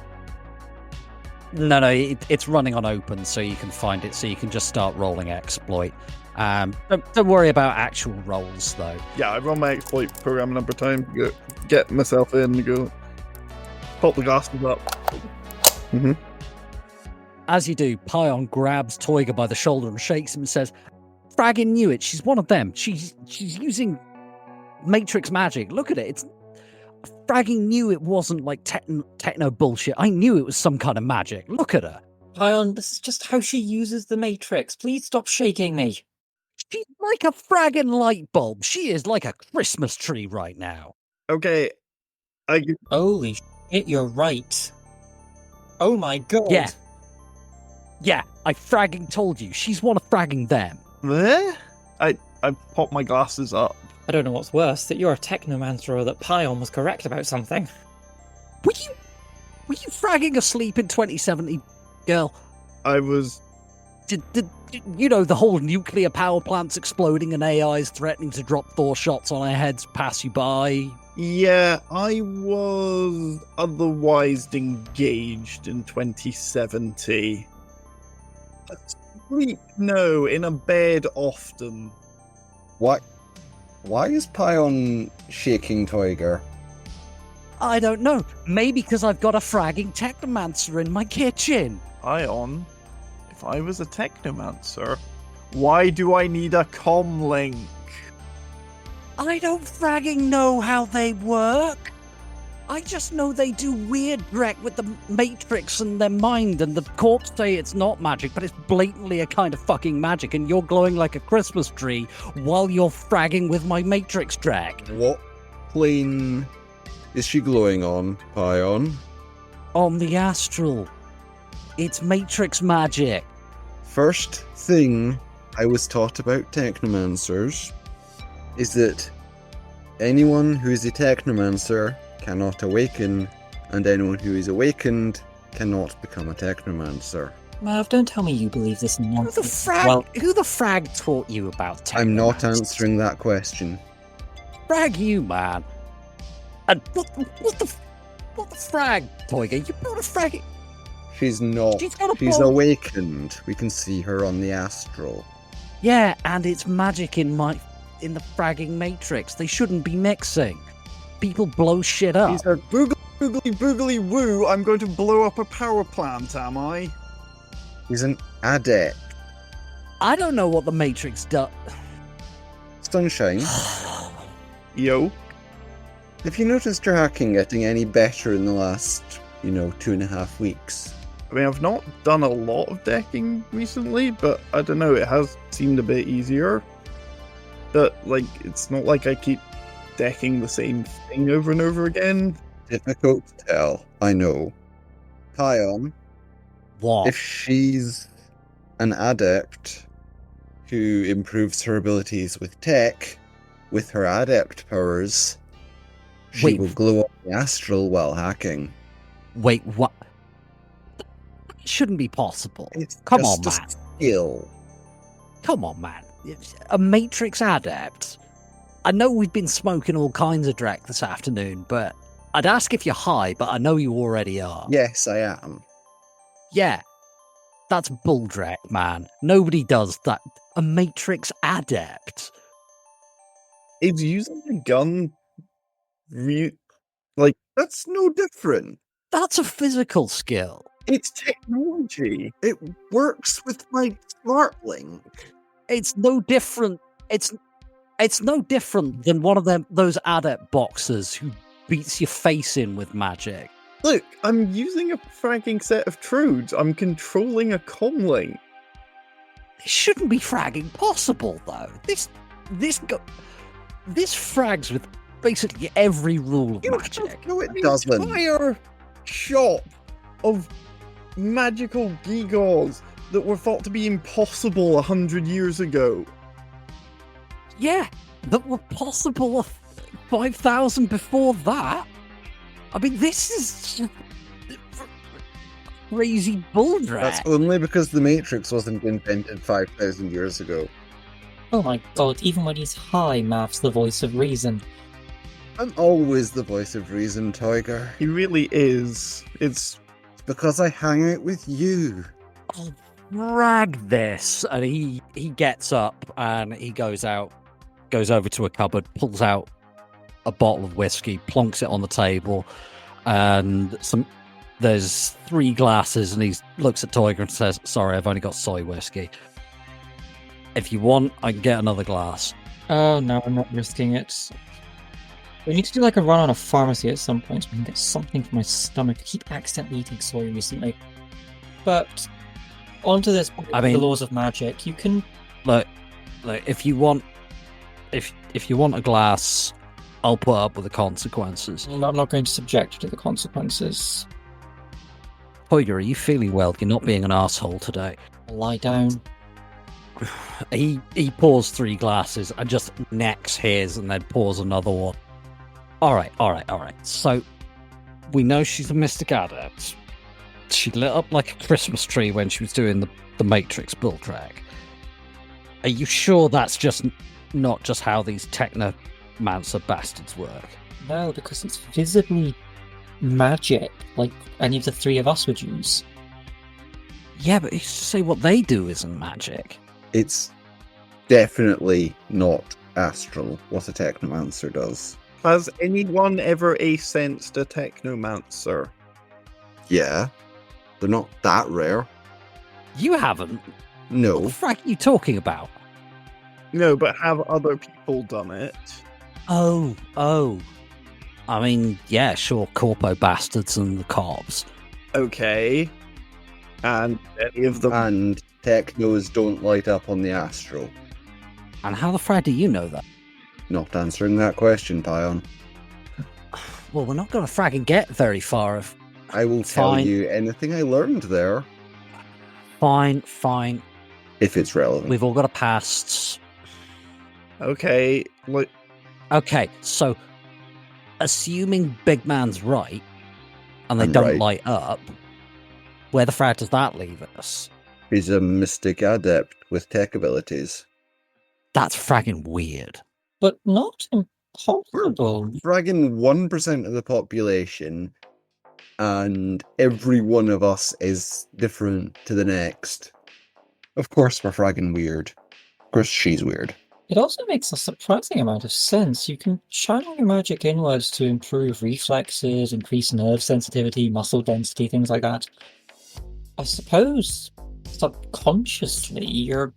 No, it's running on open, so you can find it. So you can just start rolling exploit. Don't worry about actual rolls, though. Yeah, I run my exploit program a number of times. Go, get myself in, go pop the glasses up. Mm-hmm. As you do, Pion grabs Toiga by the shoulder and shakes him and says, "Fraggin' knew it. She's one of them. She's using Matrix magic. Look at it. It's fragging knew it wasn't like techno bullshit. I knew it was some kind of magic. Look at her. Pion, this is just how she uses the Matrix. Please stop shaking me. She's like a fragging light bulb. She is like a Christmas tree right now. Okay, Holy shit, you're right. Oh my god. Yeah, I fragging told you. She's one of fragging them. there. I popped my glasses up. I don't know what's worse, that you're a technomancer or that Pion was correct about something. Were you fragging asleep in 2070, girl? I was. Did you know the whole nuclear power plants exploding and AIs threatening to drop Thor shots on our heads pass you by? Yeah, I was otherwise engaged in 2070. Asleep? No, in a bed often. What? Why is Pion shaking Toiger? I don't know. Maybe because I've got a fragging technomancer in my kitchen. Ion, if I was a technomancer, why do I need a comm link? I don't fragging know how they work. I just know they do weird dreck with the Matrix and their mind, and the corpse say it's not magic, but it's blatantly a kind of fucking magic, and you're glowing like a Christmas tree while you're fragging with my Matrix dreck. What plane is she glowing on, Pion? On the astral. It's Matrix magic. First thing I was taught about technomancers is that anyone who is a technomancer cannot awaken, and anyone who is awakened cannot become a technomancer. Mav, don't tell me you believe this Who nonsense. the frag taught you about technomancers? I'm not answering that question. Frag you, man. And what the frag, Toiger? You built a frag. She's not. She's got a She's ball. awakened. We can see her on the astral. Yeah, and it's magic in the fragging Matrix. They shouldn't be mixing. People blow shit up. She's her boogly woo, I'm going to blow up a power plant, am I? She's an adept. I don't know what the Matrix does. Sunshine, Yo. have you noticed your hacking getting any better in the last, 2.5 weeks? I mean, I've not done a lot of decking recently, but I don't know, it has seemed a bit easier. But, it's not like I keep decking the same thing over and over again. Difficult to tell, I know. Pion, What? if she's an adept who improves her abilities with tech, with her adept powers, she Wait. will glow up the astral while hacking. Wait, what? It shouldn't be possible. It's Come on, just man. a skill. Come on, man. A Matrix adept. I know we've been smoking all kinds of dreck this afternoon, but I'd ask if you're high, but I know you already are. Yes, I am. Yeah. That's bull dreck, man. Nobody does that. A Matrix adept. Is using a gun That's no different. That's a physical skill. it's technology. It works with my smart link. It's no different. It's no different than one of those adept boxers who beats your face in with magic. Look, I'm using a fragging set of truths. I'm controlling a comm link. This shouldn't be fragging possible, though. This frags with basically every rule of magic. No, it doesn't. Entire shop of magical gewgaws that were thought to be impossible 100 years ago. Yeah, that were possible 5,000 before that. I mean, this is crazy bulldrag. That's only because the Matrix wasn't invented 5,000 years ago. Oh my god, even when he's high, Mav's the voice of reason. I'm always the voice of reason, Toiger. He really is. It's Because I hang out with you. I'll drag this. And he gets up and he goes over to a cupboard, pulls out a bottle of whiskey, plonks it on the table, and there's 3 glasses, and he looks at Toiger and says, "Sorry, I've only got soy whiskey. If you want, I can get another glass." Oh no, I'm not risking it. We need to do like a run on a pharmacy at some point so we can get something for my stomach. I keep accidentally eating soy recently. But onto this, I mean, the laws of magic. You can look, if you want a glass, I'll put up with the consequences. I'm not going to subject you to the consequences. Toyga, are you feeling well? You're not being an asshole today. Lie down. He pours 3 glasses and just necks his and then pours another one. All right. So we know she's a mystic adept. She lit up like a Christmas tree when she was doing the Matrix bull track. Are you sure that's not just how these technomancer bastards work? No, because it's visibly magic, like any of the 3 of us would use. Yeah, but you say what they do isn't magic. It's definitely not astral, what a technomancer does. Has anyone ever sensed a technomancer? Yeah. They're not that rare. You haven't? What No. the frack are you talking about? No, but have other people done it? Oh. I mean, yeah, sure, corpo bastards and the cops. Okay. And any of them... And technos don't light up on the astral. And how the frack do you know that? Not answering that question, Pion. Well, we're not going to fragging get very far if... I will tell Fine. you anything I learned there, Fine. if it's relevant. We've all got a past. Okay, like... Okay, so assuming Big Man's right, and they I'm don't right. light up, where the frack does that leave us? He's a mystic adept with tech abilities. That's fragging weird. But not impossible. Fragging 1% of the population, and every one of us is different to the next. Of course we're fragging weird. Of course she's weird. It also makes a surprising amount of sense. You can channel your magic inwards to improve reflexes, increase nerve sensitivity, muscle density, things like that. I suppose subconsciously you're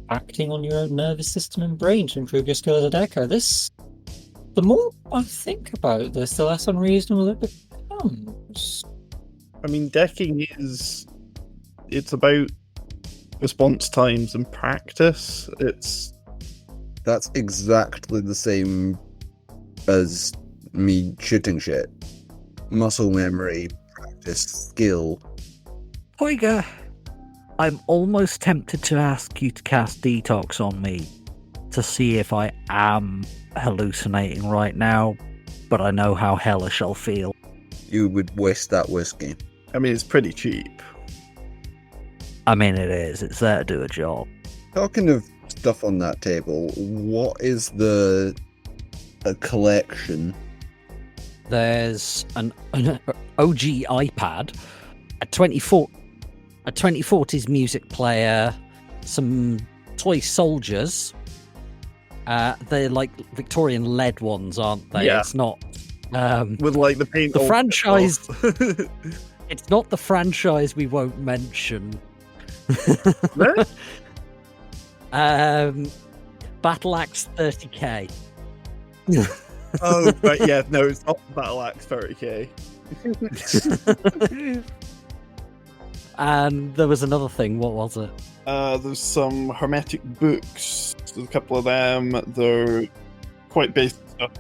acting on your nervous system and brain to improve your skill as a decker. The more I think about this, the less unreasonable it becomes. I mean, decking it's about response times and practice. That's exactly the same as me shooting shit. Muscle memory, practice, skill. Toyga, I'm almost tempted to ask you to cast Detox on me to see if I am hallucinating right now, but I know how hellish I'll feel. You would waste that whiskey. I mean, it's pretty cheap. I mean, it is. It's there to do a job. Talking of stuff on that table, what is a collection? There's an OG iPad, a 2040s music player, some toy soldiers. They're like Victorian lead ones, aren't they? Yeah. It's not. With like the paint. The all franchise. off. It's not the franchise we won't mention. What? Battle Axe 30k. Oh, right, yeah, no, it's not Battle Axe 30k. And there was another thing. What was it? There's some hermetic books. There's a couple of them. They're quite basic stuff.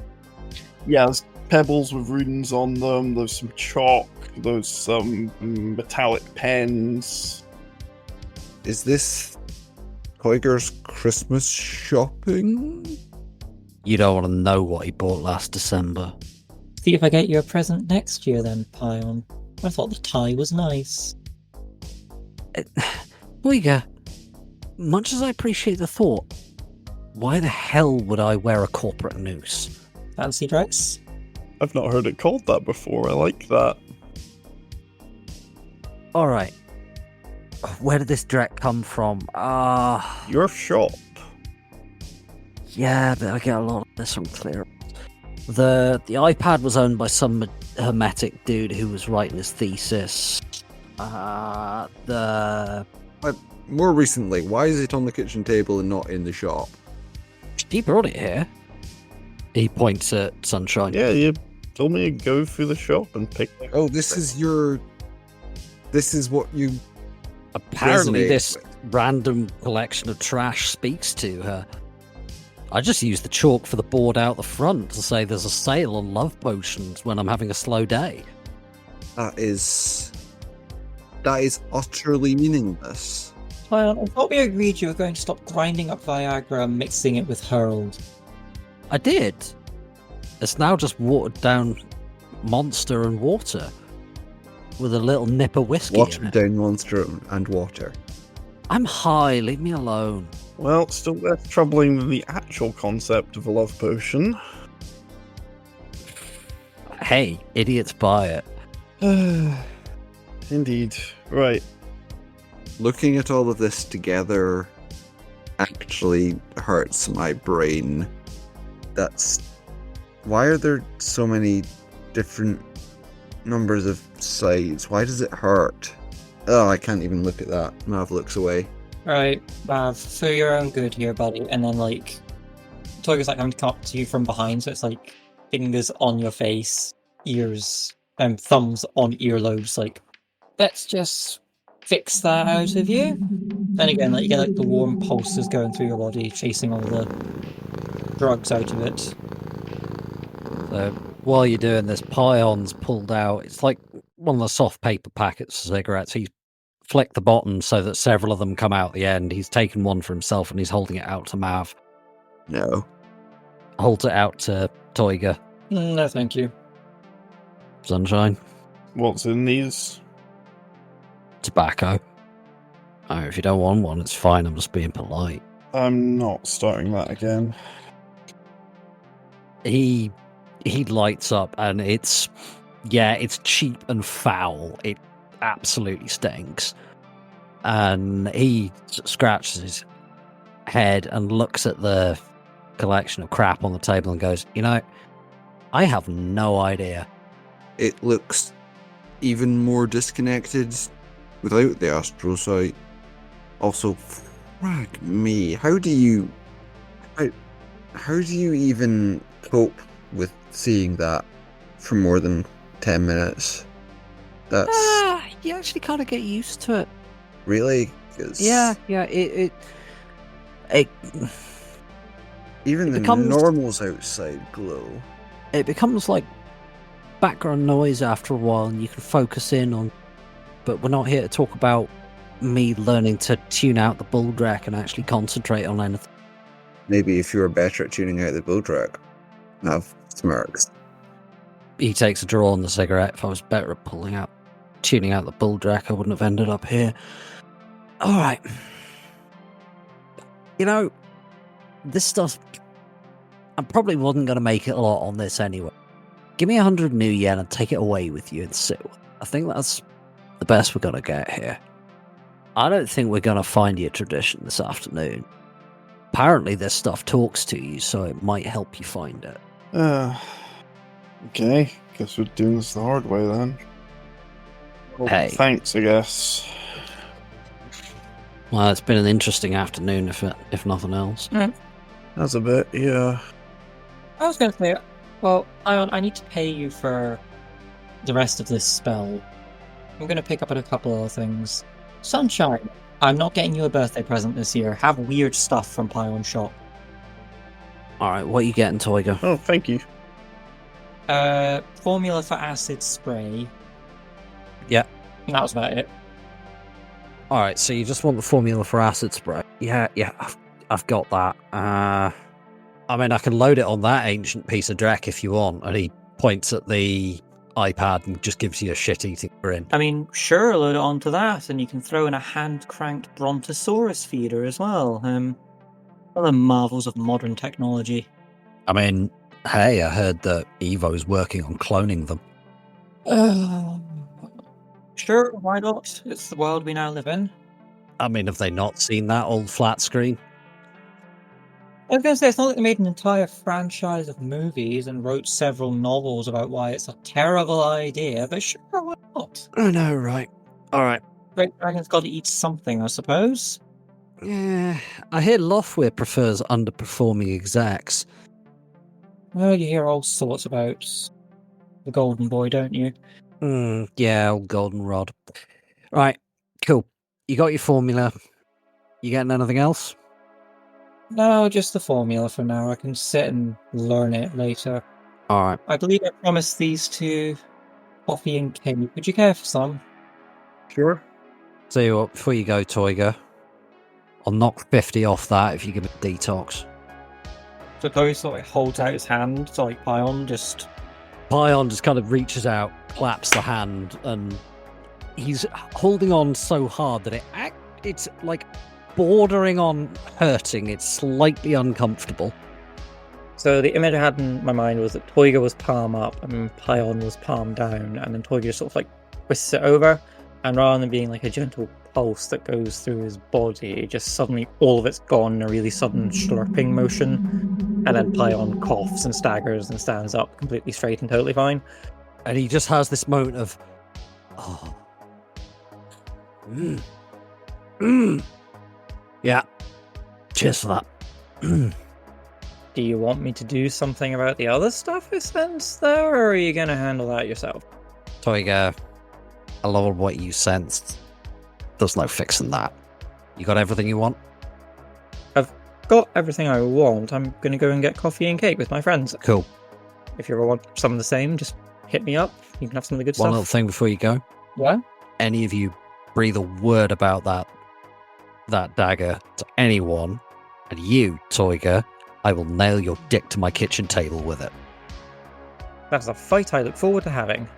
Yeah, there's pebbles with runes on them. There's some chalk. There's some metallic pens. Is this Toyger's Christmas shopping? You don't want to know what he bought last December. See if I get you a present next year then, Pion. I thought the tie was nice. Toyga, much as I appreciate the thought, why the hell would I wear a corporate noose? Fancy dress? I've not heard it called that before. I like that. Alright. Where did this dreck come from? Your shop. Yeah, but I get a lot of this from clearance. The iPad was owned by some hermetic dude who was writing his thesis. More recently, why is it on the kitchen table and not in the shop? He brought it here. He points at Sunshine. Yeah, you told me to go through the shop and pick. Oh, this is what you. Apparently, resonate this with. random collection of trash speaks to her. I just use the chalk for the board out the front to say there's a sale on love potions when I'm having a slow day. That is utterly meaningless. Well, I thought we agreed you were going to stop grinding up Viagra and mixing it with Hurled. I did. It's now just watered down monster and water with a little nip of whiskey in Watered it. down monster and water. I'm high, leave me alone. Well, still less troubling than the actual concept of a love potion. Hey, idiots buy it. Indeed. Right. Looking at all of this together actually hurts my brain. Why are there so many different numbers of sides? Why does it hurt? Oh, I can't even look at that. Mav looks away. Right, Mav, for your own good here, buddy. And then, like, Toyga's like having to come up to you from behind, so it's like fingers on your face, ears, and thumbs on earlobes. Like, let's just fix that out of you. Then again, like, you get like the warm pulses going through your body, chasing all the drugs out of it. So while you're doing this, Pion's pulled out. It's like one of the soft paper packets of cigarettes. He's flicked the bottom so that several of them come out the end. He's taken one for himself and he's holding it out to Mav. No. Holds it out to Toyga. No, thank you. Sunshine. What's in these? Tobacco. Oh, if you don't want one, it's fine. I'm just being polite. I'm not starting that again. He lights up and it's cheap and foul. It absolutely stinks. And he scratches his head and looks at the collection of crap on the table and goes, I have no idea. It looks even more disconnected without the astral sight. Also, frag me, how do you even cope with seeing that for more than 10 minutes? That's You actually kind of get used to it. really 'cause It even the becomes- normals outside glow. it becomes like background noise after a while, and you can focus in on. But we're not here to talk about me learning to tune out the bull drac and actually concentrate on anything. Maybe if you were better at tuning out the bull track. Have smirks. He takes a draw on the cigarette. If I was better at tuning out the bull drac, I wouldn't have ended up here. All right. This stuff, I probably wasn't going to make it a lot on this anyway. Give me 100 new yen and take it away with you and sit with it. I think that's the best we're going to get here. I don't think we're going to find your tradition this afternoon. Apparently this stuff talks to you, so it might help you find it. Okay. Guess we're doing this the hard way then. Well, Hey. Thanks, I guess. Well, it's been an interesting afternoon, if nothing else. That's a bit, yeah. I was going to say, well, Ion, I need to pay you for the rest of this spell. I'm going to pick up on a couple other things. Sunshine, I'm not getting you a birthday present this year. Have weird stuff from Pion's shop. All right, what are you getting, Toyga? Oh, thank you. Formula for acid spray. Yeah. And that was about it. All right, so you just want the formula for acid spray? Yeah, I've got that. I mean, I can load it on that ancient piece of dreck if you want. And he points at the iPad and just gives you a shit-eating grin. I mean, sure, load it onto that, and you can throw in a hand-cranked Brontosaurus feeder as well. One of the marvels of modern technology. I mean, hey, I heard that Evo's working on cloning them. Sure, why not? It's the world we now live in. I mean, have they not seen that old flat screen? I was going to say, it's not like they made an entire franchise of movies and wrote several novels about why it's a terrible idea, but sure, why not? I know, right? All right. Great Dragon's got to eat something, I suppose. Yeah, I hear Lothwir prefers underperforming execs. Well, you hear all sorts about the Golden Boy, don't you? Yeah, old goldenrod. Right, cool. You got your formula. You getting anything else? No, just the formula for now. I can sit and learn it later. Alright. I believe I promised these two coffee and cake. Would you care for some? Sure. Tell you what, before you go, Toiga, I'll knock 50 off that if you give me a detox. So Toy sort of holds out his hand, so like Pion just... Pion just kind of reaches out, claps the hand, and he's holding on so hard that it's like bordering on hurting. It's slightly uncomfortable. So the image I had in my mind was that Toiga was palm up and Pion was palm down, and then Toiga just sort of like twists it over, and rather than being like a gentle pulse that goes through his body, just suddenly all of it's gone in a really sudden slurping motion, and then Pion coughs and staggers and stands up completely straight and totally fine. And he just has this moment of, yeah, cheers for that. Do you want me to do something about the other stuff I sensed there, or are you going to handle that yourself? Toiga, a lot of what you sensed, there's no fixing that. You got everything you want? I've got everything I want. I'm going to go and get coffee and cake with my friends. Cool. If you ever want some of the same, just hit me up. You can have some of the good One stuff. little thing before you go. What? Any of you breathe a word about that dagger to anyone, and you, Toiga, I will nail your dick to my kitchen table with it. That's a fight I look forward to having.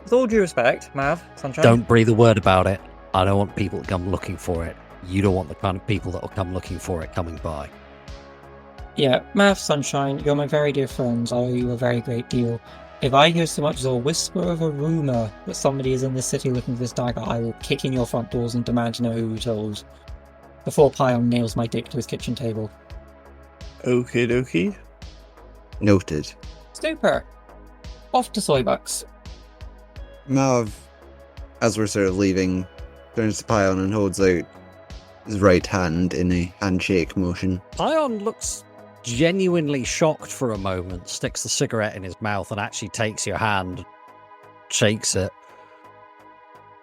With all due respect, Mav, Sunshine. Don't breathe a word about it. I don't want people to come looking for it. You don't want the kind of people that will come looking for it coming by. Yeah, Mav, Sunshine, you're my very dear friends. I owe you a very great deal. If I hear so much as a whisper of a rumour that somebody is in this city looking for this dagger, I will kick in your front doors and demand to know who told. Before Pion nails my dick to his kitchen table. Okie dokie. Noted. Super. Off to Soybucks. Mav, as we're sort of leaving, turns to Pion and holds out his right hand in a handshake motion. Pion looks genuinely shocked for a moment, sticks the cigarette in his mouth and actually takes your hand, shakes it.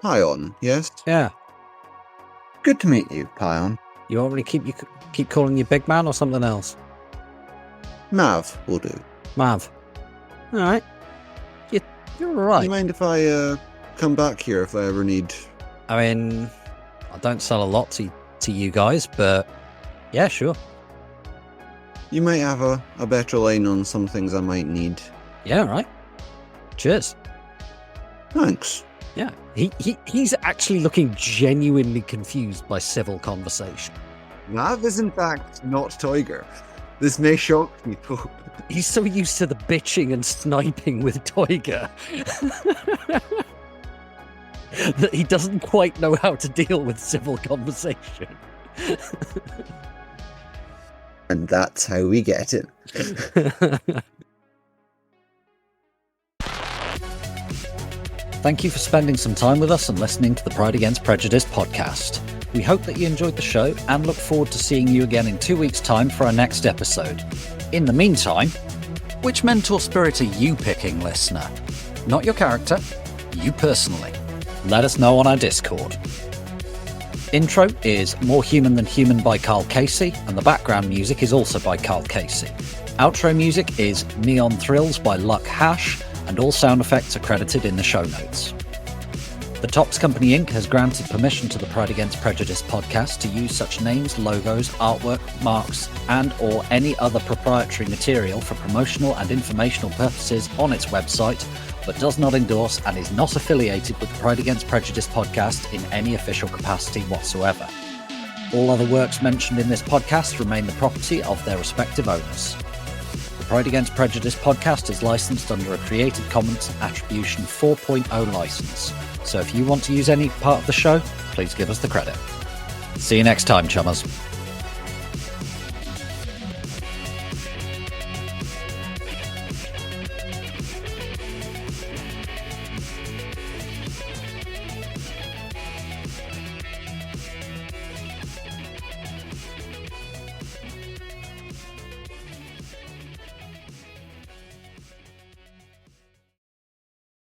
Pion, yes? Yeah. Good to meet you, Pion. You want me to keep calling you big man or something else? Mav will do. Mav. Alright. You're alright. Do you mind if I come back here if I ever need... I mean, I don't sell a lot to you guys, but yeah, sure. You might have a better line on some things I might need. Yeah, right. Cheers. Thanks. Yeah, he's actually looking genuinely confused by civil conversation. Mav is in fact not Toiger. This may shock people. He's so used to the bitching and sniping with Toiga that he doesn't quite know how to deal with civil conversation. And that's how we get it. Thank you for spending some time with us and listening to the Pride Against Prejudice podcast. We hope that you enjoyed the show and look forward to seeing you again in 2 weeks' time for our next episode. In the meantime, which mentor spirit are you picking, listener? Not your character, you personally. Let us know on our Discord. Intro is More Human Than Human by Karl Casey, and the background music is also by Karl Casey. Outro music is Neon Thrills by Luck Hash, and all sound effects are credited in the show notes. The Tops Company Inc. has granted permission to the Pride Against Prejudice podcast to use such names, logos, artwork, marks, and or any other proprietary material for promotional and informational purposes on its website, but does not endorse and is not affiliated with the Pride Against Prejudice podcast in any official capacity whatsoever. All other works mentioned in this podcast remain the property of their respective owners. The Pride Against Prejudice podcast is licensed under a Creative Commons Attribution 4.0 license, so if you want to use any part of the show, please give us the credit. See you next time, chummers.